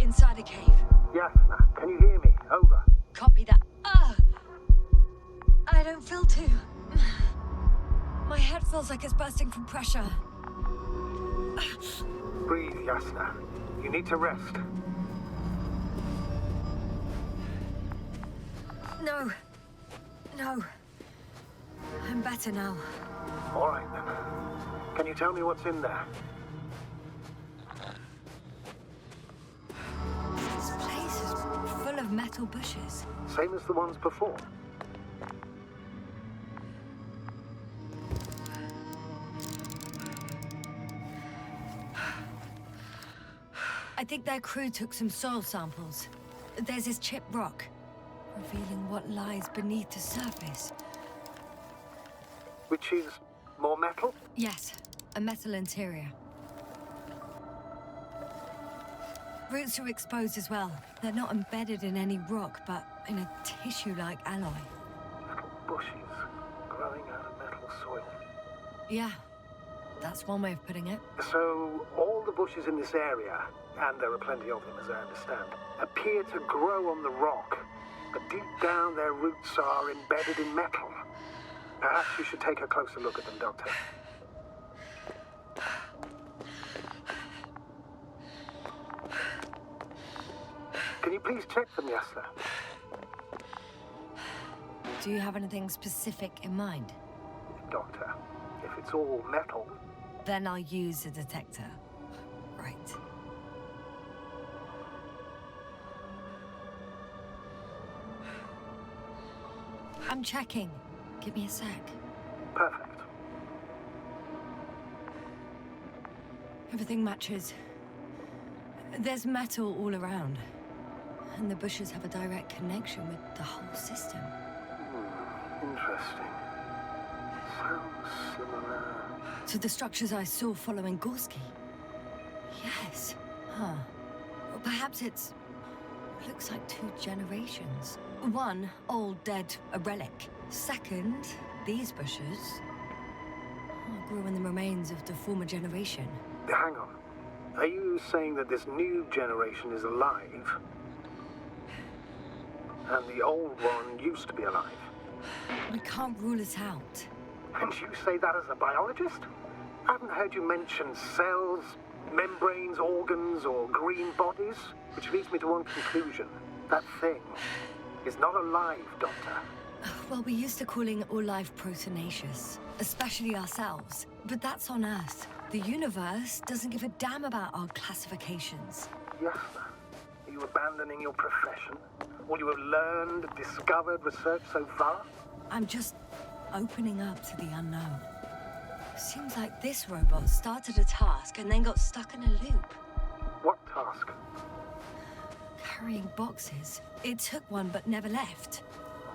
inside a cave. Yasna, can you hear me? Over. Copy that. I don't feel too. My head feels like it's bursting from pressure. Breathe, Yasna. You need to rest. No. No. I'm better now. All right, then. Can you tell me what's in there? This place is full of metal bushes. Same as the ones before. I think their crew took some soil samples. There's this chipped rock, revealing what lies beneath the surface. Which is more metal? Yes, a metal interior. Roots are exposed as well. They're not embedded in any rock, but in a tissue-like alloy. Little bushes growing out of metal soil. Yeah, that's one way of putting it. So, all the bushes in this area, and there are plenty of them as I understand, appear to grow on the rock, but deep down their roots are embedded in metal. Perhaps you should take a closer look at them, Doctor. Can you please check them, Yasna? Do you have anything specific in mind? Doctor, if it's all metal... Then I'll use a detector. Right. I'm checking. Give me a sec. Perfect. Everything matches. There's metal all around. And the bushes have a direct connection with the whole system. Interesting. Sounds similar... To the structures I saw following Gorski. Yes. Huh. Or perhaps it's... looks like 2 generations. One, old, dead, a relic. Second, these bushes grew in the remains of the former generation. Hang on. Are you saying that this new generation is alive? And the old one used to be alive? We can't rule it out. And you say that as a biologist? I haven't heard you mention cells, membranes, organs, or green bodies, which leads me to one conclusion. That thing is not alive, Doctor. Well, we used to calling all life proteinaceous, especially ourselves. But that's on Earth. The universe doesn't give a damn about our classifications. Yes, are you abandoning your profession? All you have learned, discovered, researched so far? I'm just opening up to the unknown. Seems like this robot started a task and then got stuck in a loop. What task? Carrying boxes. It took one but never left.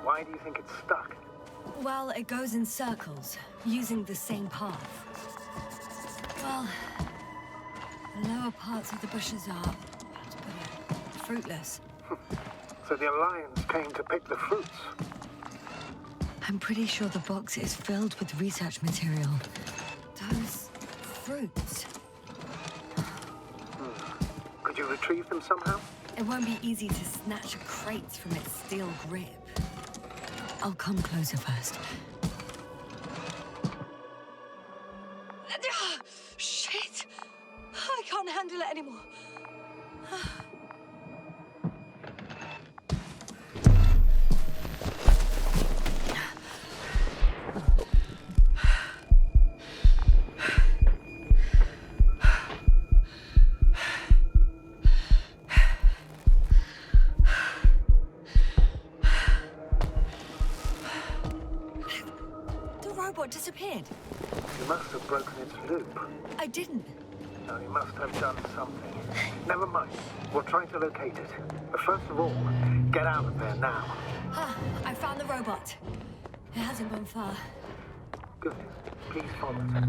Why do you think it's stuck? Well, it goes in circles, using the same path. Well, the lower parts of the bushes are, fruitless. So the Alliance came to pick the fruits? I'm pretty sure the box is filled with research material. Those fruits. Could you retrieve them somehow? It won't be easy to snatch a crate from its steel grip. I'll come closer first. Shit! I can't handle it anymore. Disappeared. You must have broken its loop. I didn't. No, you must have done something. Never mind. We'll try to locate it. But first of all, get out of there now. I found the robot. It hasn't gone far. Good. Please follow us.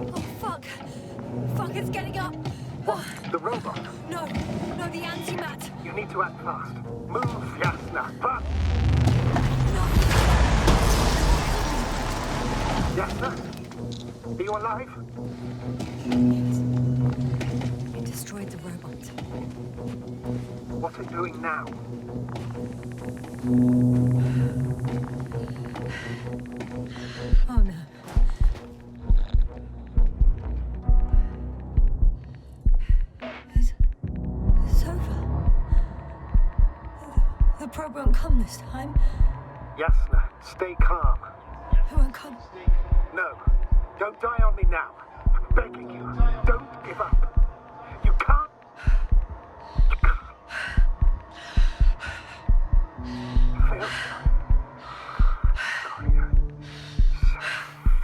Oh, fuck! Fuck, it's getting up! What? The robot? No, the antimat! You need to act fast. Move, Yasna. But... Yasna? Are you alive? Yes. It destroyed the robot. What's it doing now? Oh no. It's over. The probe won't come this time. Yasna, stay calm. It won't come. No, don't die on me now. I'm begging you, don't give up. You can't. You can't. Phil. Sorry. I'm so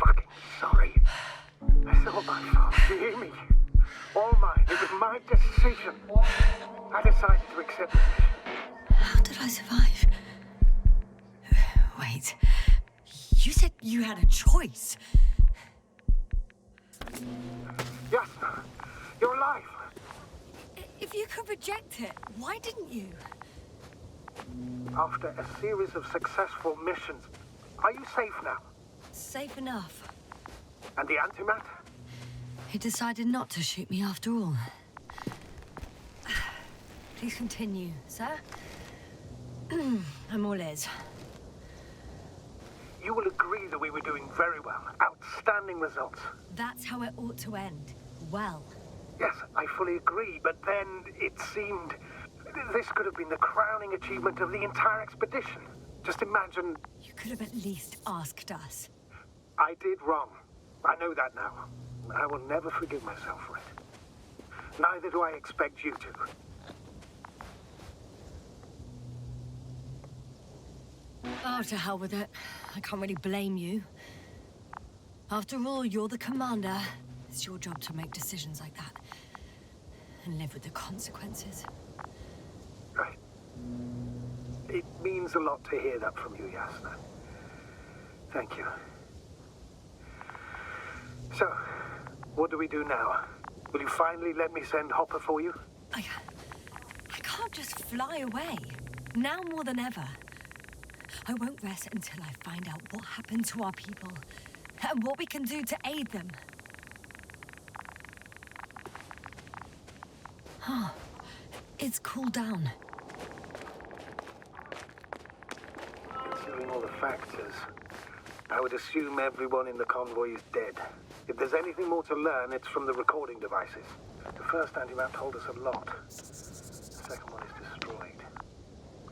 fucking sorry. It's all my fault. You hear me? All mine. It was my decision. I decided to accept it. How did I survive? Wait. You said you had a choice. Yasna, you're alive. If you could reject it, why didn't you? After a series of successful missions, are you safe now? Safe enough. And the antimat? He decided not to shoot me after all. Please continue, sir. I'm all ears. You will agree that we were doing very well. Outstanding results. That's how it ought to end. Well. Yes, I fully agree, but then it seemed... This could have been the crowning achievement of the entire expedition. Just imagine... You could have at least asked us. I did wrong. I know that now. I will never forgive myself for it. Neither do I expect you to. Oh, to hell with it. I can't really blame you. After all, you're the commander. It's your job to make decisions like that. And live with the consequences. Right. It means a lot to hear that from you, Yasna. Thank you. So, what do we do now? Will you finally let me send Hopper for you? I can't just fly away. Now more than ever. I won't rest until I find out what happened to our people. And what we can do to aid them. Huh. It's cooled down. Considering all the factors, I would assume everyone in the convoy is dead. If there's anything more to learn, it's from the recording devices. The first antimap told us a lot. The second one is destroyed.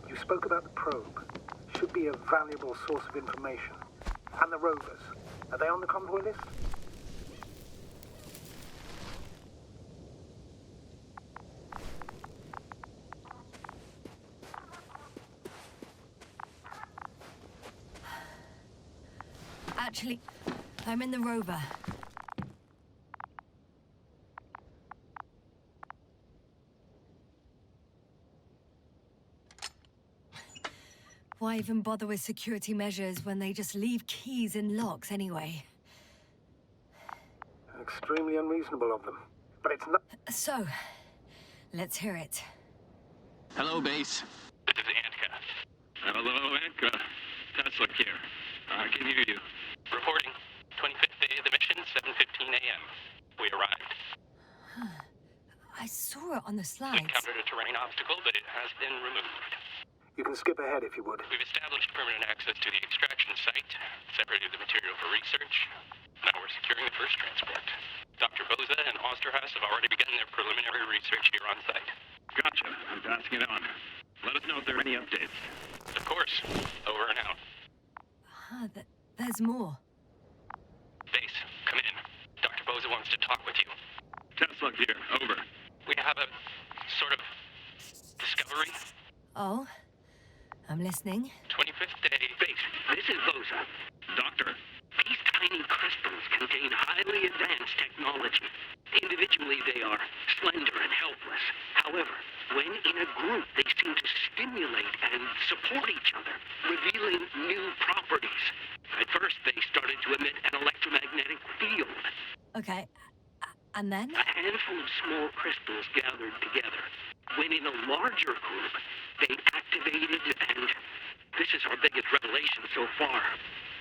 You spoke about the probe. Should be a valuable source of information. And the rovers. Are they on the convoy list? Actually, I'm in the rover. Why even bother with security measures when they just leave keys in locks anyway? Extremely unreasonable of them. But it's not... So, let's hear it. Hello, base. This is Anka. Hello, Anka. Stanisław here. I can hear you. Reporting. 25th day of the mission, 7:15 a.m. We arrived. I saw it on the slides. We encountered a terrain obstacle, but it has been removed. You can skip ahead if you would. We've established permanent access to the extraction site, separated the material for research. Now we're securing the first transport. Dr. Boza and Osterhaus have already begun their preliminary research here on site. Gotcha. I'm passing it on. Let us know if there are any updates. Of course. Over and out. There's more. Base, come in. Dr. Boza wants to talk with you. Stanisław here. Over. We have a sort of discovery. Oh? I'm listening. 25th day. Base, this is Boza. Doctor, these tiny crystals contain highly advanced technology. Individually, they are slender and helpless. However, when in a group, they seem to stimulate and support each other, revealing new properties. At first, they started to emit an electromagnetic field. Okay. And then? A handful of small crystals gathered together. When in a larger group, they activated and, this is our biggest revelation so far,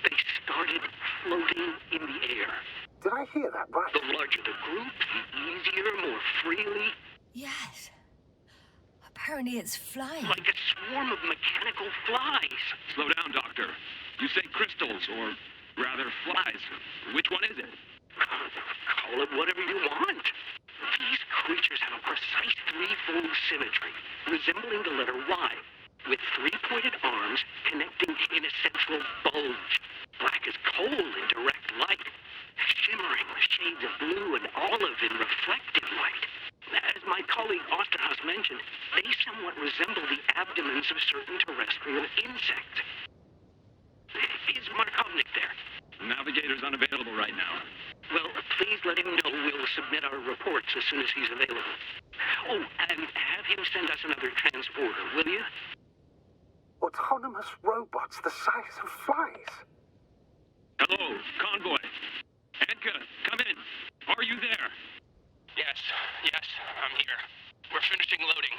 they started floating in the air. Did I hear that right? The larger the group, the easier, more freely. Yes. Apparently it's flying. Like a swarm of mechanical flies. Slow down, Doctor. You say crystals, or rather flies. Which one is it? Call it whatever you want. These creatures have a precise three-fold symmetry, resembling the letter Y, with three-pointed arms connecting in a central bulge. Black as coal in direct light, shimmering with shades of blue and olive in reflective light. As my colleague Osterhaus mentioned, they somewhat resemble the abdomens of certain terrestrial insects. Is Markovnik there? Navigator's unavailable right now. Well, please let him know we'll submit our reports as soon as he's available. Oh, and have him send us another transporter, will you? Autonomous robots the size of flies. Hello, convoy. Edka, come in. Are you there? Yes, I'm here. We're finishing loading.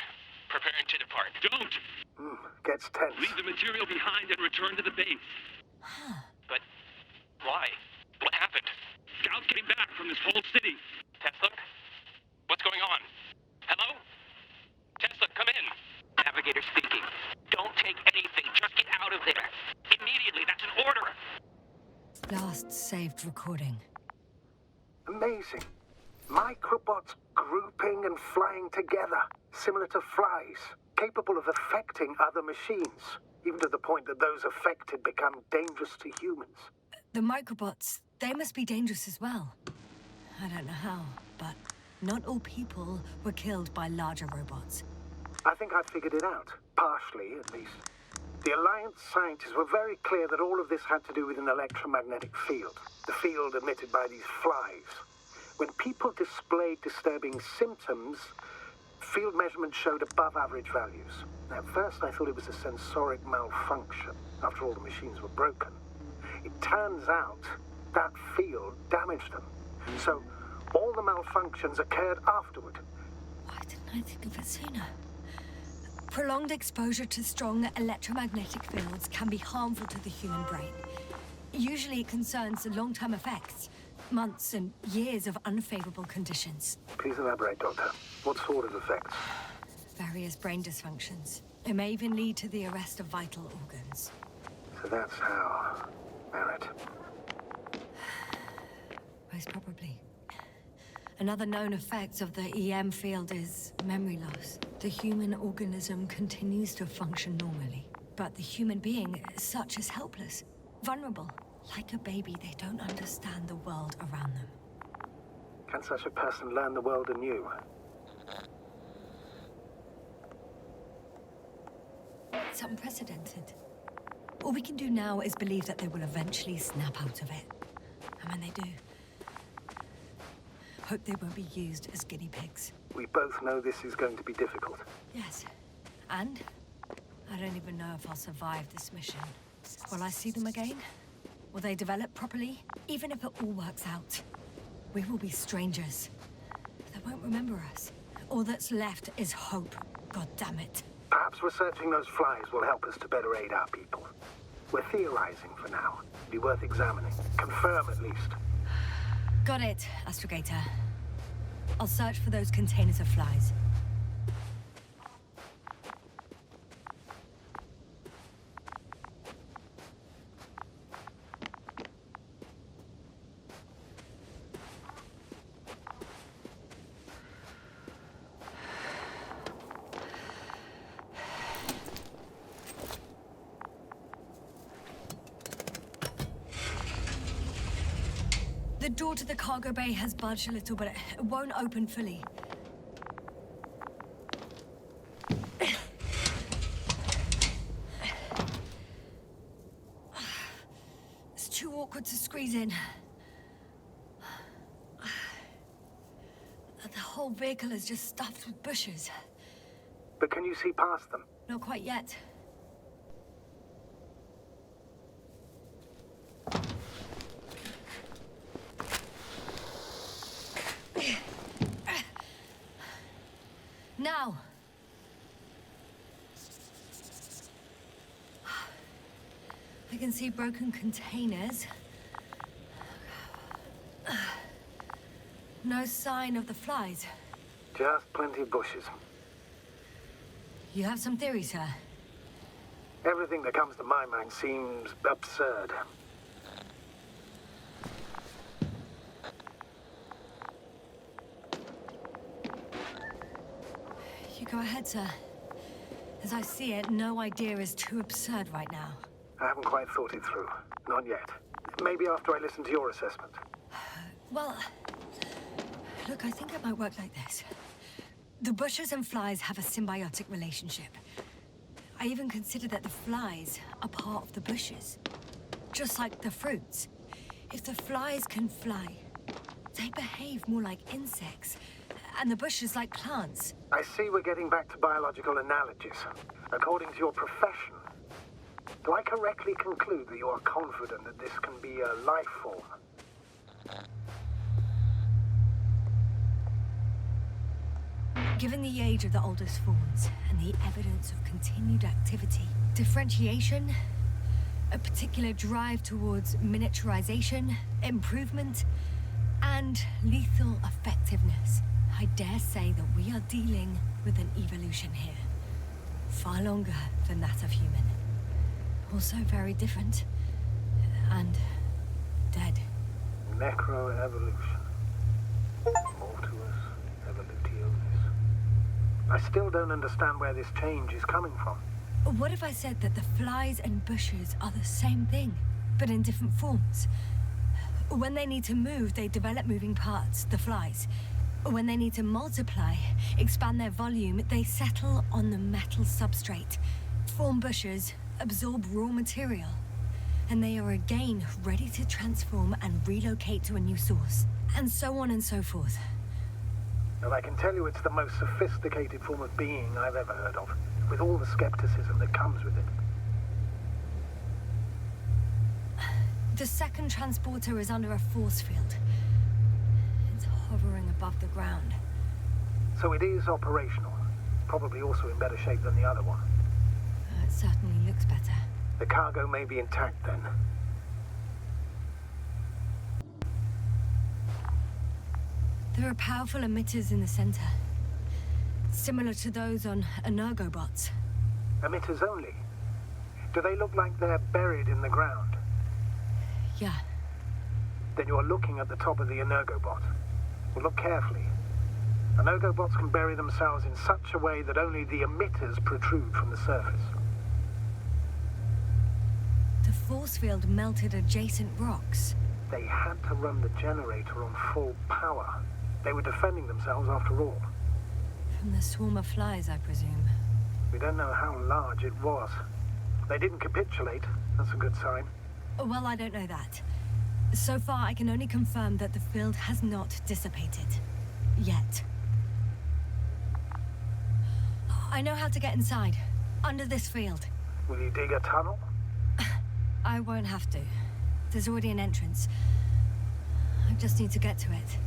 Preparing to depart. Don't! Gets tense. Leave the material behind and return to the base. But why? What happened? Scouts came back from this whole city. Tesla? What's going on? Hello? Tesla, come in. Navigator speaking. Don't take anything. Just get out of there. Immediately. That's an order. Last saved recording. Amazing. Microbots grouping and flying together, similar to flies, capable of affecting other machines, even to the point that those affected become dangerous to humans. The microbots, they must be dangerous as well. I don't know how, but not all people were killed by larger robots. I think I figured it out, partially at least. The Alliance scientists were very clear that all of this had to do with an electromagnetic field, the field emitted by these flies. When people displayed disturbing symptoms, field measurements showed above average values. At first I thought it was a sensoric malfunction, after all the machines were broken. It turns out that field damaged them. So all the malfunctions occurred afterward. Why didn't I think of it sooner? Prolonged exposure to strong electromagnetic fields can be harmful to the human brain. Usually it concerns the long-term effects, months and years of unfavorable conditions. Please elaborate, Doctor. What sort of effects? Various brain dysfunctions. It may even lead to the arrest of vital organs. So that's how... Merit. Most probably. Another known effect of the EM field is memory loss. The human organism continues to function normally, but the human being as such is helpless, vulnerable. Like a baby, they don't understand the world around them. Can such a person learn the world anew? It's unprecedented. All we can do now is believe that they will eventually snap out of it. And when they do, hope they won't be used as guinea pigs. We both know this is going to be difficult. Yes. And I don't even know if I'll survive this mission. Will I see them again? Will they develop properly? Even if it all works out, we will be strangers. They won't remember us. All that's left is hope. God damn it. Perhaps researching those flies will help us to better aid our people. We're theorizing for now. Be worth examining. Confirm at least. Got it, Astrogator. I'll search for those containers of flies. The door to the cargo bay has budged a little, but it won't open fully. too awkward to squeeze in. The whole vehicle is just stuffed with bushes. But can you see past them? Not quite yet. Now! I can see broken containers. No sign of the flies. Just plenty of bushes. You have some theories, sir? Everything that comes to my mind seems absurd. You go ahead, sir. As I see it, no idea is too absurd right now. I haven't quite thought it through. Not yet. Maybe after I listen to your assessment. Well, look, I think it might work like this. The bushes and flies have a symbiotic relationship. I even consider that the flies are part of the bushes. Just like the fruits. If the flies can fly, they behave more like insects, and the bushes like plants. I see we're getting back to biological analogies. According to your profession, do I correctly conclude that you are confident that this can be a life form? Given the age of the oldest forms and the evidence of continued activity, differentiation, a particular drive towards miniaturization, improvement, and lethal effectiveness, I dare say that we are dealing with an evolution here. Far longer than that of human. Also very different. And dead. Necroevolution. Mortuus evolutionis. I still don't understand where this change is coming from. What if I said that the flies and bushes are the same thing, but in different forms? When they need to move, they develop moving parts, the flies. When they need to multiply, expand their volume, they settle on the metal substrate, form bushes, absorb raw material. And they are again ready to transform and relocate to a new source. And so on and so forth. And I can tell you it's the most sophisticated form of being I've ever heard of, with all the skepticism that comes with it. The second transporter is under a force field. It's hovering above the ground. So it is operational. Probably also in better shape than the other one. It certainly looks better. The cargo may be intact then. There are powerful emitters in the center. Similar to those on Energobots. Emitters only? Do they look like they're buried in the ground? Yeah. Then you're looking at the top of the Energobot. Well, look carefully. Energobots can bury themselves in such a way that only the emitters protrude from the surface. The force field melted adjacent rocks. They had to run the generator on full power. They were defending themselves after all. From the swarm of flies, I presume. We don't know how large it was. They didn't capitulate. That's a good sign. Well, I don't know that. So far, I can only confirm that the field has not dissipated. Yet. I know how to get inside. Under this field. Will you dig a tunnel? I won't have to. There's already an entrance. I just need to get to it.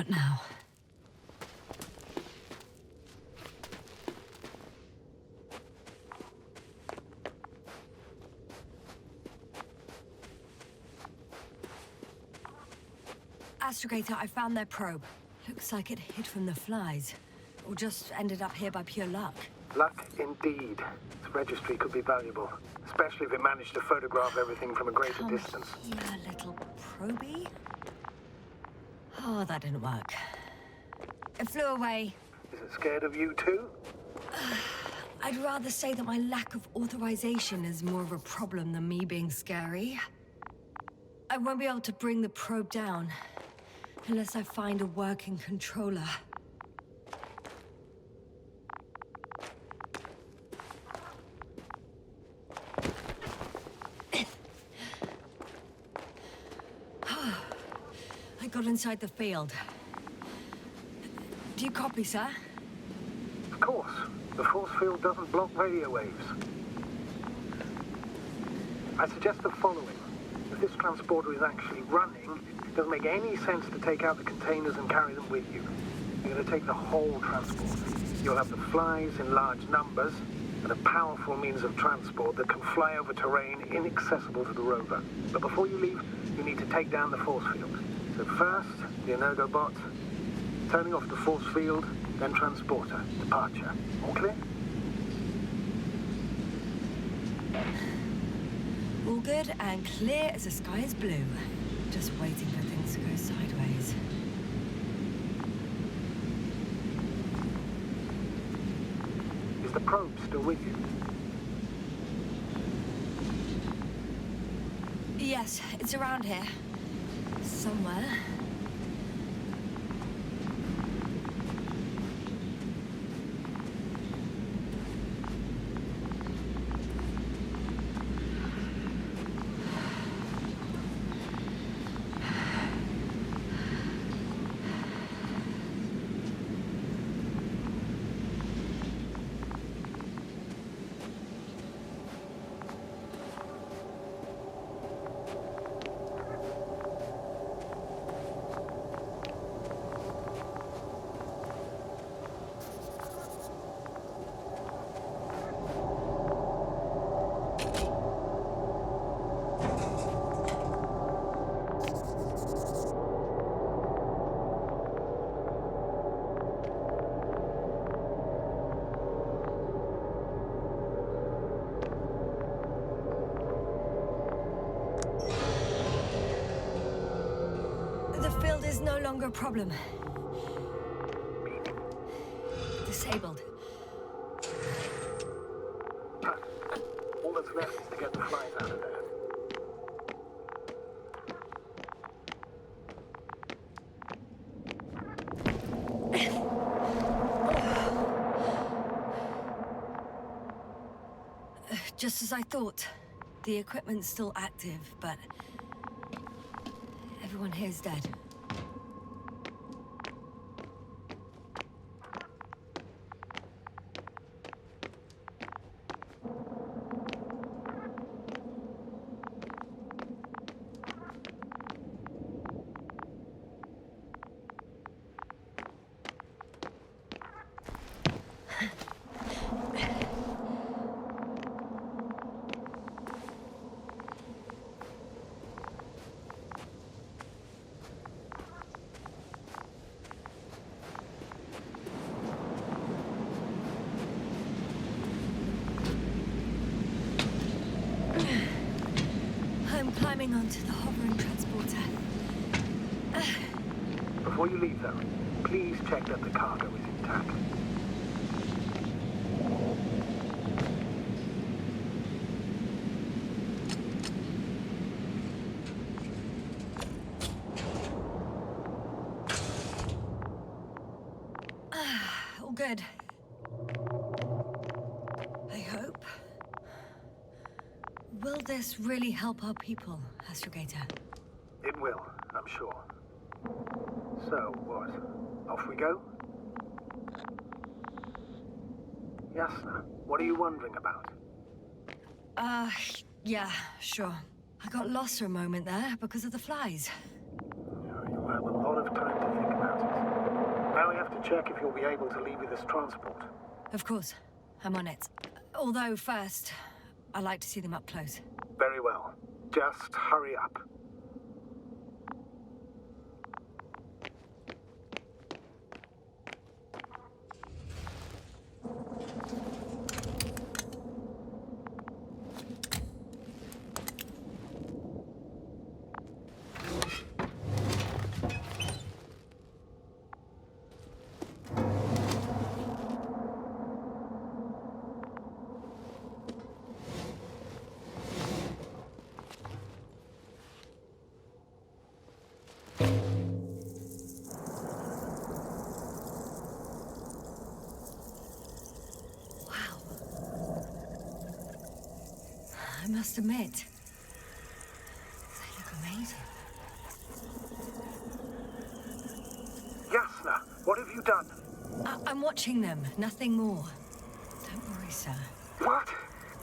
What now? Astrogator, I found their probe. Looks like it hid from the flies. Or just ended up here by pure luck. Luck indeed. Its registry could be valuable, especially if it managed to photograph everything from a greater distance. Here, little probie. Oh, that didn't work. It flew away. Is it scared of you too? I'd rather say that my lack of authorization is more of a problem than me being scary. I won't be able to bring the probe down unless I find a working controller. I got inside the field. Do you copy, sir? Of course. The force field doesn't block radio waves. I suggest the following. If this transporter is actually running, it doesn't make any sense to take out the containers and carry them with you. You're going to take the whole transport. You'll have the flies in large numbers, and a powerful means of transport that can fly over terrain inaccessible to the rover. But before you leave, you need to take down the force field. So first, the Energobot, turning off the force field, then transporter, departure. All clear? All good and clear as the sky is blue. Just waiting for things to go sideways. Is the probe still with you? Yes, it's around here. Somewhere. Is no longer a problem. Disabled. All that's left is to get the flies out of there. Just as I thought. The equipment's still active, but everyone here is dead. I'm climbing onto the hovering transporter. Before you leave, though, please check that the cargo is intact. All good. I hope. Will this really help our people, Astrogator? It will, I'm sure. So, what? Off we go? Yasna, what are you wondering about? Yeah, sure. I got lost for a moment there because of the flies. You'll have a lot of time to think about it. check if you'll be able to leave with this transport? Of course. I'm on it. Although first, I'd like to see them up close. Very well. Just hurry up. I must admit, they look amazing. Yasna, what have you done? I'm watching them, nothing more. Don't worry, sir. What?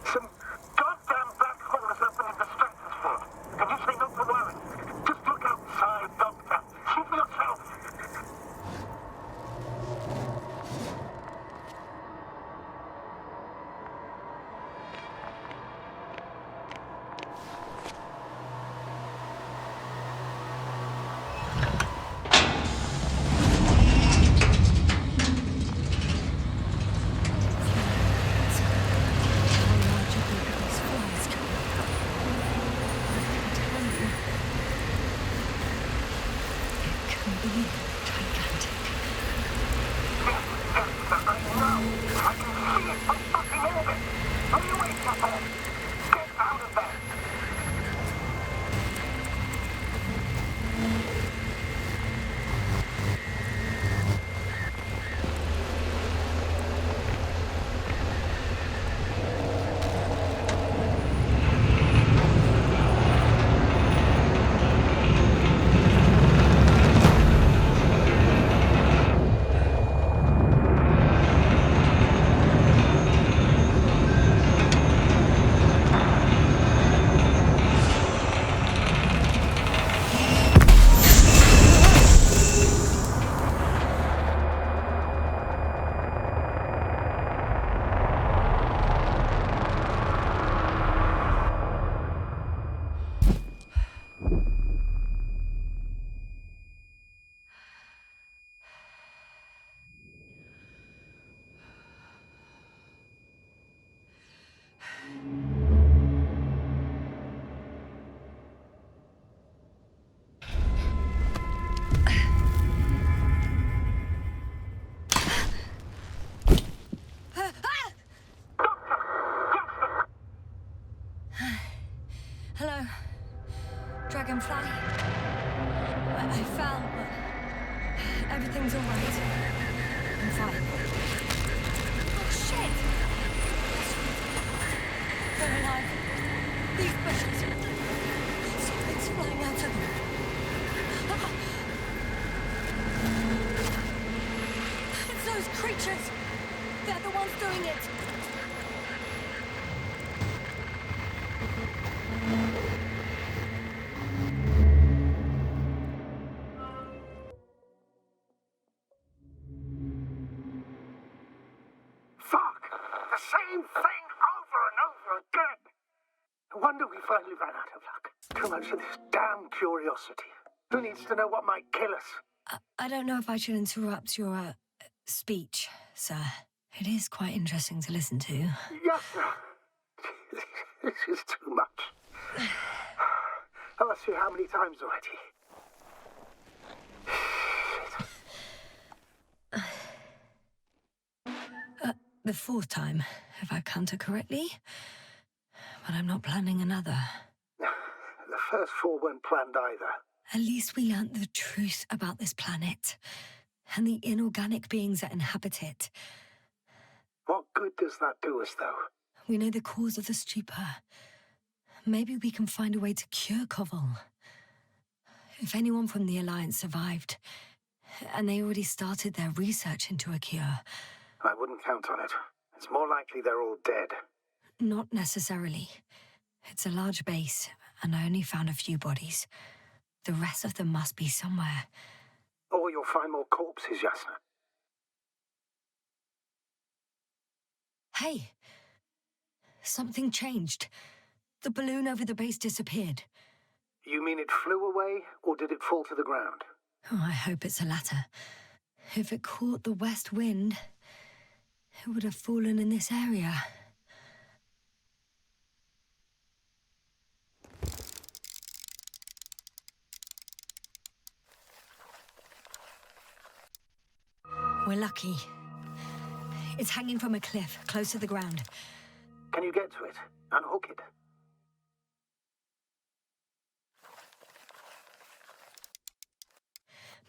Some goddamn black hole has opened in the stratosphere. And you say not to worry. Just look outside, Doctor. See for yourself. Hello, Dragonfly. I fell, but everything's all right. I'm fine. Oh, shit! They're alive. These bushes. Something's flying out of them. It's those creatures. They're the ones doing it. Same thing over and over again. No wonder we finally ran out of luck. Too much of this damn curiosity. Who needs to know what might kill us? I don't know if I should interrupt your speech, sir. It is quite interesting to listen to. Yes, sir. This is too much. I'll ask you how many times already. The fourth time, if I counted correctly. But I'm not planning another. The first four weren't planned either. At least we learnt the truth about this planet and the inorganic beings that inhabit it. What good does that do us, though? We know the cause of the stupor. Maybe we can find a way to cure Koval. If anyone from the Alliance survived, and they already started their research into a cure... I wouldn't count on it. It's more likely they're all dead. Not necessarily. It's a large base, and I only found a few bodies. The rest of them must be somewhere. Or you'll find more corpses, Yasna. Hey, something changed. The balloon over the base disappeared. You mean it flew away, or did it fall to the ground? Oh, I hope it's the latter. If it caught the west wind, it would have fallen in this area. We're lucky. It's hanging from a cliff, close to the ground. Can you get to it? Unhook it?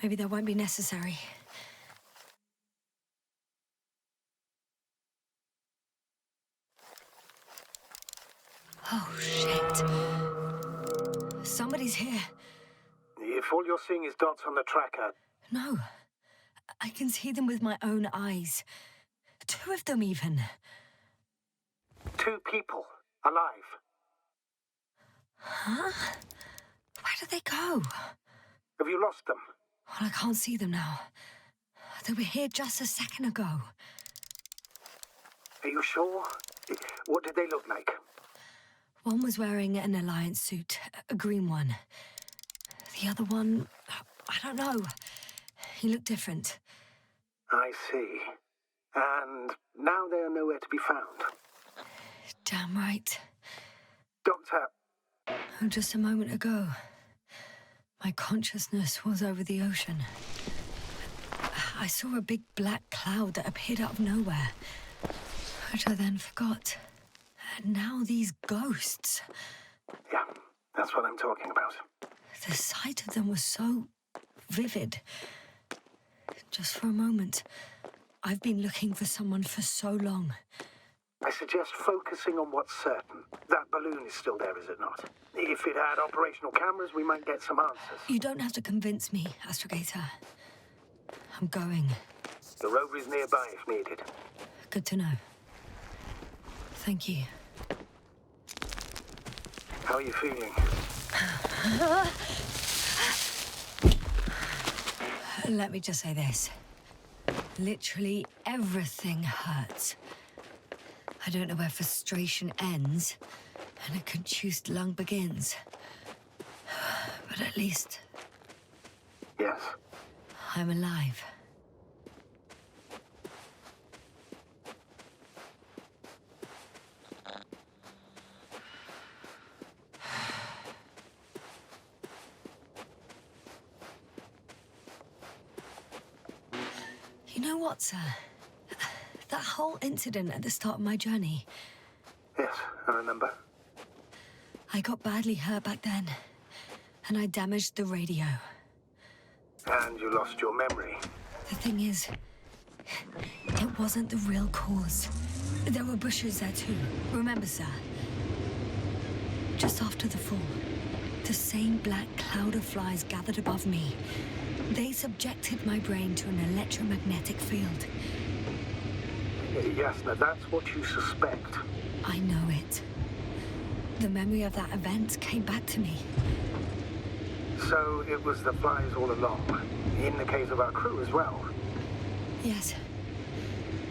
Maybe that won't be necessary. Oh, shit. Somebody's here. If all you're seeing is dots on the tracker... No. I can see them with my own eyes. 2 of them, even. 2 people. Alive. Huh? Where did they go? Have you lost them? Well, I can't see them now. They were here just a second ago. Are you sure? What did they look like? One was wearing an Alliance suit, a green one. The other one, I don't know. He looked different. I see. And now they are nowhere to be found. Damn right. Doctor... Just a moment ago, my consciousness was over the ocean. I saw a big black cloud that appeared out of nowhere, which I then forgot. And now these ghosts. Yeah, that's what I'm talking about. The sight of them was so vivid. Just for a moment. I've been looking for someone for so long. I suggest focusing on what's certain. That balloon is still there, is it not? If it had operational cameras, we might get some answers. You don't have to convince me, Astrogator. I'm going. The rover is nearby if needed. Good to know. Thank you. How are you feeling? Let me just say this. Literally everything hurts. I don't know where frustration ends and a contused lung begins. But at least... Yes? I'm alive. You know what, sir? That whole incident at the start of my journey. Yes, I remember. I got badly hurt back then, and I damaged the radio. And you lost your memory. The thing is, it wasn't the real cause. There were bushes there too. Remember, sir? Just after the fall, the same black cloud of flies gathered above me. They subjected my brain to an electromagnetic field. Yes, now that's what you suspect. I know it. The memory of that event came back to me. So it was the flies all along, in the case of our crew as well. Yes.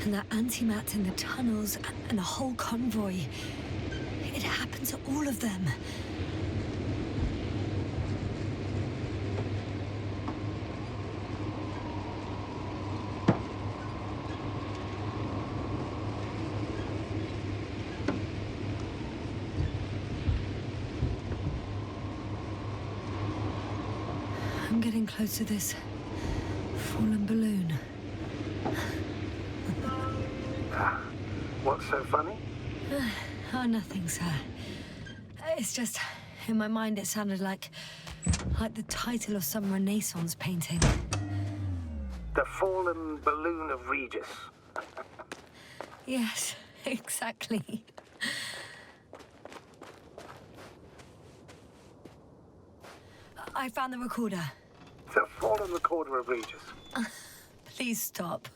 And that antimat in the tunnels and the whole convoy. It happened to all of them. I'm getting close to this fallen balloon. What's so funny? Oh, nothing, sir. It's just, in my mind it sounded like the title of some Renaissance painting. The Fallen Balloon of Regis. Yes, exactly. I found the recorder. The Fallen Recorder of Regis. Please stop.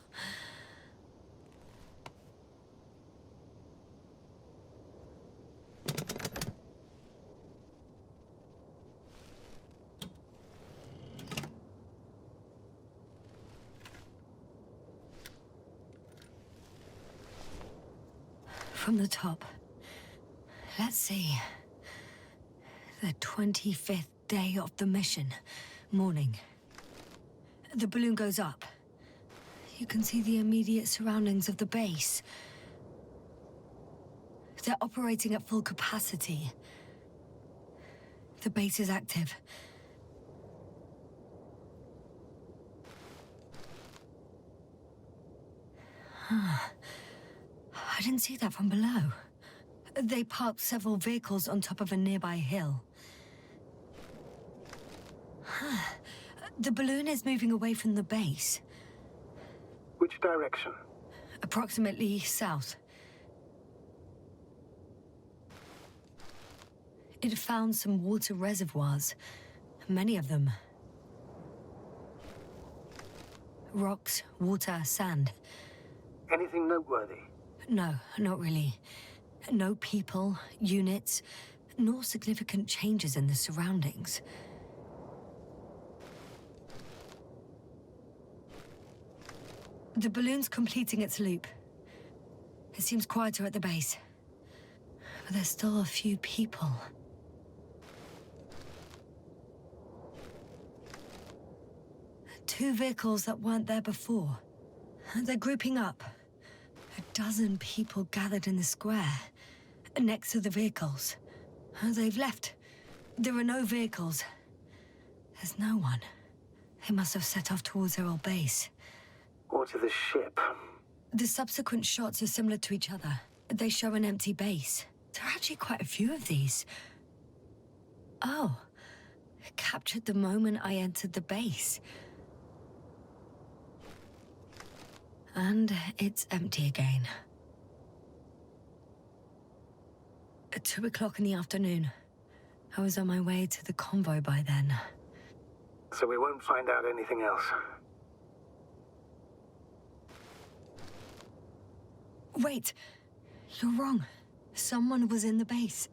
From the top. Let's see. The 25th day of the mission. Morning. The balloon goes up. You can see the immediate surroundings of the base. They're operating at full capacity. The base is active. Huh. I didn't see that from below. They parked several vehicles on top of a nearby hill. Huh. The balloon is moving away from the base. Which direction? Approximately south. It found some water reservoirs. Many of them. Rocks, water, sand. Anything noteworthy? No, not really. No people, units, nor significant changes in the surroundings. The balloon's completing its loop. It seems quieter at the base. But there's still a few people. Two vehicles that weren't there before. They're grouping up. 12 people gathered in the square, next to the vehicles. They've left. There are no vehicles. There's no one. They must have set off towards their old base. Or to the ship. The subsequent shots are similar to each other. They show an empty base. There are actually quite a few of these. Oh. Captured the moment I entered the base. And it's empty again. At 2 o'clock in the afternoon. I was on my way to the convoy by then. So we won't find out anything else. Wait. You're wrong. Someone was in the base.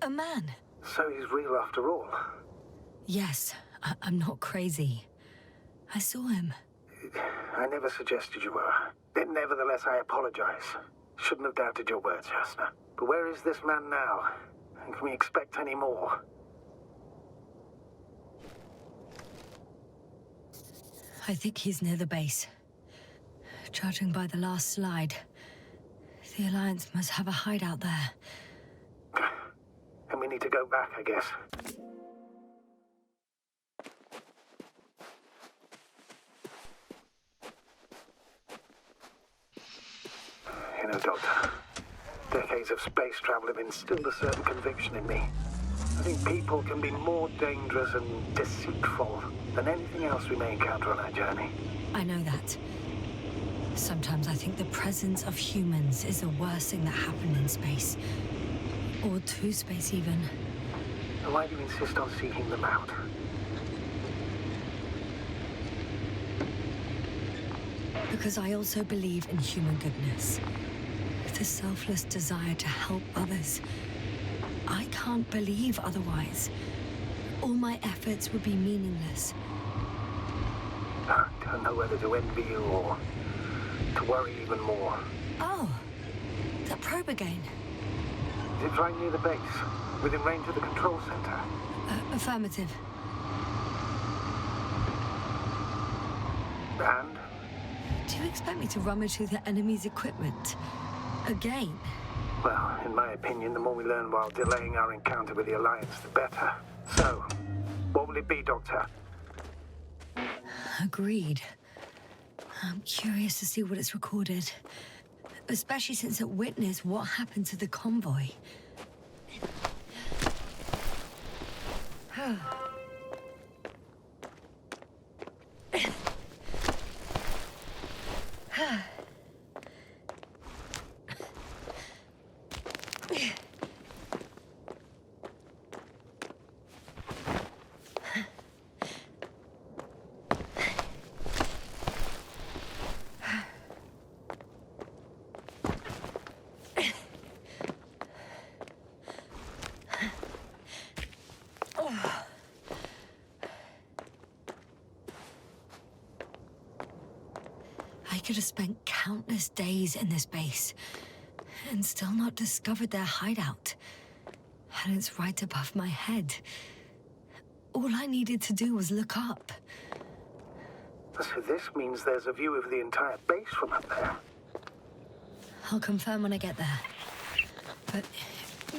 A man. So he's real after all. Yes, I'm not crazy. I saw him. I never suggested you were. Nevertheless, I apologize. Shouldn't have doubted your words, Jasna. But where is this man now? And can we expect any more? I think he's near the base. Judging by the last slide, the Alliance must have a hideout there. And we need to go back, I guess. You know, Doctor, decades of space travel have instilled a certain conviction in me. I think people can be more dangerous and deceitful than anything else we may encounter on our journey. I know that. Sometimes I think the presence of humans is the worst thing that happened in space. Or to space, even. And why do you insist on seeking them out? Because I also believe in human goodness. The selfless desire to help others. I can't believe otherwise. All my efforts would be meaningless. I don't know whether to envy you or to worry even more. Oh, the probe again. Is it right near the base, within range of the control center? Affirmative. And? Do you expect me to rummage through the enemy's equipment? Again? Well, in my opinion, the more we learn while delaying our encounter with the Alliance, the better. So, what will it be, Doctor? Agreed. I'm curious to see what it's recorded. Especially since it witnessed what happened to the convoy. I could have spent countless days in this base. and still not discovered their hideout. And it's right above my head. All I needed to do was look up. So this means there's a view of the entire base from up there. I'll confirm when I get there. But,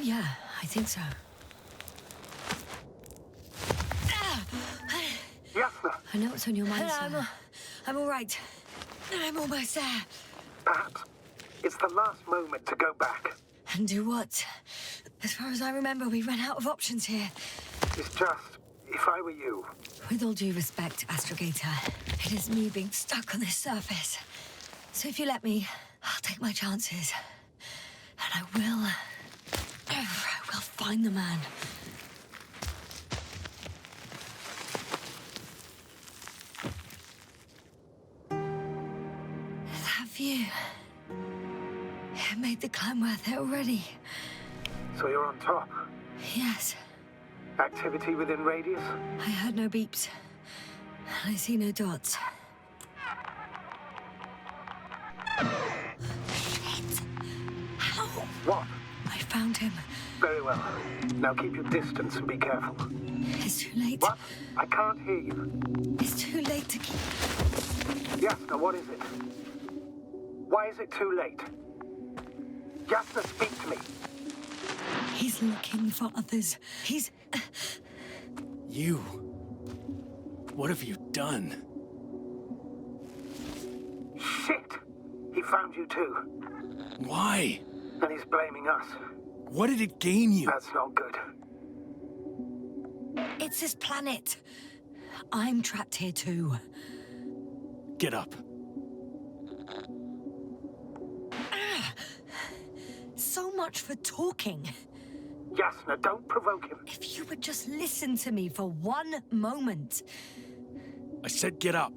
yeah, I think so. Yasna! I know what's on your mind, sir. I'm all right. I'm almost there. Perhaps it's the last moment to go back. And do what? As far as I remember, we ran out of options here. It's just, if I were you... With all due respect, Astrogator, it is me being stuck on this surface. So if you let me, I'll take my chances. And I will find the man. That view... It made the climb worth it already. So you're on top? Yes. Activity within radius? I heard no beeps. I see no dots. Shit! How? What? I found him. Very well. Now keep your distance and be careful. It's too late. What? I can't hear you. It's too late to keep... Yasna, what is it? Why is it too late? Yasna, speak to me. He's looking for others. He's... You... What have you done? Shit! He found you too. Why? And he's blaming us. What did it gain you? That's not good. It's this planet. I'm trapped here too. Get up. So much for talking. Yasna, don't provoke him. If you would just listen to me for one moment. I said get up.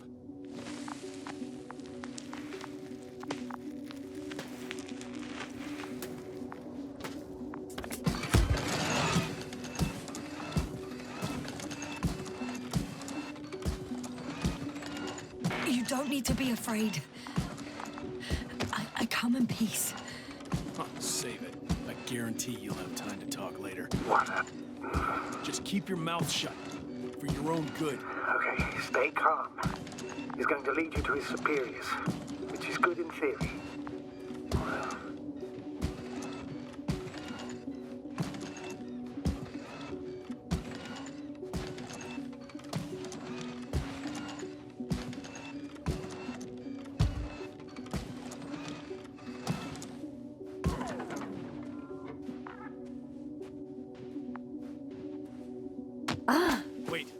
You don't need to be afraid. I come in peace. Oh, save it. I guarantee you'll have time to talk later. What? Just keep your mouth shut. For your own good. Okay, stay calm. He's going to lead you to his superiors, which is good in theory. Wait.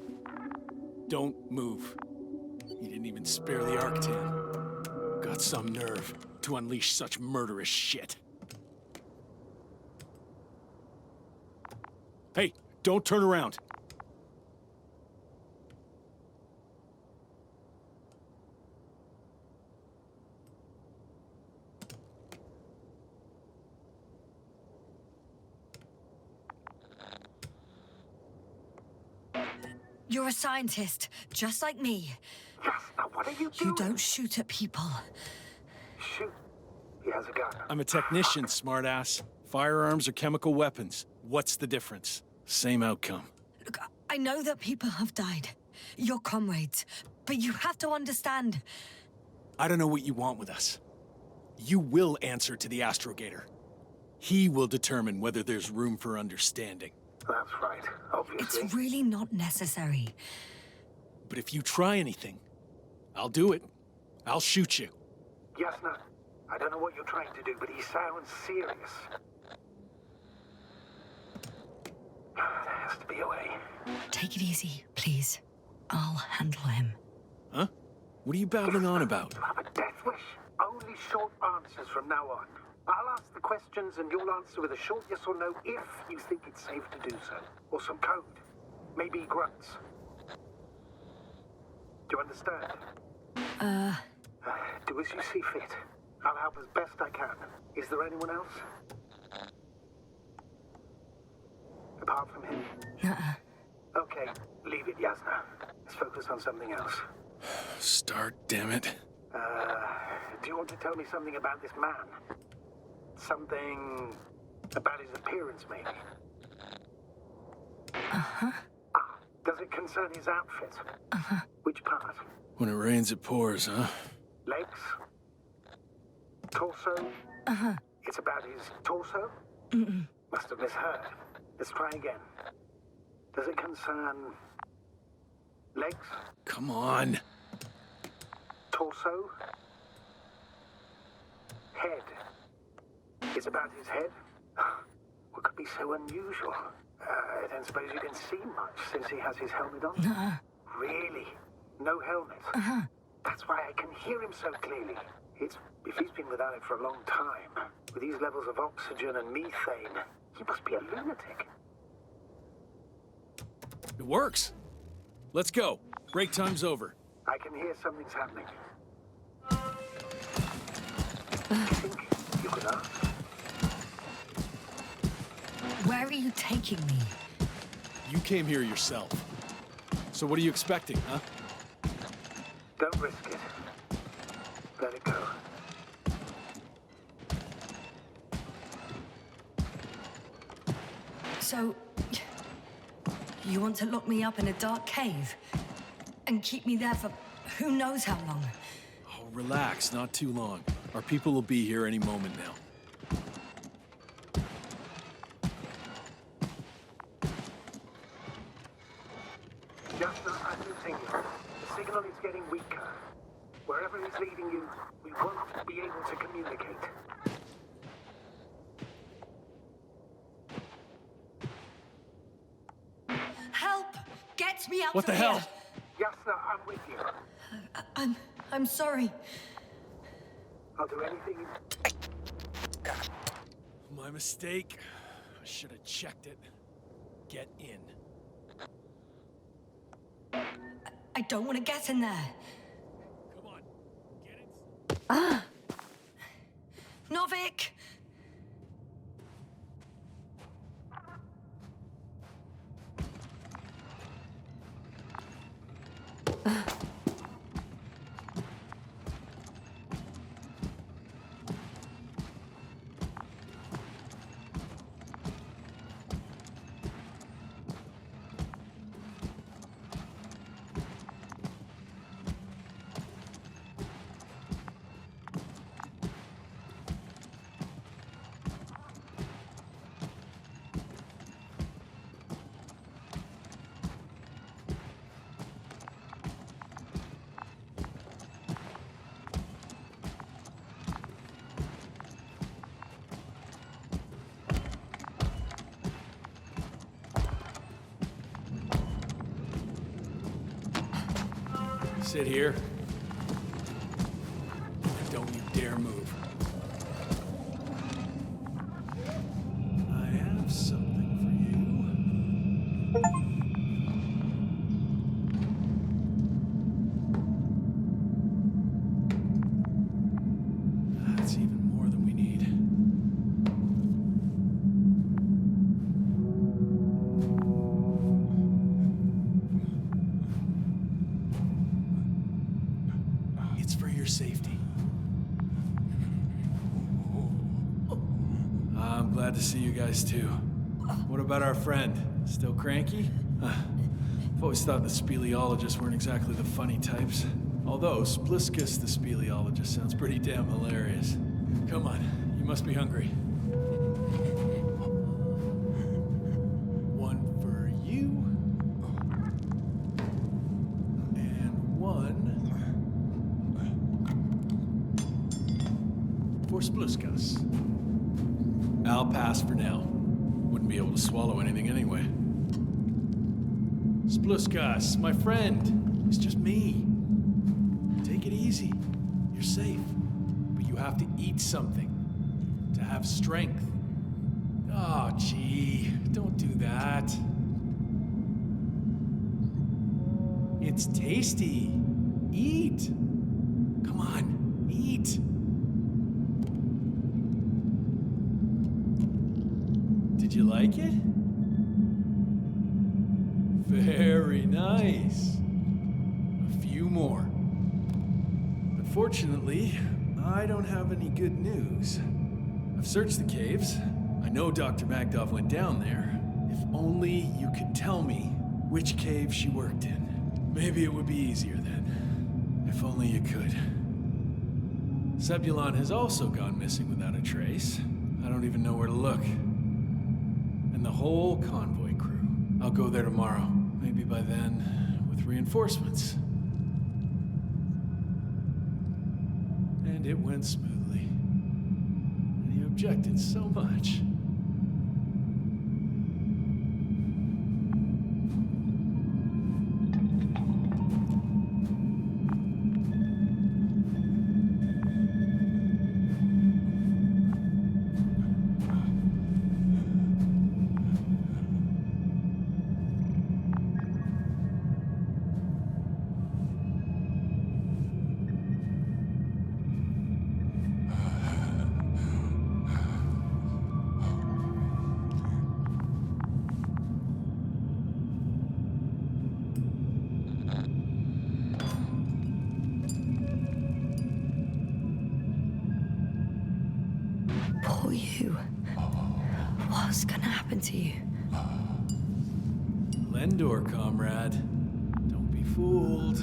Don't move. You didn't even spare the Arctan. Got some nerve to unleash such murderous shit. Hey, don't turn around. You're a scientist, just like me. Yasna, what are you doing? You don't shoot at people. Shoot. He has a gun. I'm a technician, smartass. Firearms are chemical weapons. What's the difference? Same outcome. Look, I know that people have died. Your comrades. But you have to understand. I don't know what you want with us. You will answer to the Astrogator. He will determine whether there's room for understanding. That's right, obviously. It's really not necessary. But if you try anything, I'll do it. I'll shoot you. Yasna, I don't know what you're trying to do, but he sounds serious. There has to be a way. Take it easy, please. I'll handle him. Huh? What are you babbling on about? You have a death wish. Only short answers from now on. I'll ask the questions and you'll answer with a short yes or no if you think it's safe to do so. Or some code. Maybe grunts. Do you understand? Do as you see fit. I'll help as best I can. Is there anyone else? Apart from him? Nuh-uh. Okay, leave it, Yasna. Let's focus on something else. Start, damn it. Do you want to tell me something about this man? Something about his appearance, maybe? Uh-huh. Does it concern his outfit? Uh-huh. Which part? When it rains, it pours, huh? Legs? Torso? Uh-huh. It's about his torso? Mm-mm. Must have misheard. Let's try again. Does it concern legs? Come on. Torso? Head? It's about his head? What could be so unusual? I don't suppose you can see much since he has his helmet on? Nuh-uh. Really? No helmet? Uh-huh. That's why I can hear him so clearly. If he's been without it for a long time, with these levels of oxygen and methane, he must be a lunatic. It works. Let's go. Break time's over. I can hear something's happening. Do you think you could ask? Where are you taking me? You came here yourself. So what are you expecting, huh? Don't risk it. Let it go. So, you want to lock me up in a dark cave? And keep me there for who knows how long? Oh, relax, not too long. Our people will be here any moment now. Jasper, I'm losing you. The signal is getting weaker. Wherever he's leading you, we won't be able to communicate. Help! Get me out What the of hell? here! Jasper, I'm with you. I'm sorry. I'll do anything. My mistake. I should have checked it. Get in. I don't want to get in there. Come on. Get in. Novik! Sit here. And don't you dare move. I have something for you. That's even more than we need. It's for your safety. I'm glad to see you guys too. What about our friend? Still cranky? I've always thought the speleologists weren't exactly the funny types. Although Spliskus the speleologist sounds pretty damn hilarious. Come on, you must be hungry. One for you. And one for Spliskus. I'll pass for now. Wouldn't be able to swallow anything anyway. Spliskus, my friend. It's just me. Take it easy. You're safe. But you have to eat something to have strength. Oh, gee. Don't do that. It's tasty. Eat. Come on, eat. Did you like it? Very nice. A few more. Unfortunately, I don't have any good news. I've searched the caves. I know Dr. Magdov went down there. If only you could tell me which cave she worked in. Maybe it would be easier then. If only you could. Zebulon has also gone missing without a trace. I don't even know where to look. And the whole convoy crew. I'll go there tomorrow. Maybe by then, with reinforcements. And it went smoothly. And he objected so much. Poor you. What's gonna happen to you? Lendor, comrade. Don't be fooled.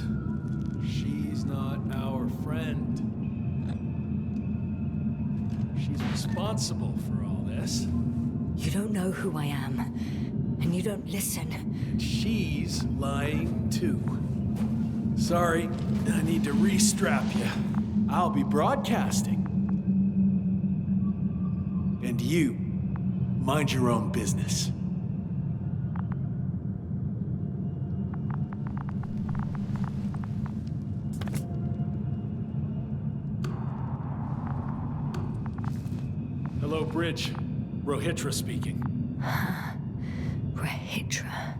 She's not our friend. She's responsible for all this. You don't know who I am, and you don't listen. She's lying too. Sorry, I need to restrap you. I'll be broadcasting. And you, mind your own business. Hello, Bridge. Rohitra speaking. Rohitra.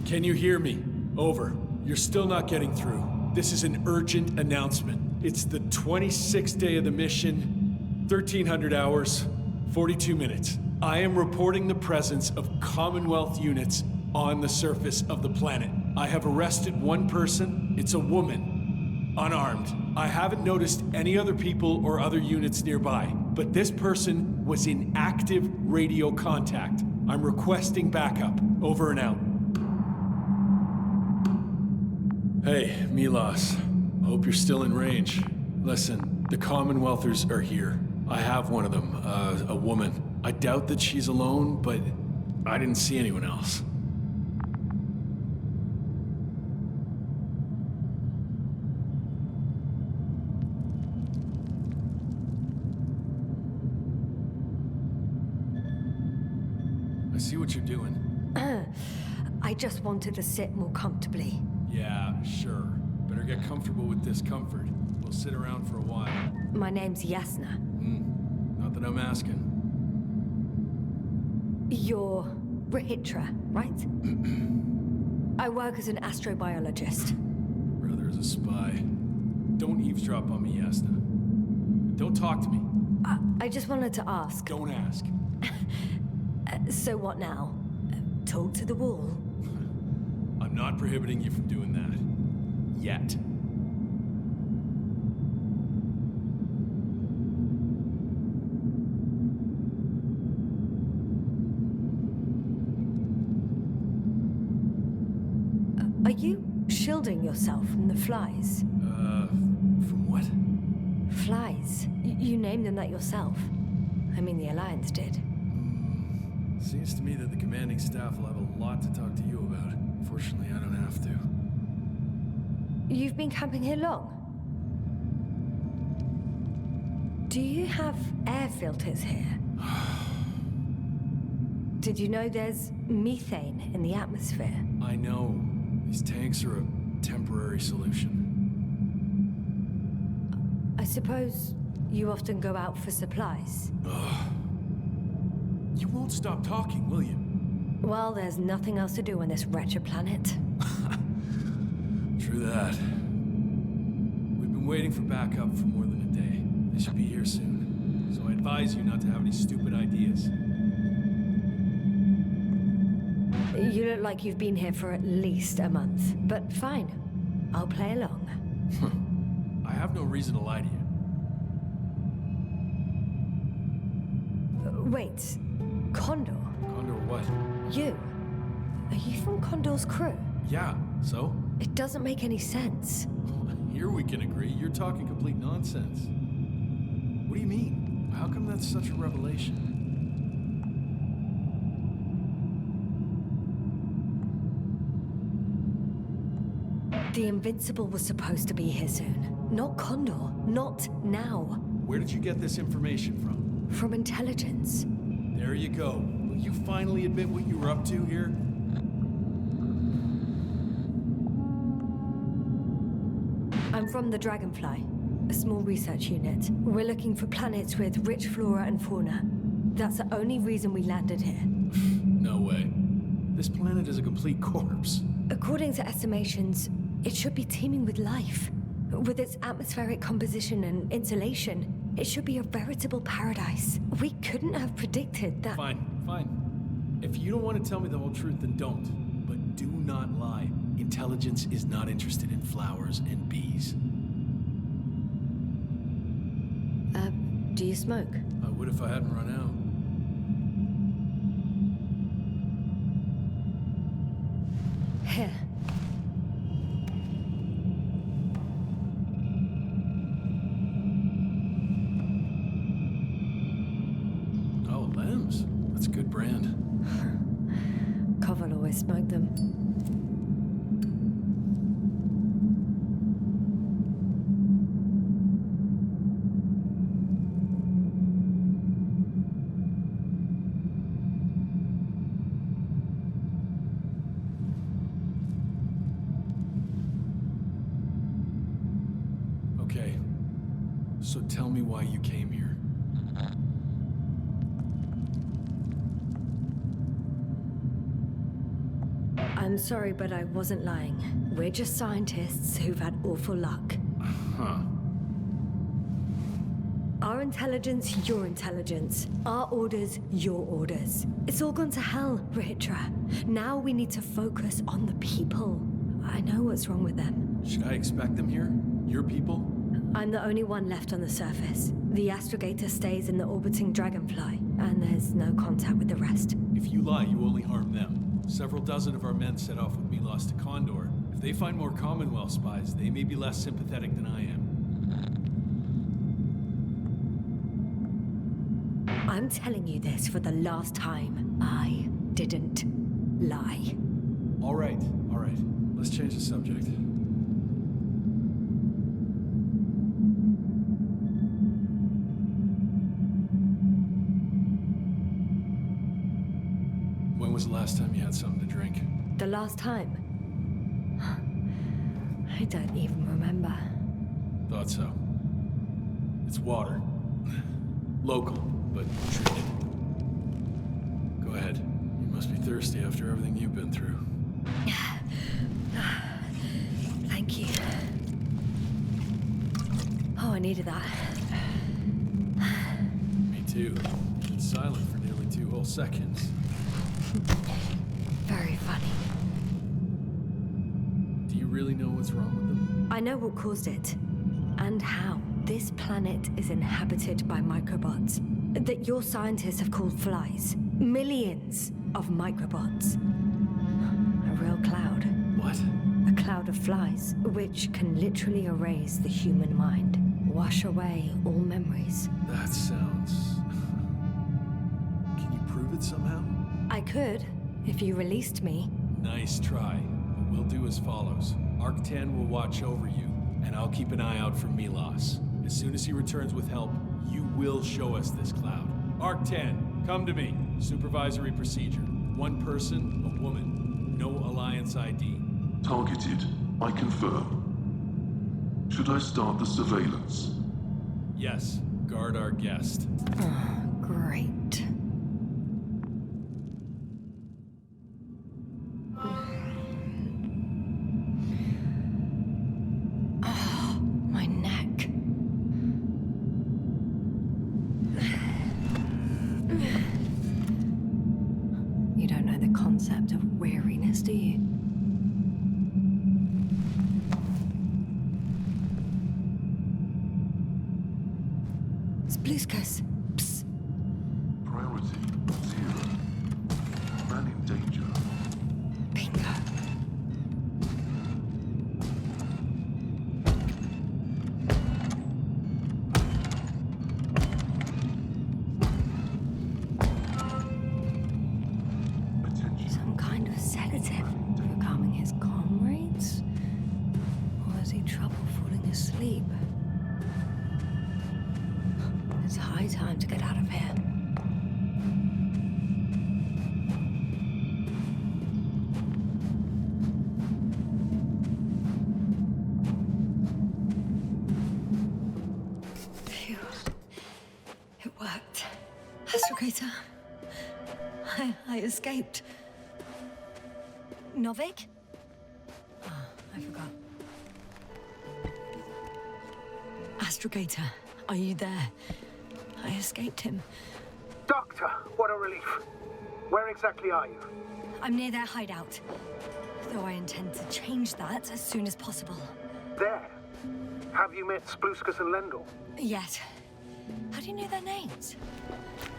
Can you hear me? Over. You're still not getting through. This is an urgent announcement. It's the 26th day of the mission, 1300 hours, 42 minutes. I am reporting the presence of Commonwealth units on the surface of the planet. I have arrested one person. It's a woman, unarmed. I haven't noticed any other people or other units nearby, but this person was in active radio contact. I'm requesting backup. Over and out. Hey, Milos. I hope you're still in range. Listen, the Commonwealthers are here. I have one of them, a woman. I doubt that she's alone, but I didn't see anyone else. I see what you're doing. I just wanted to sit more comfortably. Yeah, sure. Better get comfortable with discomfort. We'll sit around for a while. My name's Yasna. Not that I'm asking. You're Rohitra, right? I work as an astrobiologist. Brother is a spy. Don't eavesdrop on me, Yasna. Don't talk to me. I just wanted to ask. Don't ask. So what now? Talk to the wall? I'm not prohibiting you from doing that. Yet. Are you shielding yourself from the flies? From what? Flies. You named them that yourself. I mean, the Alliance did. Seems to me that the commanding staff will have a lot to talk to you about. Fortunately, I don't have to. You've been camping here long? Do you have air filters here? Did you know there's methane in the atmosphere? I know. These tanks are a temporary solution. I suppose you often go out for supplies? You won't stop talking, will you? Well, there's nothing else to do on this wretched planet. True that. We've been waiting for backup for more than a day. They should be here soon. So I advise you not to have any stupid ideas. You look like you've been here for at least a month. But fine. I'll play along. I have no reason to lie to you. Wait, Condor? Condor what? You? Are you from Condor's crew? Yeah, so? It doesn't make any sense. Here we can agree. You're talking complete nonsense. What do you mean? How come that's such a revelation? The Invincible was supposed to be here soon. Not Condor. Not now. Where did you get this information from? From intelligence. There you go. Will you finally admit what you were up to here? I'm from the Dragonfly, a small research unit. We're looking for planets with rich flora and fauna. That's the only reason we landed here. No way. This planet is a complete corpse. According to estimations, it should be teeming with life. With its atmospheric composition and insulation, it should be a veritable paradise. We couldn't have predicted that. Fine. If you don't want to tell me the whole truth, then don't. But do not lie. Intelligence is not interested in flowers and bees. Do you smoke? I would if I hadn't run out. Here. Oh, Lems. That's a good brand. Koval always smoked them. Okay. So tell me why you came here. I'm sorry, but I wasn't lying. We're just scientists who've had awful luck. Huh. Our intelligence, your intelligence. Our orders, your orders. It's all gone to hell, Rahitra. Now we need to focus on the people. I know what's wrong with them. Should I expect them here? Your people? I'm the only one left on the surface. The astrogator stays in the orbiting Dragonfly, and there's no contact with the rest. If you lie, you only harm them. Several dozen of our men set off with me lost to Condor. If they find more Commonwealth spies, they may be less sympathetic than I am. I'm telling you this for the last time. I didn't lie. All right. Let's change the subject. When was the last time you had something to drink? The last time? I don't even remember. Thought so. It's water. Local, but treated. Go ahead. You must be thirsty after everything you've been through. Thank you. Oh, I needed that. Me too. Been silent for nearly 2 whole seconds. Very funny. Do you really know what's wrong with them? I know what caused it. And how. This planet is inhabited by microbots that your scientists have called flies. Millions of microbots. A real cloud. What? A cloud of flies, which can literally erase the human mind. Wash away all memories. That sounds... Can you prove it somehow? I could, if you released me. Nice try. But we'll do as follows. Arc-10 will watch over you, and I'll keep an eye out for Milos. As soon as he returns with help, you will show us this cloud. Arc-10, come to me. Supervisory procedure. One person, a woman. No Alliance ID. Targeted. I confirm. Should I start the surveillance? Yes. Guard our guest. Oh, great. Oh, my neck. You don't know the concept of weariness, do you? Spluskas. Psst. Priority Astrogator. I escaped. Novik? Oh, I forgot. Astrogator, are you there? I escaped him. Doctor, what a relief. Where exactly are you? I'm near their hideout. Though I intend to change that as soon as possible. There? Have you met Spluskus and Lendl? Yes. How do you know their names?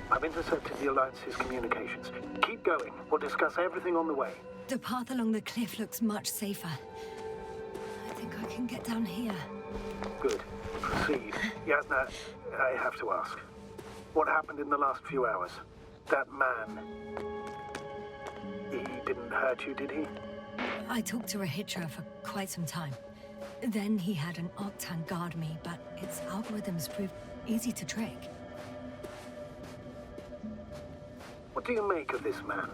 I've intercepted the Alliance's communications. Keep going. We'll discuss everything on the way. The path along the cliff looks much safer. I think I can get down here. Good. Proceed. Yasna, I have to ask. What happened in the last few hours? That man... He didn't hurt you, did he? I talked to Rahitra for quite some time. Then he had an Octan guard me, but its algorithms proved easy to trick. What do you make of this man?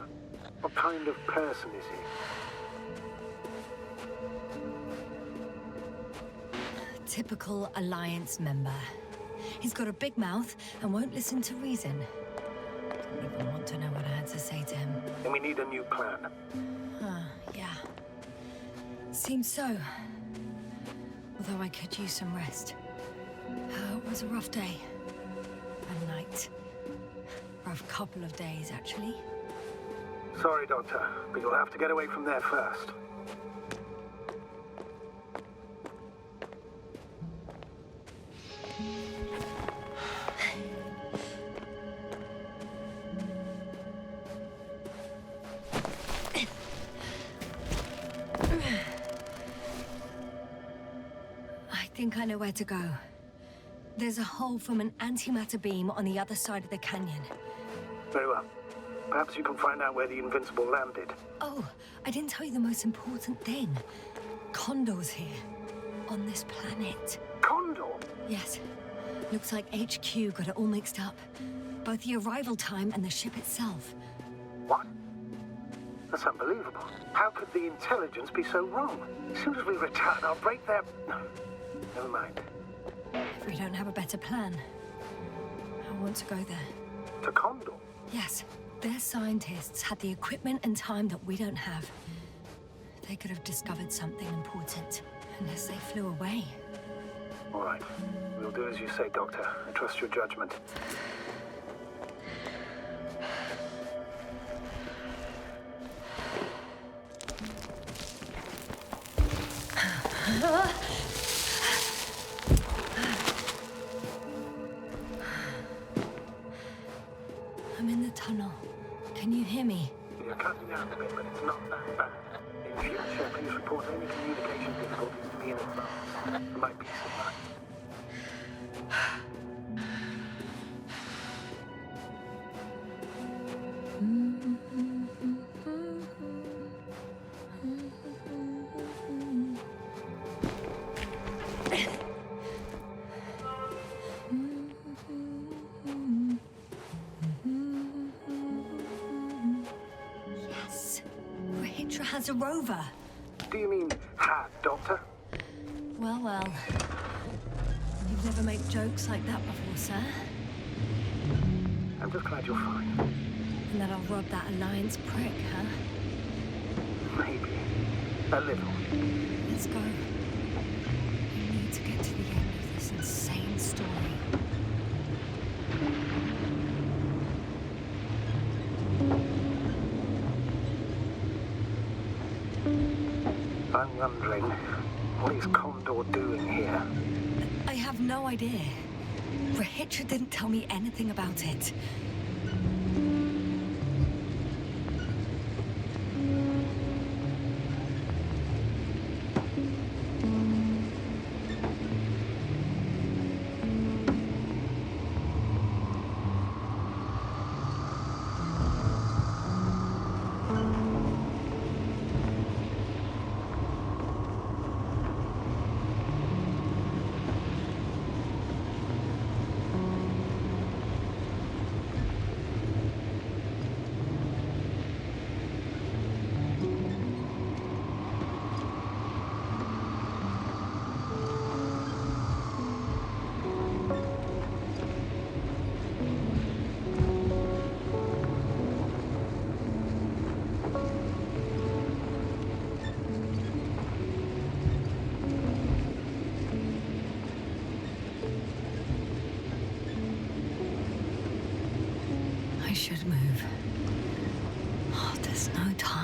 What kind of person is he? Typical Alliance member. He's got a big mouth and won't listen to reason. Didn't even want to know what I had to say to him. And we need a new plan. Yeah. Seems so. Although I could use some rest. It was a rough day. And night. Rough couple of days, actually. Sorry, Doctor, but you'll have to get away from there first. I think I know where to go. There's a hole from an antimatter beam on the other side of the canyon. Very well. Perhaps you can find out where the Invincible landed. Oh, I didn't tell you the most important thing. Condor's here. On this planet. Condor? Yes. Looks like HQ got it all mixed up. Both the arrival time and the ship itself. What? That's unbelievable. How could the intelligence be so wrong? As soon as we return, I'll break their... No, never mind. If we don't have a better plan, I want to go there. To Condor? Yes. Their scientists had the equipment and time that we don't have. They could have discovered something important, unless they flew away. All right. We'll do as you say, Doctor. I trust your judgment. I'm in the tunnel. Can you hear me? You're cutting out a bit, but it's not that bad. In future, please report any communication difficulties to me in advance. For my peace of mind. Yes. Rahitra has a rover. Do you mean had, Doctor? Well, well. You've never made jokes like that before, sir. I'm just glad you're fine. And that I'll rob that Alliance prick, huh? Maybe. A little. Let's go. We need to get to the end of this insane story. I'm wondering, what is Condor doing here? I have no idea. Rahitra didn't tell me anything about it.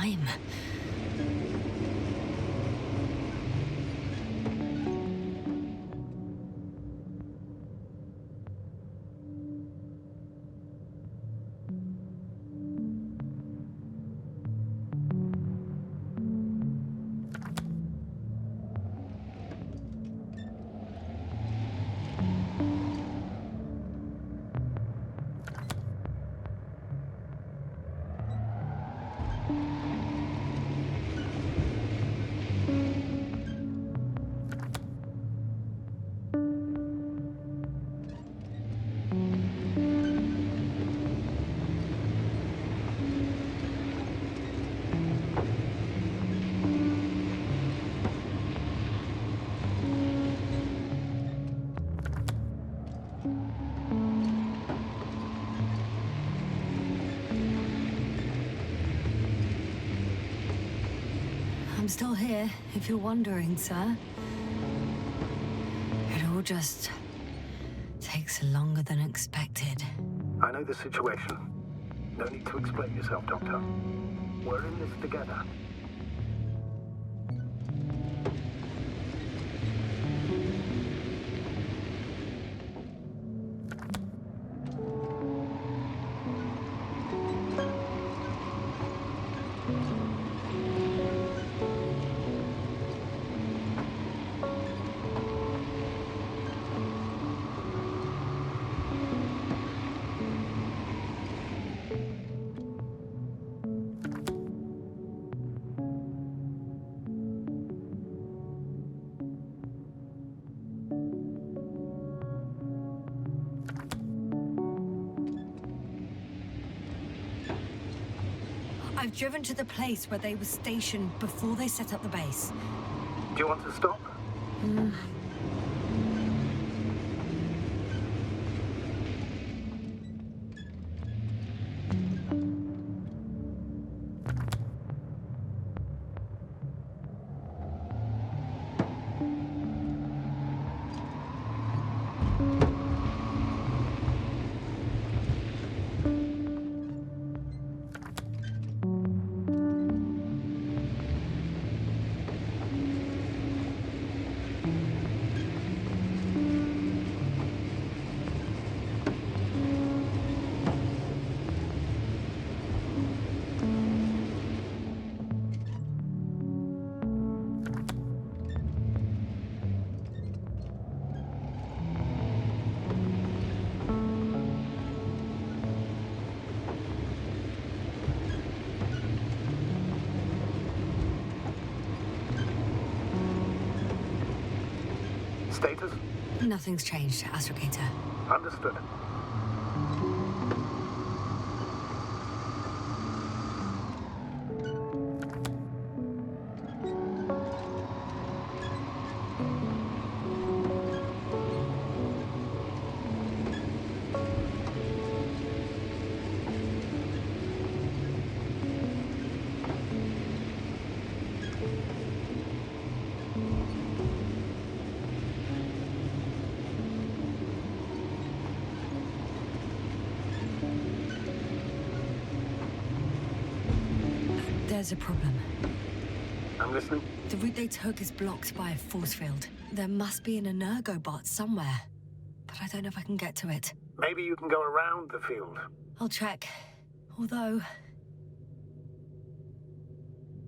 time. I'm still here, if you're wondering, sir. It all just takes longer than expected. I know the situation. No need to explain yourself, Doctor. We're in this together. I've driven to the place where they were stationed before they set up the base. Do you want to stop? Status? Nothing's changed, Astrogator. Understood. There's a problem. I'm listening. The route they took is blocked by a force field. There must be an energobot somewhere, but I don't know if I can get to it. Maybe you can go around the field. I'll check. Although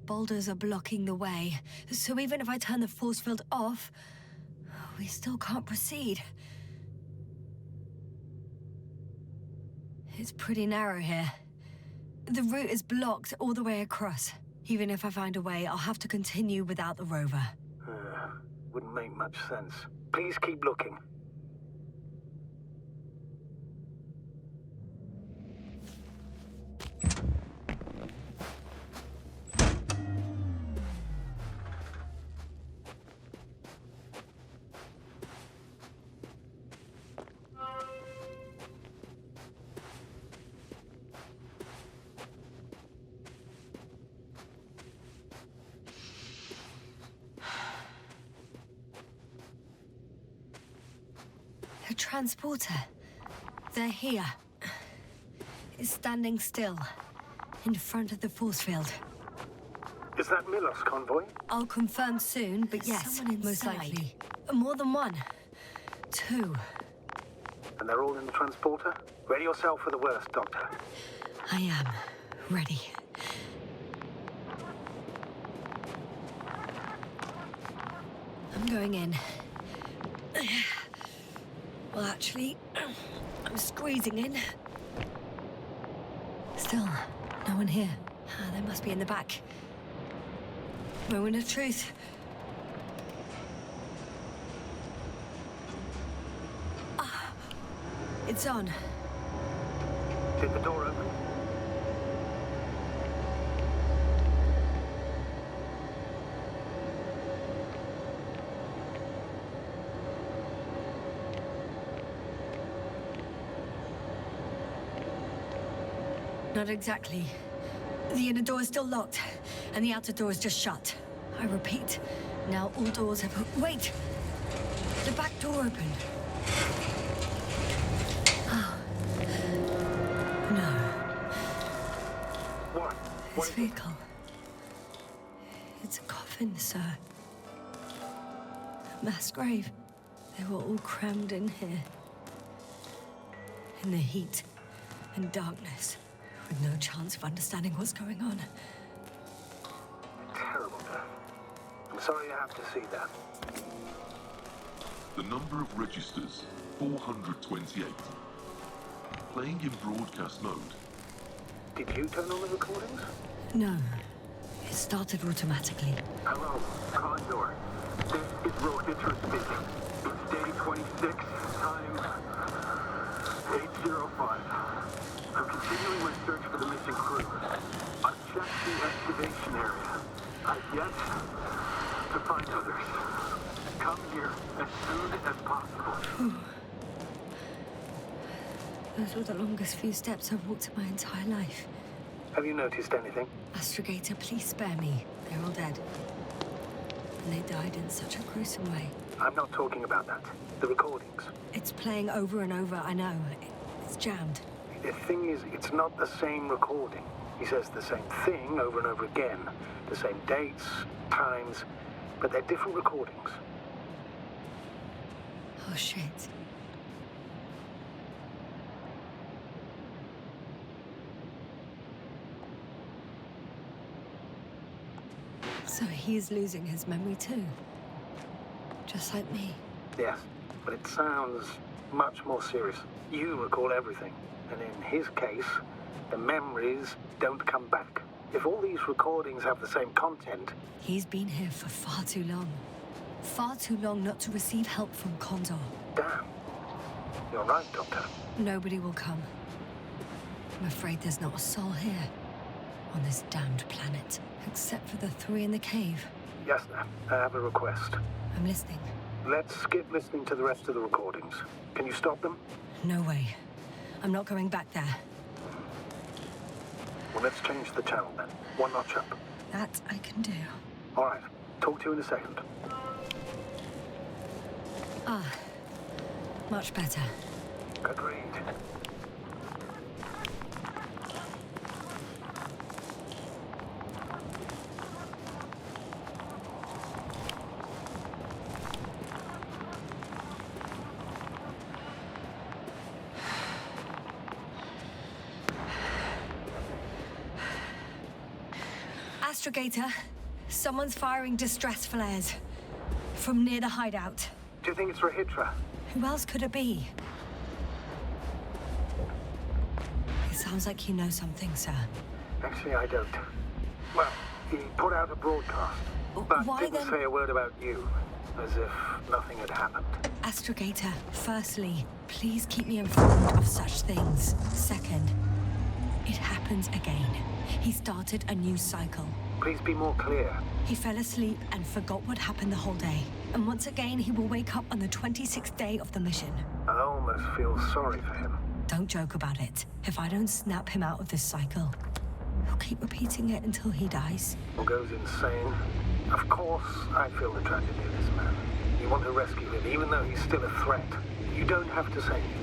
boulders are blocking the way, so even if I turn the force field off, we still can't proceed. It's pretty narrow here. The route is blocked all the way across. Even if I find a way, I'll have to continue without the rover. Wouldn't make much sense. Please keep looking. A transporter. They're here. It's standing still, in front of the force field. Is that Milos convoy? I'll confirm soon, but yes, most likely. More than one. 2. And they're all in the transporter? Ready yourself for the worst, Doctor. I am. Ready. I'm going in. Well, actually, I'm squeezing in. Still, no one here. They must be in the back. Moment of truth. It's on. Did the door open? Not exactly. The inner door is still locked, and the outer door is just shut. I repeat, now all doors have... Wait! The back door opened. Oh. No. What? This vehicle. It's a coffin, sir. A mass grave. They were all crammed in here. In the heat and darkness, with no chance of understanding what's going on. Terrible death. I'm sorry you have to see that. The number of registers, 428. Playing in broadcast mode. Did you turn on the recordings? No. It started automatically. Hello, Condor. This is Rohitra speaking. It's day 26, time 8:05. I'm continuing my search for the missing crew. I've checked the excavation area. I've yet to find others. Come here as soon as possible. Those were the longest few steps I've walked in my entire life. Have you noticed anything? Astrogator, please spare me. They're all dead. And they died in such a gruesome way. I'm not talking about that. The recordings. It's playing over and over, I know. It's jammed. The thing is, it's not the same recording. He says the same thing over and over again. The same dates, times, but they're different recordings. Oh, shit. So he's losing his memory too. Just like me. Yes, but it sounds much more serious. You recall everything, and in his case, the memories don't come back. If all these recordings have the same content... He's been here for far too long. Far too long not to receive help from Condor. Damn. You're right, Doctor. Nobody will come. I'm afraid there's not a soul here. On this damned planet. Except for the 3 in the cave. Yes, ma'am. I have a request. I'm listening. Let's skip listening to the rest of the recordings. Can you stop them? No way. I'm not going back there. Well, let's change the channel then. One notch up. That I can do. All right. Talk to you in a second. Ah. Much better. Agreed. Astrogator, someone's firing distress flares from near the hideout. Do you think it's Rohitra? Who else could it be? It sounds like you know something, sir. Actually, I don't. Well, he put out a broadcast, but why didn't then? say a word about you, as if nothing had happened. Astrogator, firstly, please keep me informed of such things. Second, it happens again. He started a new cycle. Please be more clear. He fell asleep and forgot what happened the whole day. And once again, he will wake up on the 26th day of the mission. I almost feel sorry for him. Don't joke about it. If I don't snap him out of this cycle, he'll keep repeating it until he dies. Or goes insane. Of course, I feel the tragedy of this man. You want to rescue him, even though he's still a threat. You don't have to say anything.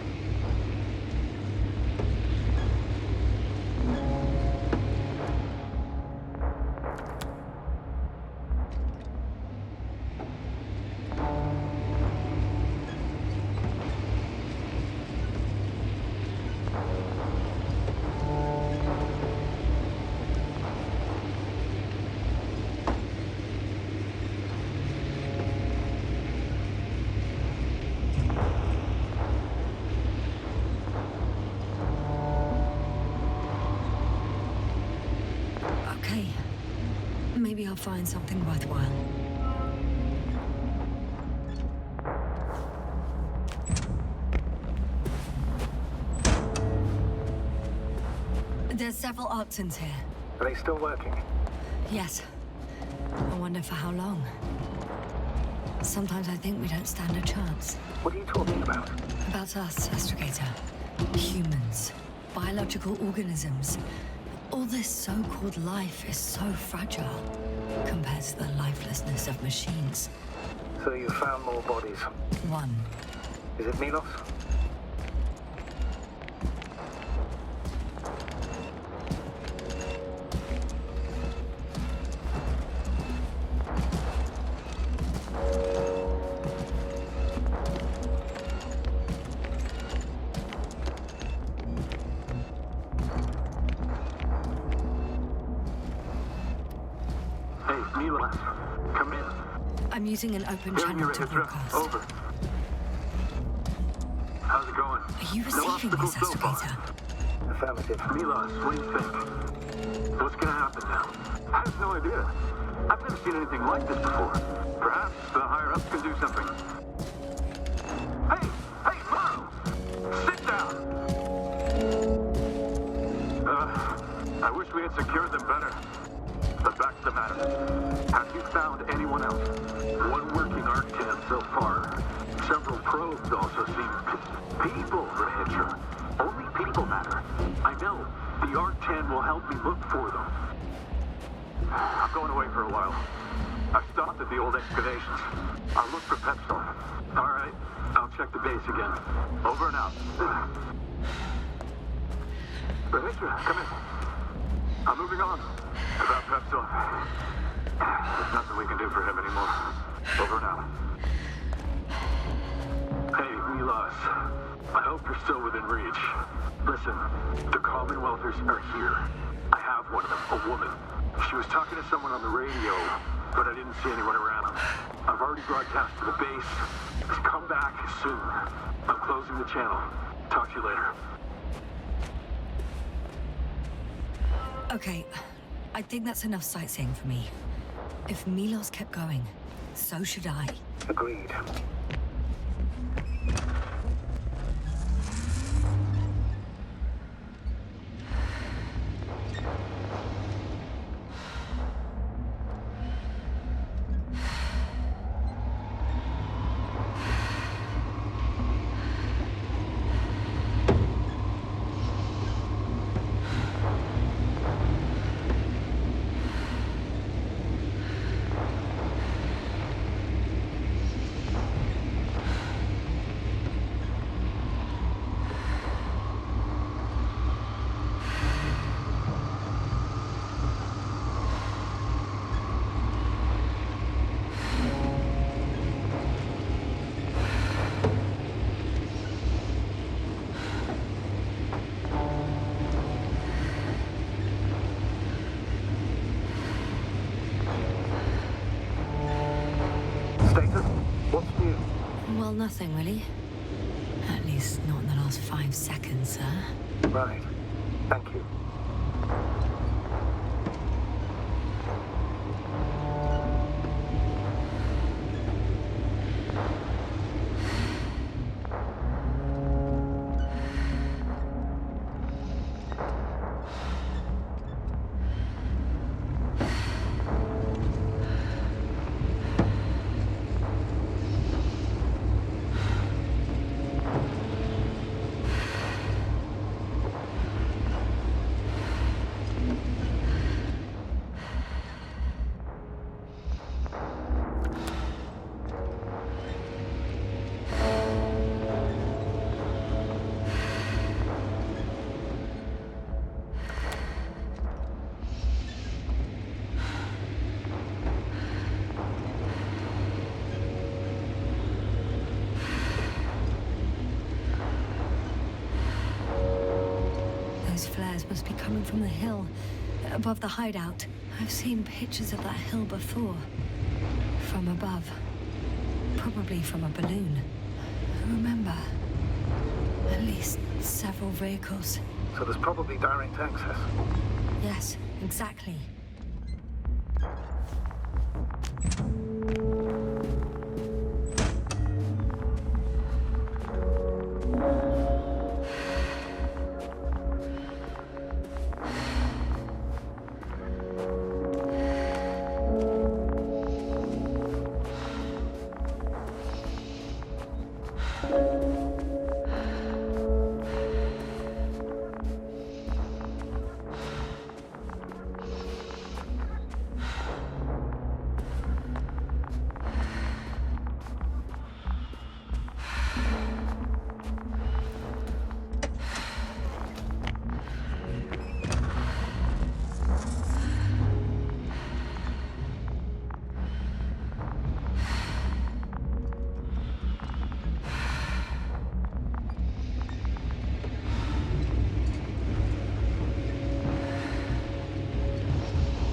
Maybe I'll find something worthwhile. There's several Artsons here. Are they still working? Yes. I wonder for how long. Sometimes I think we don't stand a chance. What are you talking about? About us, Astrogator. Humans. Biological organisms. All this so-called life is so fragile compared to the lifelessness of machines. So you found more bodies? One. Is it Milos? Come in. I'm using an open channel to broadcast. Over. How's it going? Are you receiving this, Astrogator? Affirmative. Milos, what do you think? What's gonna happen now? I have no idea. I've never seen anything like this before. Perhaps the higher-ups can do something. Hey, Morrow! Sit down! I wish we had secured them better. But back to the matter. Have you found anyone else? One working Arc-10 so far. Several probes also seem... People, Ranger. Only people matter. I know. The Arc-10 will help me look for them. I'm going away for a while. I stopped at the old excavations. I'll look for Pepsol. All right. I'll check the base again. Over and out. Ranger, come in. I'm moving on. About Pepsol. There's nothing we can do for him anymore. Over and out. Hey, Milos. I hope you're still within reach. Listen, the Commonwealthers are here. I have one of them, a woman. She was talking to someone on the radio, but I didn't see anyone around. I've already broadcast to the base. Just come back soon. I'm closing the channel. Talk to you later. Okay. I think that's enough sightseeing for me. If Milos kept going, so should I. Agreed. Well, nothing really. At least not in the last 5 seconds, sir. Right. Thank you. Flares must be coming from the hill, above the hideout. I've seen pictures of that hill before. From above. Probably from a balloon. Remember, at least several vehicles. So there's probably direct access. Yes, exactly.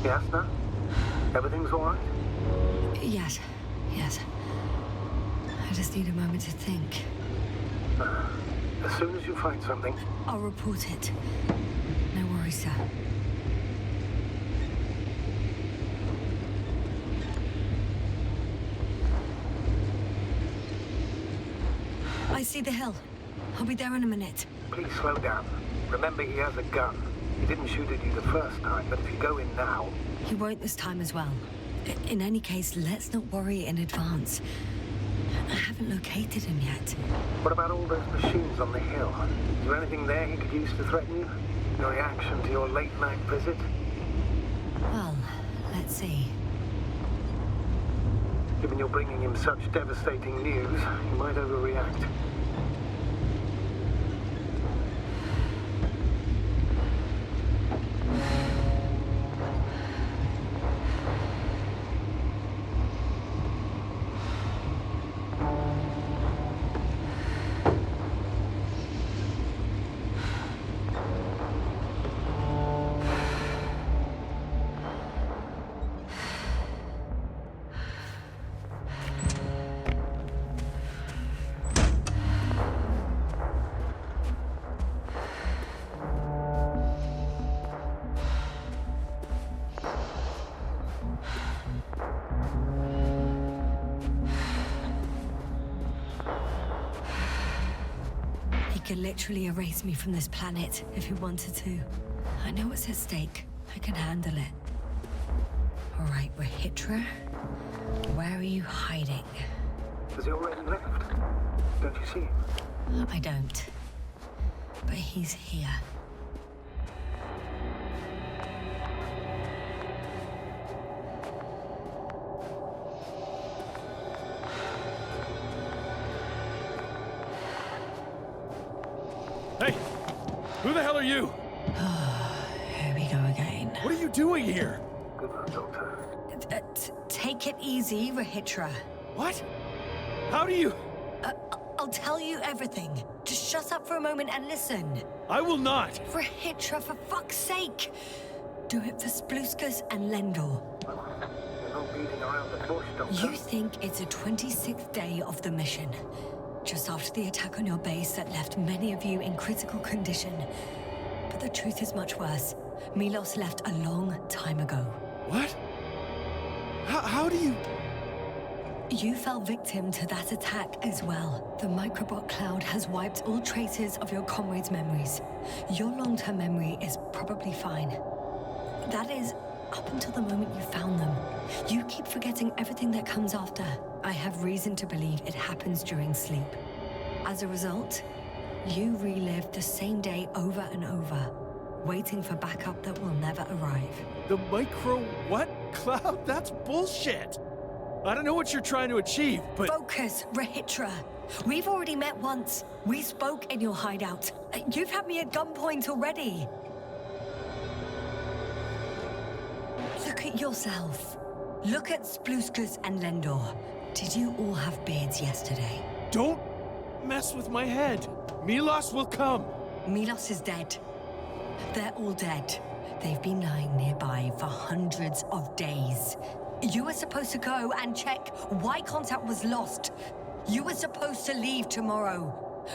Yasna? Everything's all right? Yes. I just need a moment to think. As soon as you find something... I'll report it. No worries, sir. I see the hill. I'll be there in a minute. Please slow down. Remember, he has a gun. He didn't shoot at you the first time, but if you go in now... He won't this time as well. In any case, let's not worry in advance. I haven't located him yet. What about all those machines on the hill? Is there anything there he could use to threaten you? Your reaction to your late-night visit? Well, let's see. Given you're bringing him such devastating news, he might overreact. He could literally erase me from this planet if he wanted to. I know what's at stake. I can handle it. All right, Rahitra. Where are you hiding? Has he already left? Don't you see him? I don't. But he's here. Hey! Who the hell are you? Here we go again. What are you doing here? Good luck, Doctor. Take it easy, Rahitra. What? How do you... I'll tell you everything. Just shut up for a moment and listen. I will not. Rahitra, for fuck's sake! Do it for Spluskas and Lendor. You're not beating around the bush, Doctor. You think it's a 26th day of the mission. Just after the attack on your base that left many of you in critical condition. But the truth is much worse. Milos left a long time ago. What? How do you... You fell victim to that attack as well. The microbot cloud has wiped all traces of your comrades' memories. Your long-term memory is probably fine. That is, up until the moment you found them. You keep forgetting everything that comes after. I have reason to believe it happens during sleep. As a result, you relive the same day over and over, waiting for backup that will never arrive. The micro what? Cloud? That's bullshit! I don't know what you're trying to achieve, but... Focus, Rahitra. We've already met once. We spoke in your hideout. You've had me at gunpoint already. Look at yourself. Look at Spluskas and Lendor. Did you all have beards yesterday? Don't mess with my head. Milos will come. Milos is dead. They're all dead. They've been lying nearby for hundreds of days. You were supposed to go and check why contact was lost. You were supposed to leave tomorrow.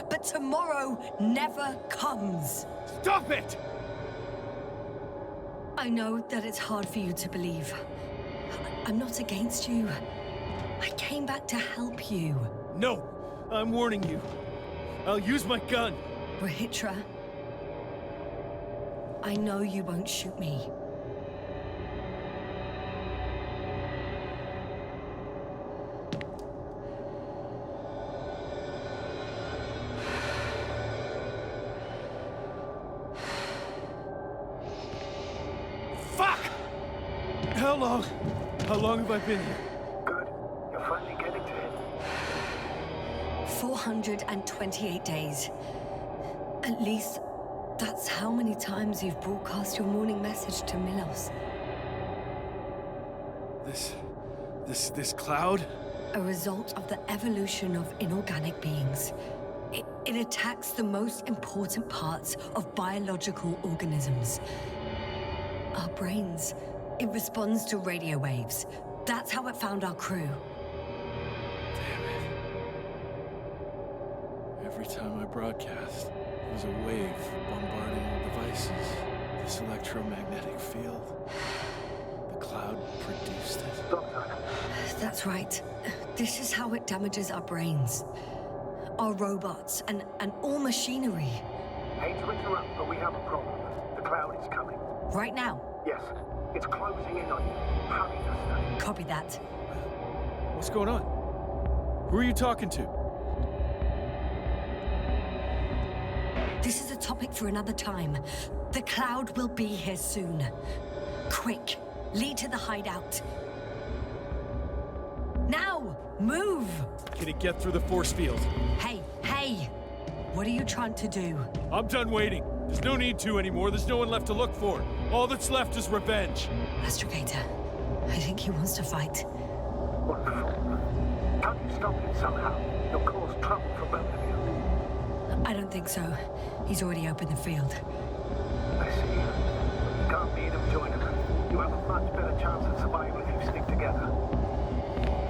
But tomorrow never comes. Stop it! I know that it's hard for you to believe. I'm not against you. I came back to help you. No, I'm warning you. I'll use my gun. Rahitra, I know you won't shoot me. How long have I been here? Good. You're finally getting to it. 428 days. At least, that's how many times you've broadcast your morning message to Milos. This cloud? A result of the evolution of inorganic beings. It attacks the most important parts of biological organisms. Our brains. It responds to radio waves. That's how it found our crew. Damn it. Every time I broadcast, there's a wave bombarding all devices. This electromagnetic field. The cloud produced it. That's right. This is how it damages our brains. Our robots and all machinery. Hate to interrupt, but we have a problem. The cloud is coming. Right now? Yes. It's closing in on you. Hurry, Dustin. Copy that. What's going on? Who are you talking to? This is a topic for another time. The cloud will be here soon. Quick, lead to the hideout. Now, move! Can it get through the force field? Hey! What are you trying to do? I'm done waiting. There's no need to anymore. There's no one left to look for. All that's left is revenge. Astrogator, I think he wants to fight. What for? Can't you stop him somehow? You'll cause trouble for both of you. I don't think so. He's already opened the field. I see. You can't beat him, join him. You have a much better chance of survival if you stick together.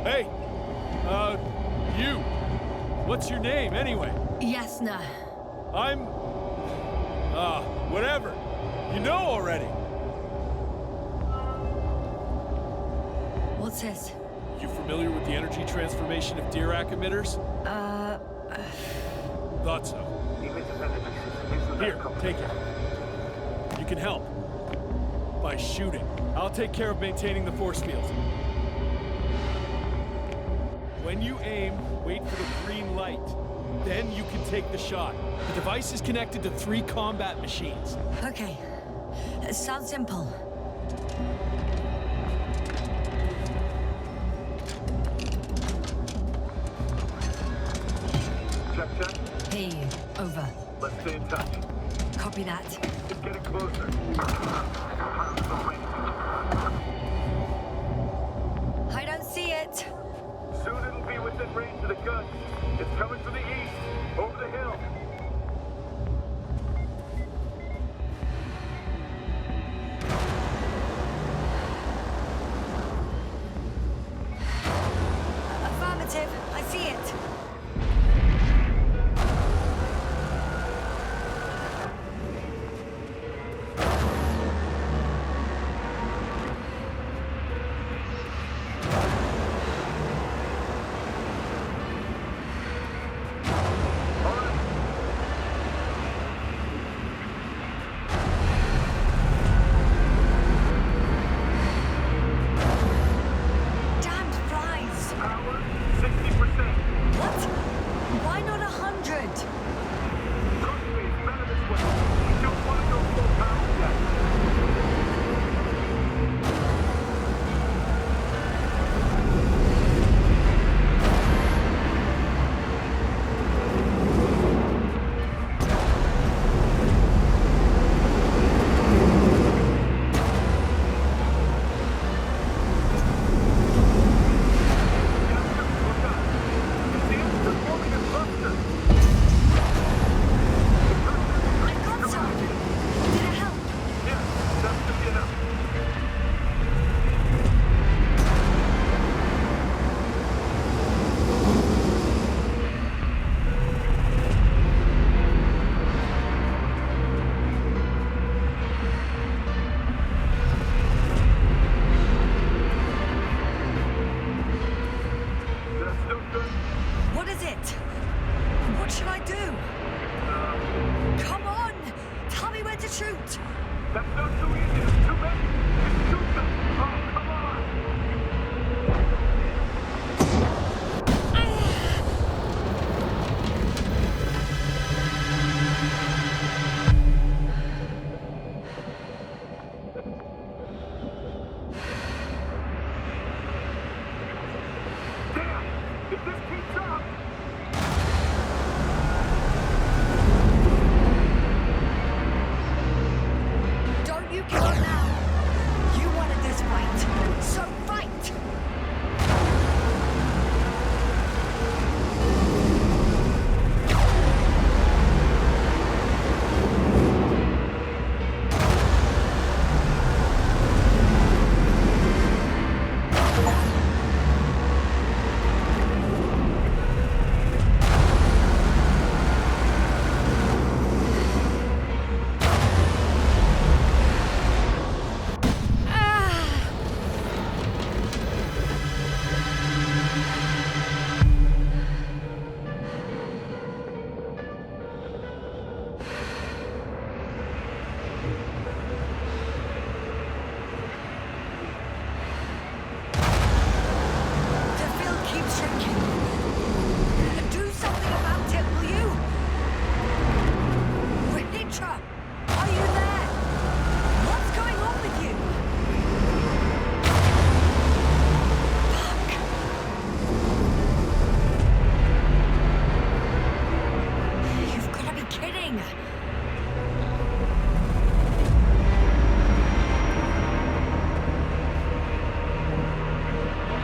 Hey! You! What's your name, anyway? Yasna. I'm... whatever. You know already. What's this? You familiar with the energy transformation of Dirac emitters? Thought so. Here, take it. You can help. By shooting. I'll take care of maintaining the force field. When you aim, wait for the green light. Then you can take the shot. The device is connected to 3 combat machines. Okay. Sounds simple. Check. Hey, over. Let's stay in touch. Copy that. It's getting closer. I don't see it. Soon it'll be within range of the gun. It's coming from the east, over the hill. Affirmative. I see it.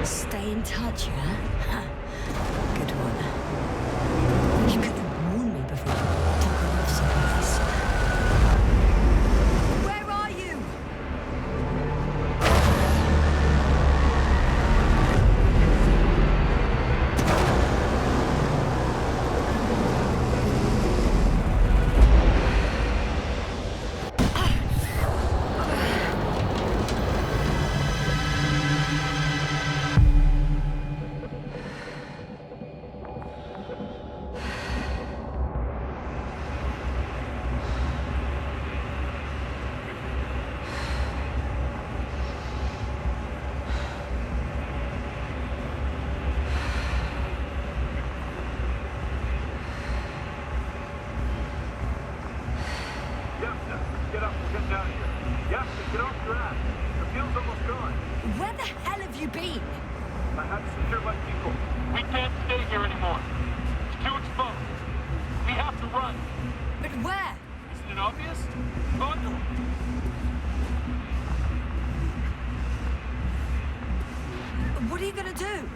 Stay in touch, yeah? Good one. You could have warned me before you took her off someplace. Where are you? Get up, we're getting out of here. Yasna, get off your ass. The fuel's almost gone. Where the hell have you been? I had to secure my people. We can't stay here anymore. It's too exposed. We have to run. But where? Isn't it obvious? Condor. What are you gonna do?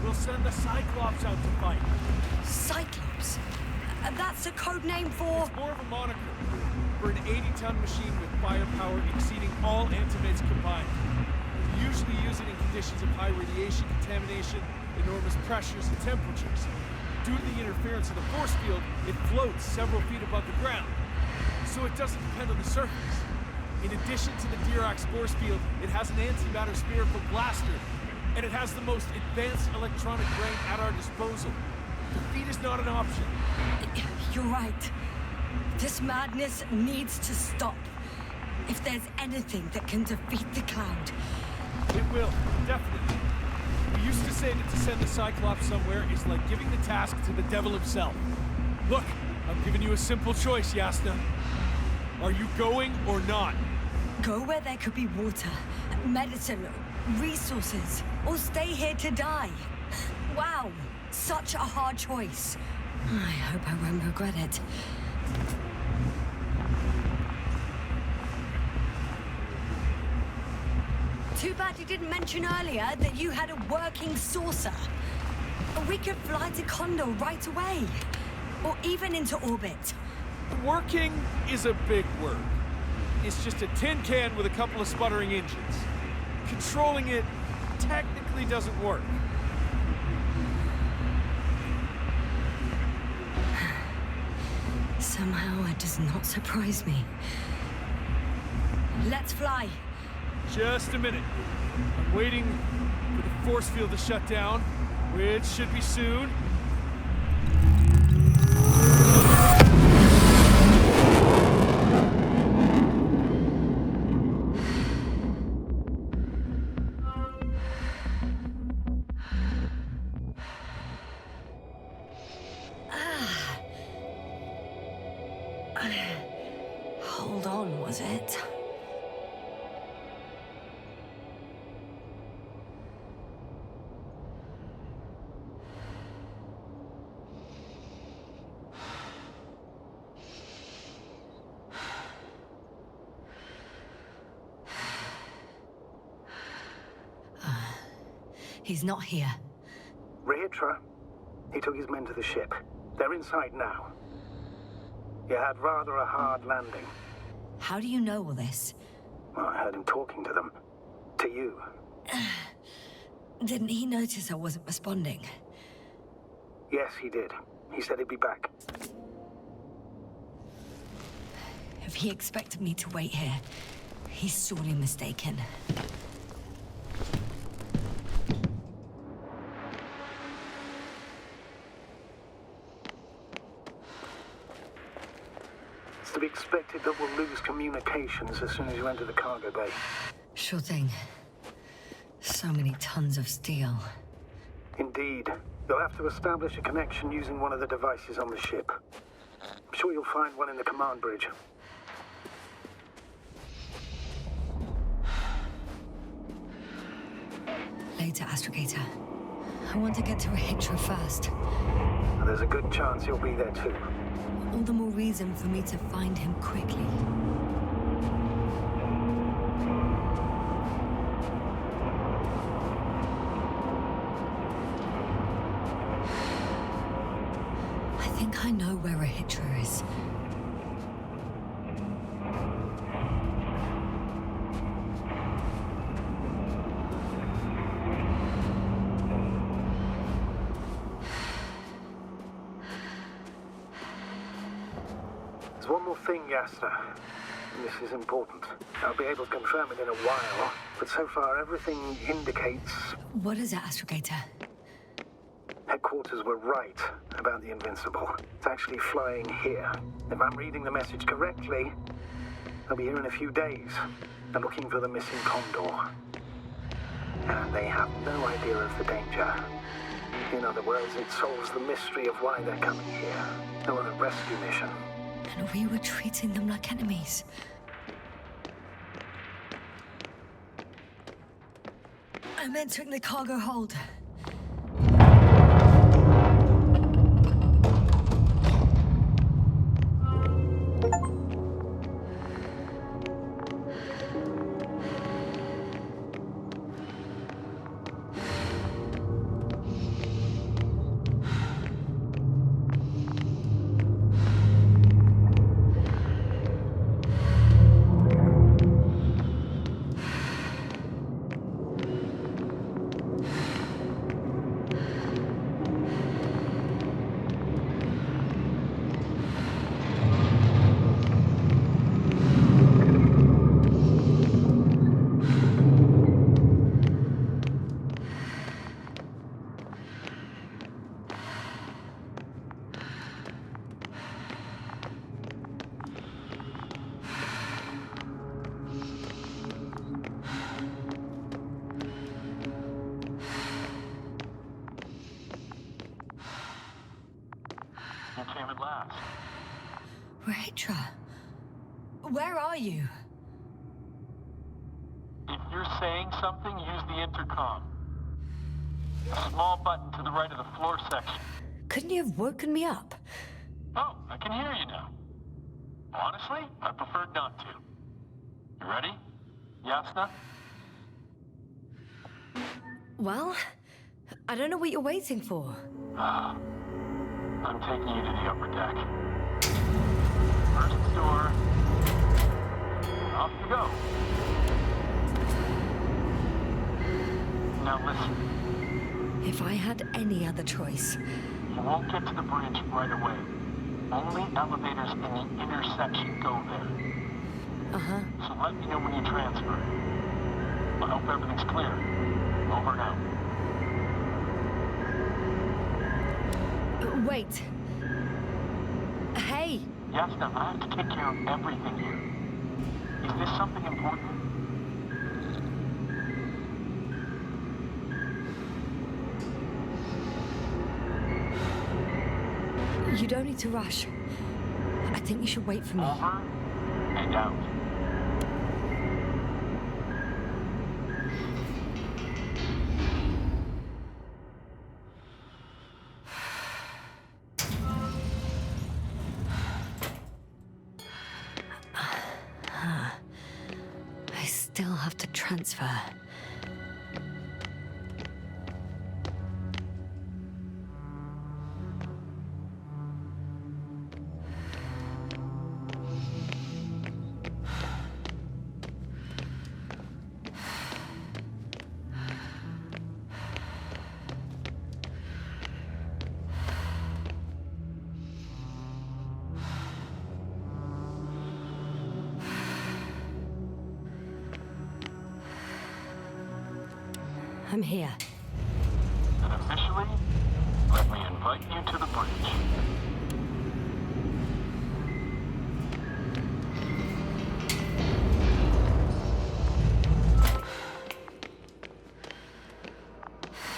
We'll send the Cyclops out to fight. Cyclops? That's a code name for... It's more of a moniker for an 80-ton machine with firepower exceeding all antimates combined. We usually use it in conditions of high radiation contamination, enormous pressures and temperatures. Due to the interference of the force field, it floats several feet above the ground, so it doesn't depend on the surface. In addition to the Dirac's force field, it has an antimatter spherical blaster, and it has the most advanced electronic brain at our disposal. Defeat is not an option. You're right. This madness needs to stop. If there's anything that can defeat the Cloud. It will, definitely. We used to say that to send the Cyclops somewhere is like giving the task to the devil himself. Look, I'm giving you a simple choice, Yasna. Are you going or not? Go where there could be water, medicine, resources, or stay here to die. Wow, such a hard choice. I hope I won't regret it. Too bad you didn't mention earlier that you had a working saucer. We could fly to Condor right away. Or even into orbit. Working is a big word. It's just a tin can with a couple of sputtering engines. Controlling it technically doesn't work. Somehow it does not surprise me. Let's fly. Just a minute. I'm waiting for the force field to shut down, which should be soon. Hold on, was it? He's not here. Rehitra? He took his men to the ship. They're inside now. You had rather a hard landing. How do you know all this? Well, I heard him talking to them. To you. Didn't he notice I wasn't responding? Yes, he did. He said he'd be back. If he expected me to wait here, he's sorely mistaken. It's to be expected that we'll lose communications as soon as you enter the cargo bay. Sure thing. So many tons of steel. Indeed. You'll have to establish a connection using one of the devices on the ship. I'm sure you'll find one in the command bridge. Later, Astrogator. I want to get to Rehitra first. And there's a good chance you'll be there too. All the more reason for me to find him quickly. think I know where a hitcher is. There's one more thing, Yasna. This is important. I'll be able to confirm it in a while, but so far everything indicates... What is it, Astrogator? Headquarters were right about the Invincible. It's actually flying here. If I'm reading the message correctly, they'll be here in a few days. They're looking for the missing Condor. And they have no idea of the danger. In other words, it solves the mystery of why they're coming here. No other rescue mission. And we were treating them like enemies. I'm entering the cargo hold. You came at last. Rachel, where are you? If you're saying something, use the intercom. A small button to the right of the floor section. Couldn't you have woken me up? Oh, I can hear you now. Honestly, I preferred not to. You ready? Yasna? Well, I don't know what you're waiting for. I'm taking you to the upper deck. First door. Off you go. Now listen. If I had any other choice. You won't get to the bridge right away. Only elevators in the intersection go there. Uh-huh. So let me know when you transfer. I hope everything's clear. Over and out. Wait. Hey! Yasna, I have to take care of everything here. Is this something important? You don't need to rush. I think you should wait for me. Over and out. I still have to transfer. I'm here. And officially, let me invite you to the bridge.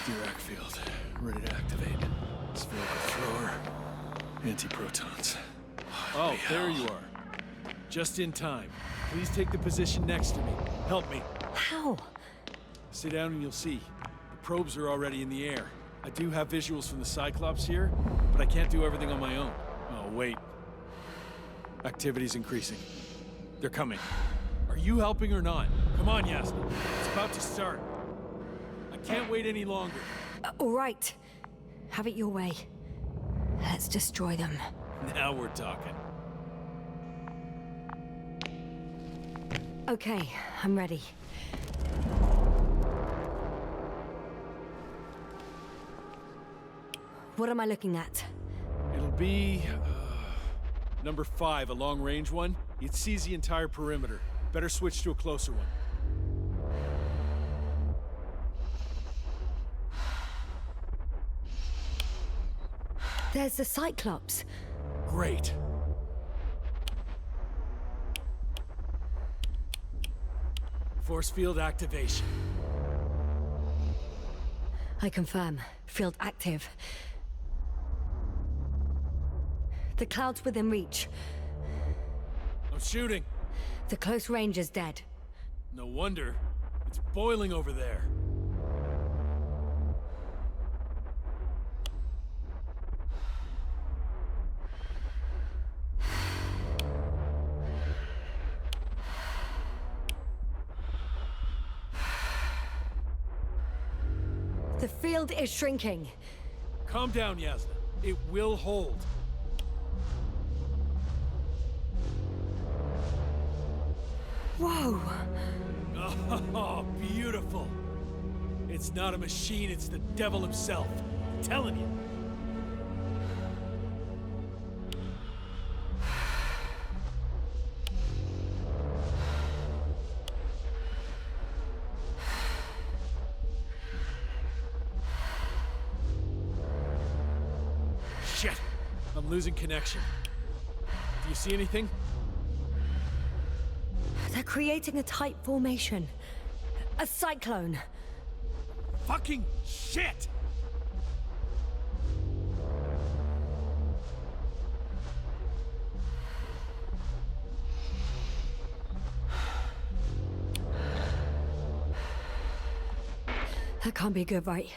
Dirac field, ready to activate. Spherical thrower, anti-protons. Oh, there you are. Just in time. Please take the position next to me. Help me. How? Sit down and you'll see. The probes are already in the air. I do have visuals from the Cyclops here, but I can't do everything on my own. Oh, wait. Activity's increasing. They're coming. Are you helping or not? Come on, Yasna. It's about to start. I can't wait any longer. All right. Have it your way. Let's destroy them. Now we're talking. Okay, I'm ready. What am I looking at? It'll be... number 5, a long-range one. It sees the entire perimeter. Better switch to a closer one. There's the Cyclops. Great. Force field activation. I confirm. Field active. The cloud's within reach. I'm shooting. The close range is dead. No wonder. It's boiling over there. The field is shrinking. Calm down, Yasna. It will hold. Whoa! Oh, beautiful. It's not a machine, it's the devil himself. I'm telling you. Shit! I'm losing connection. Do you see anything? They're creating a tight formation. A cyclone. Fucking shit! That can't be good, right?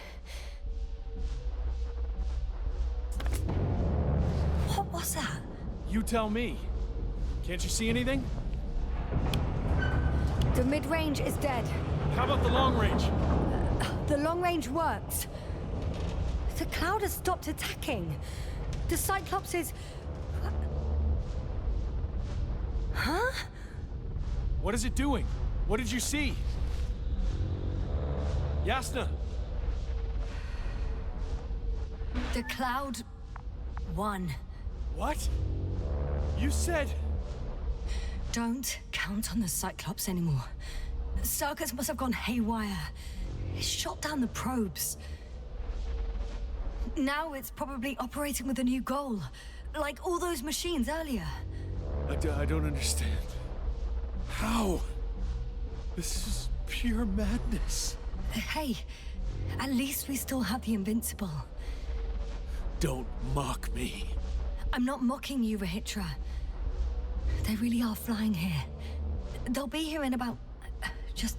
What was that? You tell me. Can't you see anything? The mid-range is dead. How about the long range? The long range works. The cloud has stopped attacking. The Cyclops is... Huh? What is it doing? What did you see? Yasna! The cloud won. What? You said... Don't count on the Cyclops anymore. The circuits must have gone haywire. It shot down the probes. Now it's probably operating with a new goal. Like all those machines earlier. I don't understand. How? This is pure madness. Hey, at least we still have the Invincible. Don't mock me. I'm not mocking you, Rahitra. They really are flying here. They'll be here in about... Just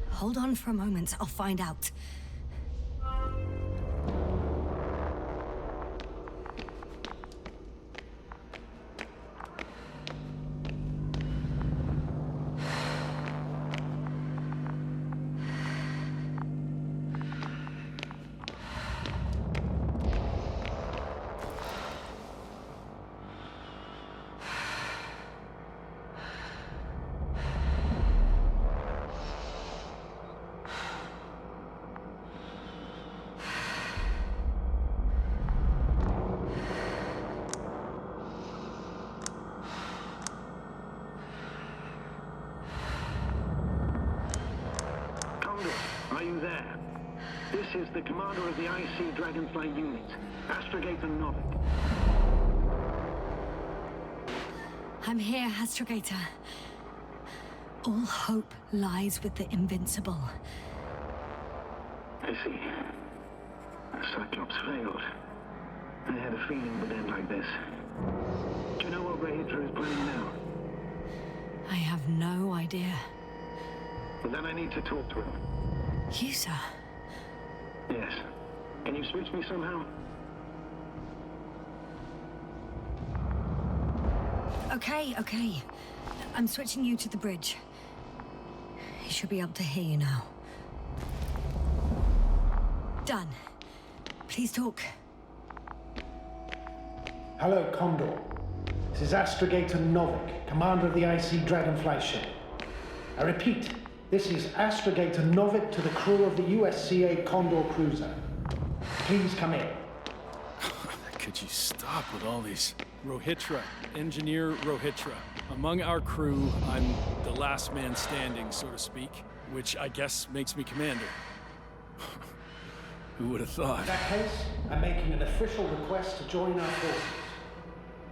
hold on for a moment. I'll find out. Are you there? This is the commander of the IC Dragonfly unit, Astrogator Novik. I'm here, Astrogator. All hope lies with the Invincible. I see. Cyclops failed. I had a feeling it would end like this. Do you know what Rahitra is planning now? I have no idea. Well, then I need to talk to him. You, sir? Yes. Can you switch me somehow? Okay. I'm switching you to the bridge. He should be able to hear you now. Done. Please talk. Hello, Condor. This is Astrogator Novik, commander of the IC Dragonfly ship. I repeat, this is Astrogator Novik to the crew of the USCA Condor cruiser. Please come in. Could you stop with all these? Rohitra, Engineer Rohitra. Among our crew, I'm the last man standing, so to speak, which I guess makes me commander. Who would have thought? In that case, I'm making an official request to join our forces,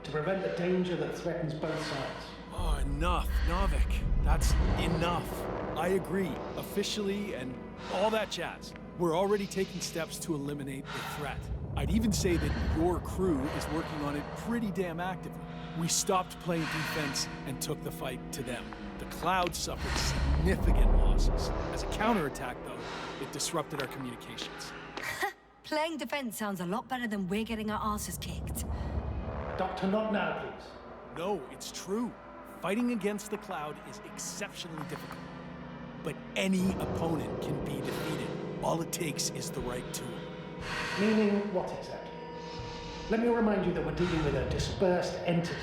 to prevent the danger that threatens both sides. Oh, enough, Novik. That's enough. I agree, officially and all that jazz. We're already taking steps to eliminate the threat. I'd even say that your crew is working on it pretty damn actively. We stopped playing defense and took the fight to them. The Cloud suffered significant losses. As a counterattack, though, it disrupted our communications. Playing defense sounds a lot better than we're getting our asses kicked. Doctor, not now, please. No, it's true. Fighting against the Cloud is exceptionally difficult. But any opponent can be defeated. All it takes is the right tool. Meaning what exactly? Let me remind you that we're dealing with a dispersed entity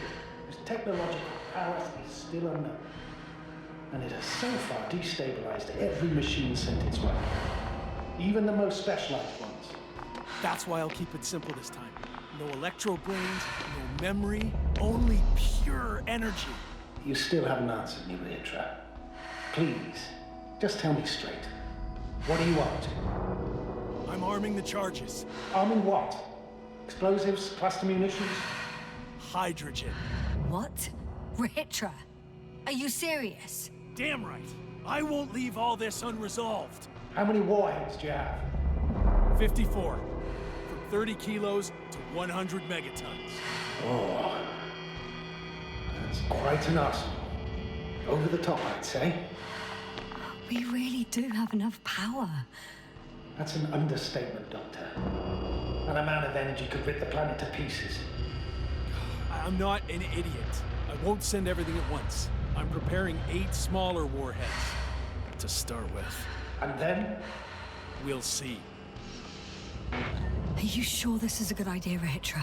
whose technological prowess is still unknown. And it has so far destabilized every machine sent its way. Even the most specialized ones. That's why I'll keep it simple this time. No electro brains, no memory, only pure energy. You still haven't answered me, Rohitra. Please, just tell me straight. What do you want? I'm arming the charges. Arming what? Explosives, cluster munitions? Hydrogen. What? Rohitra, are you serious? Damn right. I won't leave all this unresolved. How many warheads do you have? 54. From 30 kilos to 100 megatons. Oh. That's quite an arsenal. Over the top, I'd say. We really do have enough power. That's an understatement, Doctor. An amount of energy could rip the planet to pieces. I'm not an idiot. I won't send everything at once. I'm preparing 8 smaller warheads to start with. And then? We'll see. Are you sure this is a good idea, Rohitra?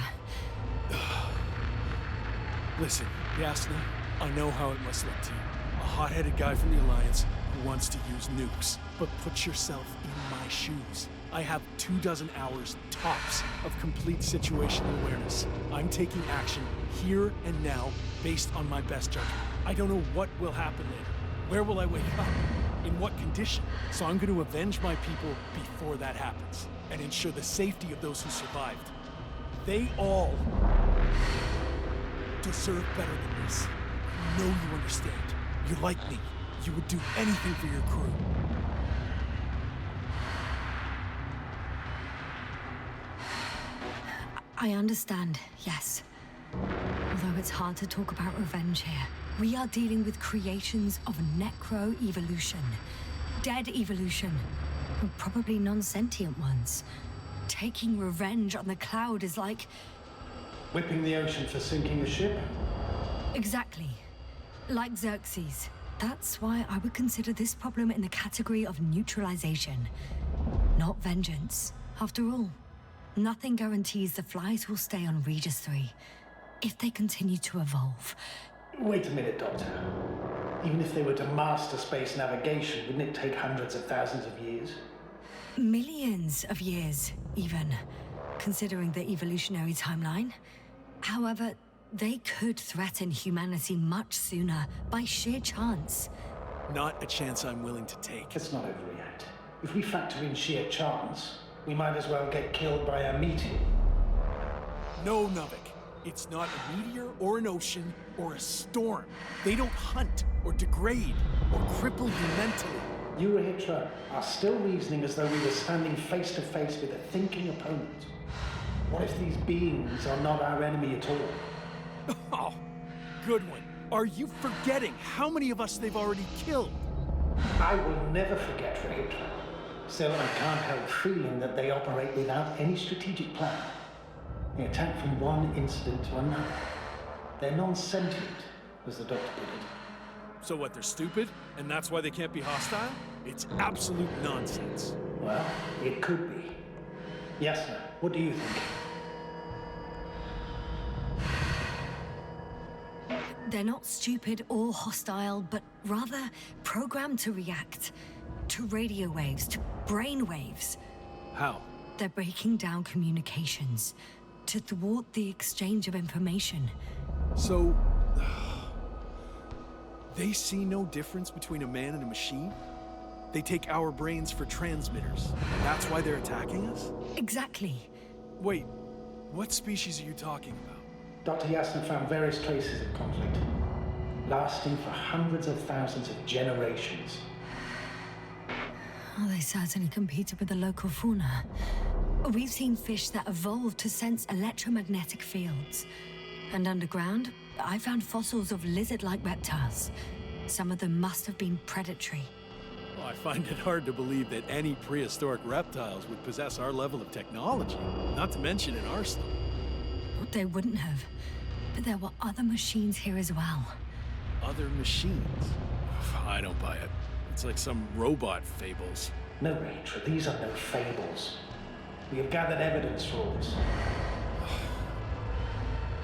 Listen, Yasna, I know how it must look to you. A hot-headed guy from the Alliance who wants to use nukes. But put yourself in my shoes. I have 24 hours tops of complete situational awareness. I'm taking action here and now based on my best judgment. I don't know what will happen later. Where will I wake up? In what condition? So I'm going to avenge my people before that happens and ensure the safety of those who survived. They all deserve better than this. I know you understand. You're like me. You would do anything for your crew. I understand, yes. Although it's hard to talk about revenge here. We are dealing with creations of necro-evolution. Dead evolution. Probably non-sentient ones. Taking revenge on the Cloud is like... Whipping the ocean for sinking a ship? Exactly. Like Xerxes. That's why I would consider this problem in the category of neutralization. Not vengeance. After all, nothing guarantees the flies will stay on Regis 3 if they continue to evolve. Wait a minute, Doctor. Even if they were to master space navigation, wouldn't it take hundreds of thousands of years? Millions of years, even, considering the evolutionary timeline. However, they could threaten humanity much sooner, by sheer chance. Not a chance I'm willing to take. Let's not overreact. If we factor in sheer chance, we might as well get killed by a meteor. No, Novik. It's not a meteor or an ocean or a storm. They don't hunt or degrade or cripple you mentally. You, Rohitra, are still reasoning as though we were standing face to face with a thinking opponent. What if these beings are not our enemy at all? Oh, good one. Are you forgetting how many of us they've already killed? I will never forget, Rohitra. Still, I can't help feeling that they operate without any strategic plan. They attack from one incident to another. They're non-sentient, as the doctor put it. So what, they're stupid? And that's why they can't be hostile? It's absolute nonsense. Well, it could be. Yes, sir. What do you think? They're not stupid or hostile, but rather programmed to react to radio waves, to brain waves. How? They're breaking down communications to thwart the exchange of information. So... they see no difference between a man and a machine? They take our brains for transmitters. That's why they're attacking us? Exactly. Wait, what species are you talking about? Dr. Yasna found various traces of conflict, lasting for hundreds of thousands of generations. Oh, they certainly competed with the local fauna. We've seen fish that evolved to sense electromagnetic fields. And underground, I found fossils of lizard-like reptiles. Some of them must have been predatory. Well, I find it hard to believe that any prehistoric reptiles would possess our level of technology, not to mention an arsenal. They wouldn't have. But there were other machines here as well. Other machines? I don't buy it. It's like some robot fables. No, Rachel, these are no fables. We have gathered evidence for all this.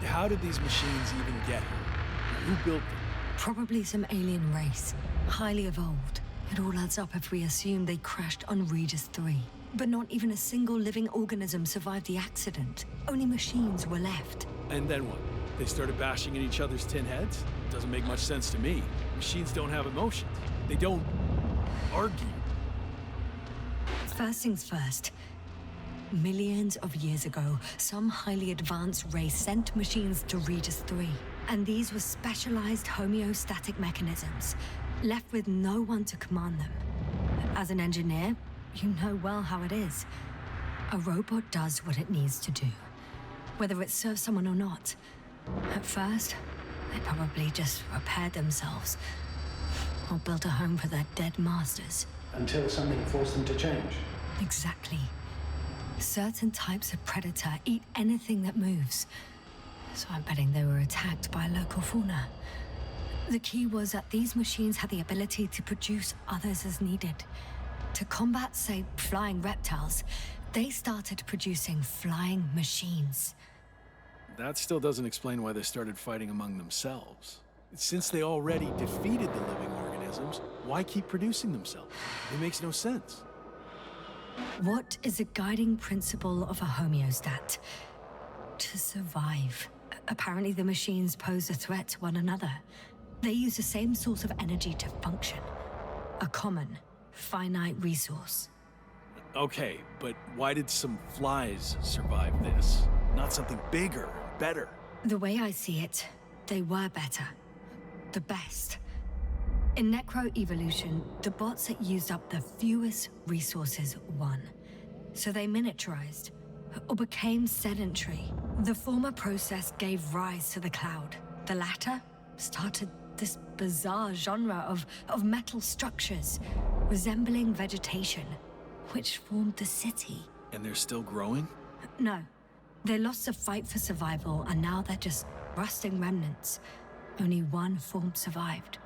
How did these machines even get here? Who built them? Probably some alien race. Highly evolved. It all adds up if we assume they crashed on Regis 3. But not even a single living organism survived the accident. Only machines were left. And then what? They started bashing in each other's tin heads? Doesn't make much sense to me. Machines don't have emotions. They don't argue. First things first. Millions of years ago, some highly advanced race sent machines to Regis 3. And these were specialized homeostatic mechanisms, left with no one to command them. As an engineer, you know well how it is. A robot does what it needs to do, whether it serves someone or not. At first, they probably just repaired themselves, or built a home for their dead masters. Until something forced them to change. Exactly. Certain types of predator eat anything that moves. So I'm betting they were attacked by local fauna. The key was that these machines had the ability to produce others as needed. To combat, say, flying reptiles, they started producing flying machines. That still doesn't explain why they started fighting among themselves. Since they already defeated the living organisms, why keep producing themselves? It makes no sense. What is a guiding principle of a homeostat? To survive. Apparently the machines pose a threat to one another. They use the same source of energy to function. A common, finite resource. Okay, but why did some flies survive this? Not something bigger, better. The way I see it, they were better. The best. In necroevolution, the bots that used up the fewest resources won. So they miniaturized, or became sedentary. The former process gave rise to the cloud. The latter started this bizarre genre of metal structures, resembling vegetation, which formed the city. And they're still growing? No. They lost the fight for survival, and now they're just rusting remnants. Only one form survived.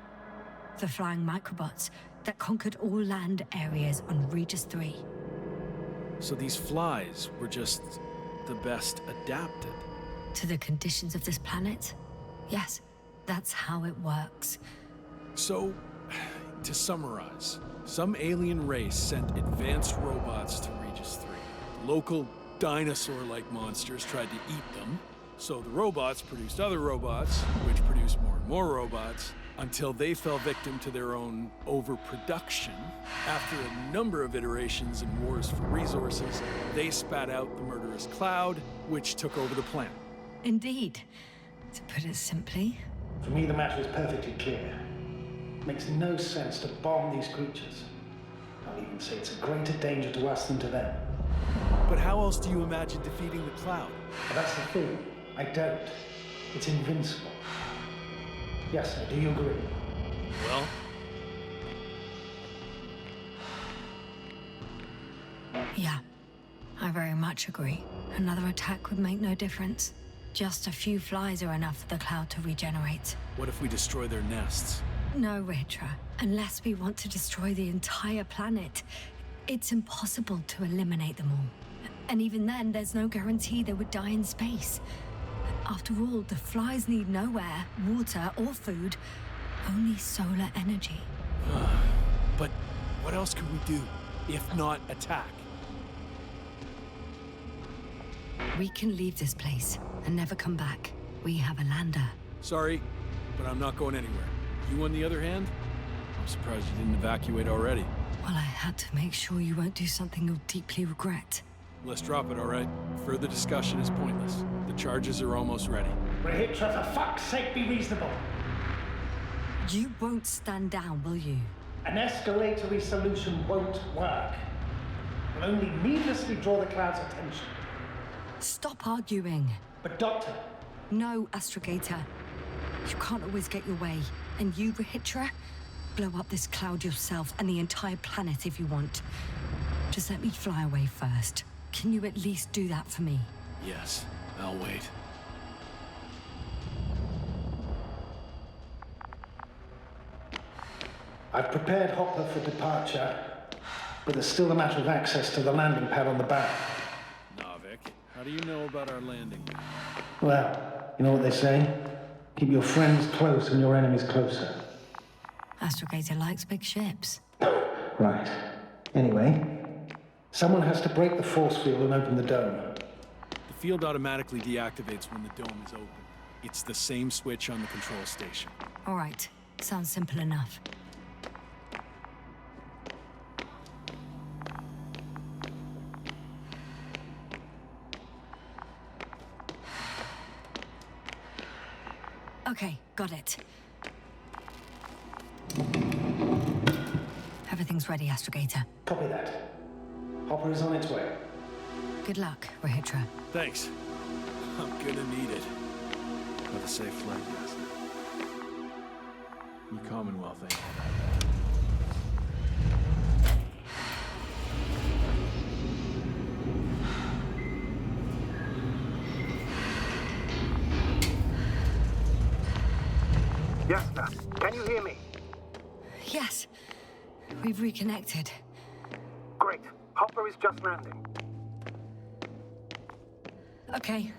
The flying microbots that conquered all land areas on Regis 3. So these flies were just the best adapted? To the conditions of this planet? Yes, that's how it works. So, to summarize, some alien race sent advanced robots to Regis 3. Local dinosaur-like monsters tried to eat them, so the robots produced other robots, which produced more and more robots, until they fell victim to their own overproduction. After a number of iterations and wars for resources, they spat out the murderous cloud, which took over the planet. Indeed. To put it simply... For me, the matter is perfectly clear. It makes no sense to bomb these creatures. I'll even say it's a greater danger to us than to them. But how else do you imagine defeating the cloud? But that's the thing. I don't. It's invincible. Yes, sir, do you agree? Well... Yeah, I very much agree. Another attack would make no difference. Just a few flies are enough for the cloud to regenerate. What if we destroy their nests? No, Ritra. Unless we want to destroy the entire planet, it's impossible to eliminate them all. And even then, there's no guarantee they would die in space. After all, the flies need no air, water, or food, only solar energy. But what else could we do, if not attack? We can leave this place and never come back. We have a lander. Sorry, but I'm not going anywhere. You, on the other hand? I'm surprised you didn't evacuate already. Well, I had to make sure you won't do something you'll deeply regret. Let's drop it, all right? Further discussion is pointless. The charges are almost ready. Rahitra, for fuck's sake, be reasonable. You won't stand down, will you? An escalatory solution won't work. It'll only needlessly draw the cloud's attention. Stop arguing. But Doctor... No, Astrogator. You can't always get your way. And you, Rahitra, blow up this cloud yourself and the entire planet if you want. Just let me fly away first. Can you at least do that for me? Yes, I'll wait. I've prepared Hopper for departure, but there's still a matter of access to the landing pad on the back. Navik, how do you know about our landing? Well, you know what they say? Keep your friends close and your enemies closer. Astrogator likes big ships. Right. Anyway, someone has to break the force field and open the dome. The field automatically deactivates when the dome is open. It's the same switch on the control station. All right. Sounds simple enough. Okay, got it. Everything's ready, Astrogator. Copy that. Hopper is on its way. Good luck, Rahitra. Thanks. I'm gonna need it. Have a safe flight, yes. You Commonwealth ain't. Yasna, can you hear me? Yes. We've reconnected. Great. Hopper is just landing. Okay.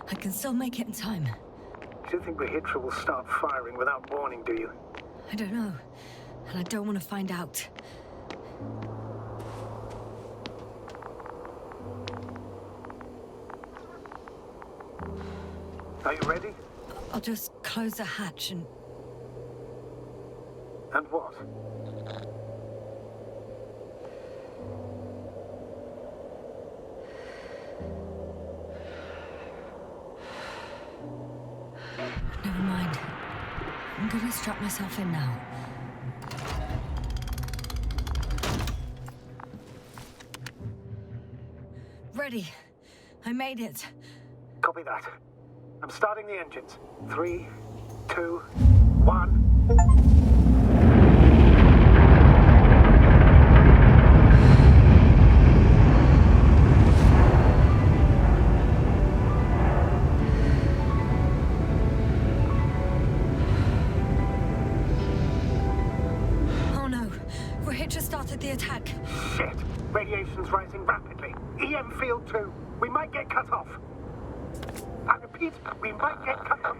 I can still make it in time. You don't think Rahitra will start firing without warning, do you? I don't know. And I don't want to find out. Are you ready? I'll just close the hatch and... And what? Never mind. I'm gonna strap myself in now. Ready. I made it. Copy that. I'm starting the engines. 3, 2, 1... The attack. Shit! Radiation's rising rapidly. EM field 2. We might get cut off. I repeat, we might get cut off.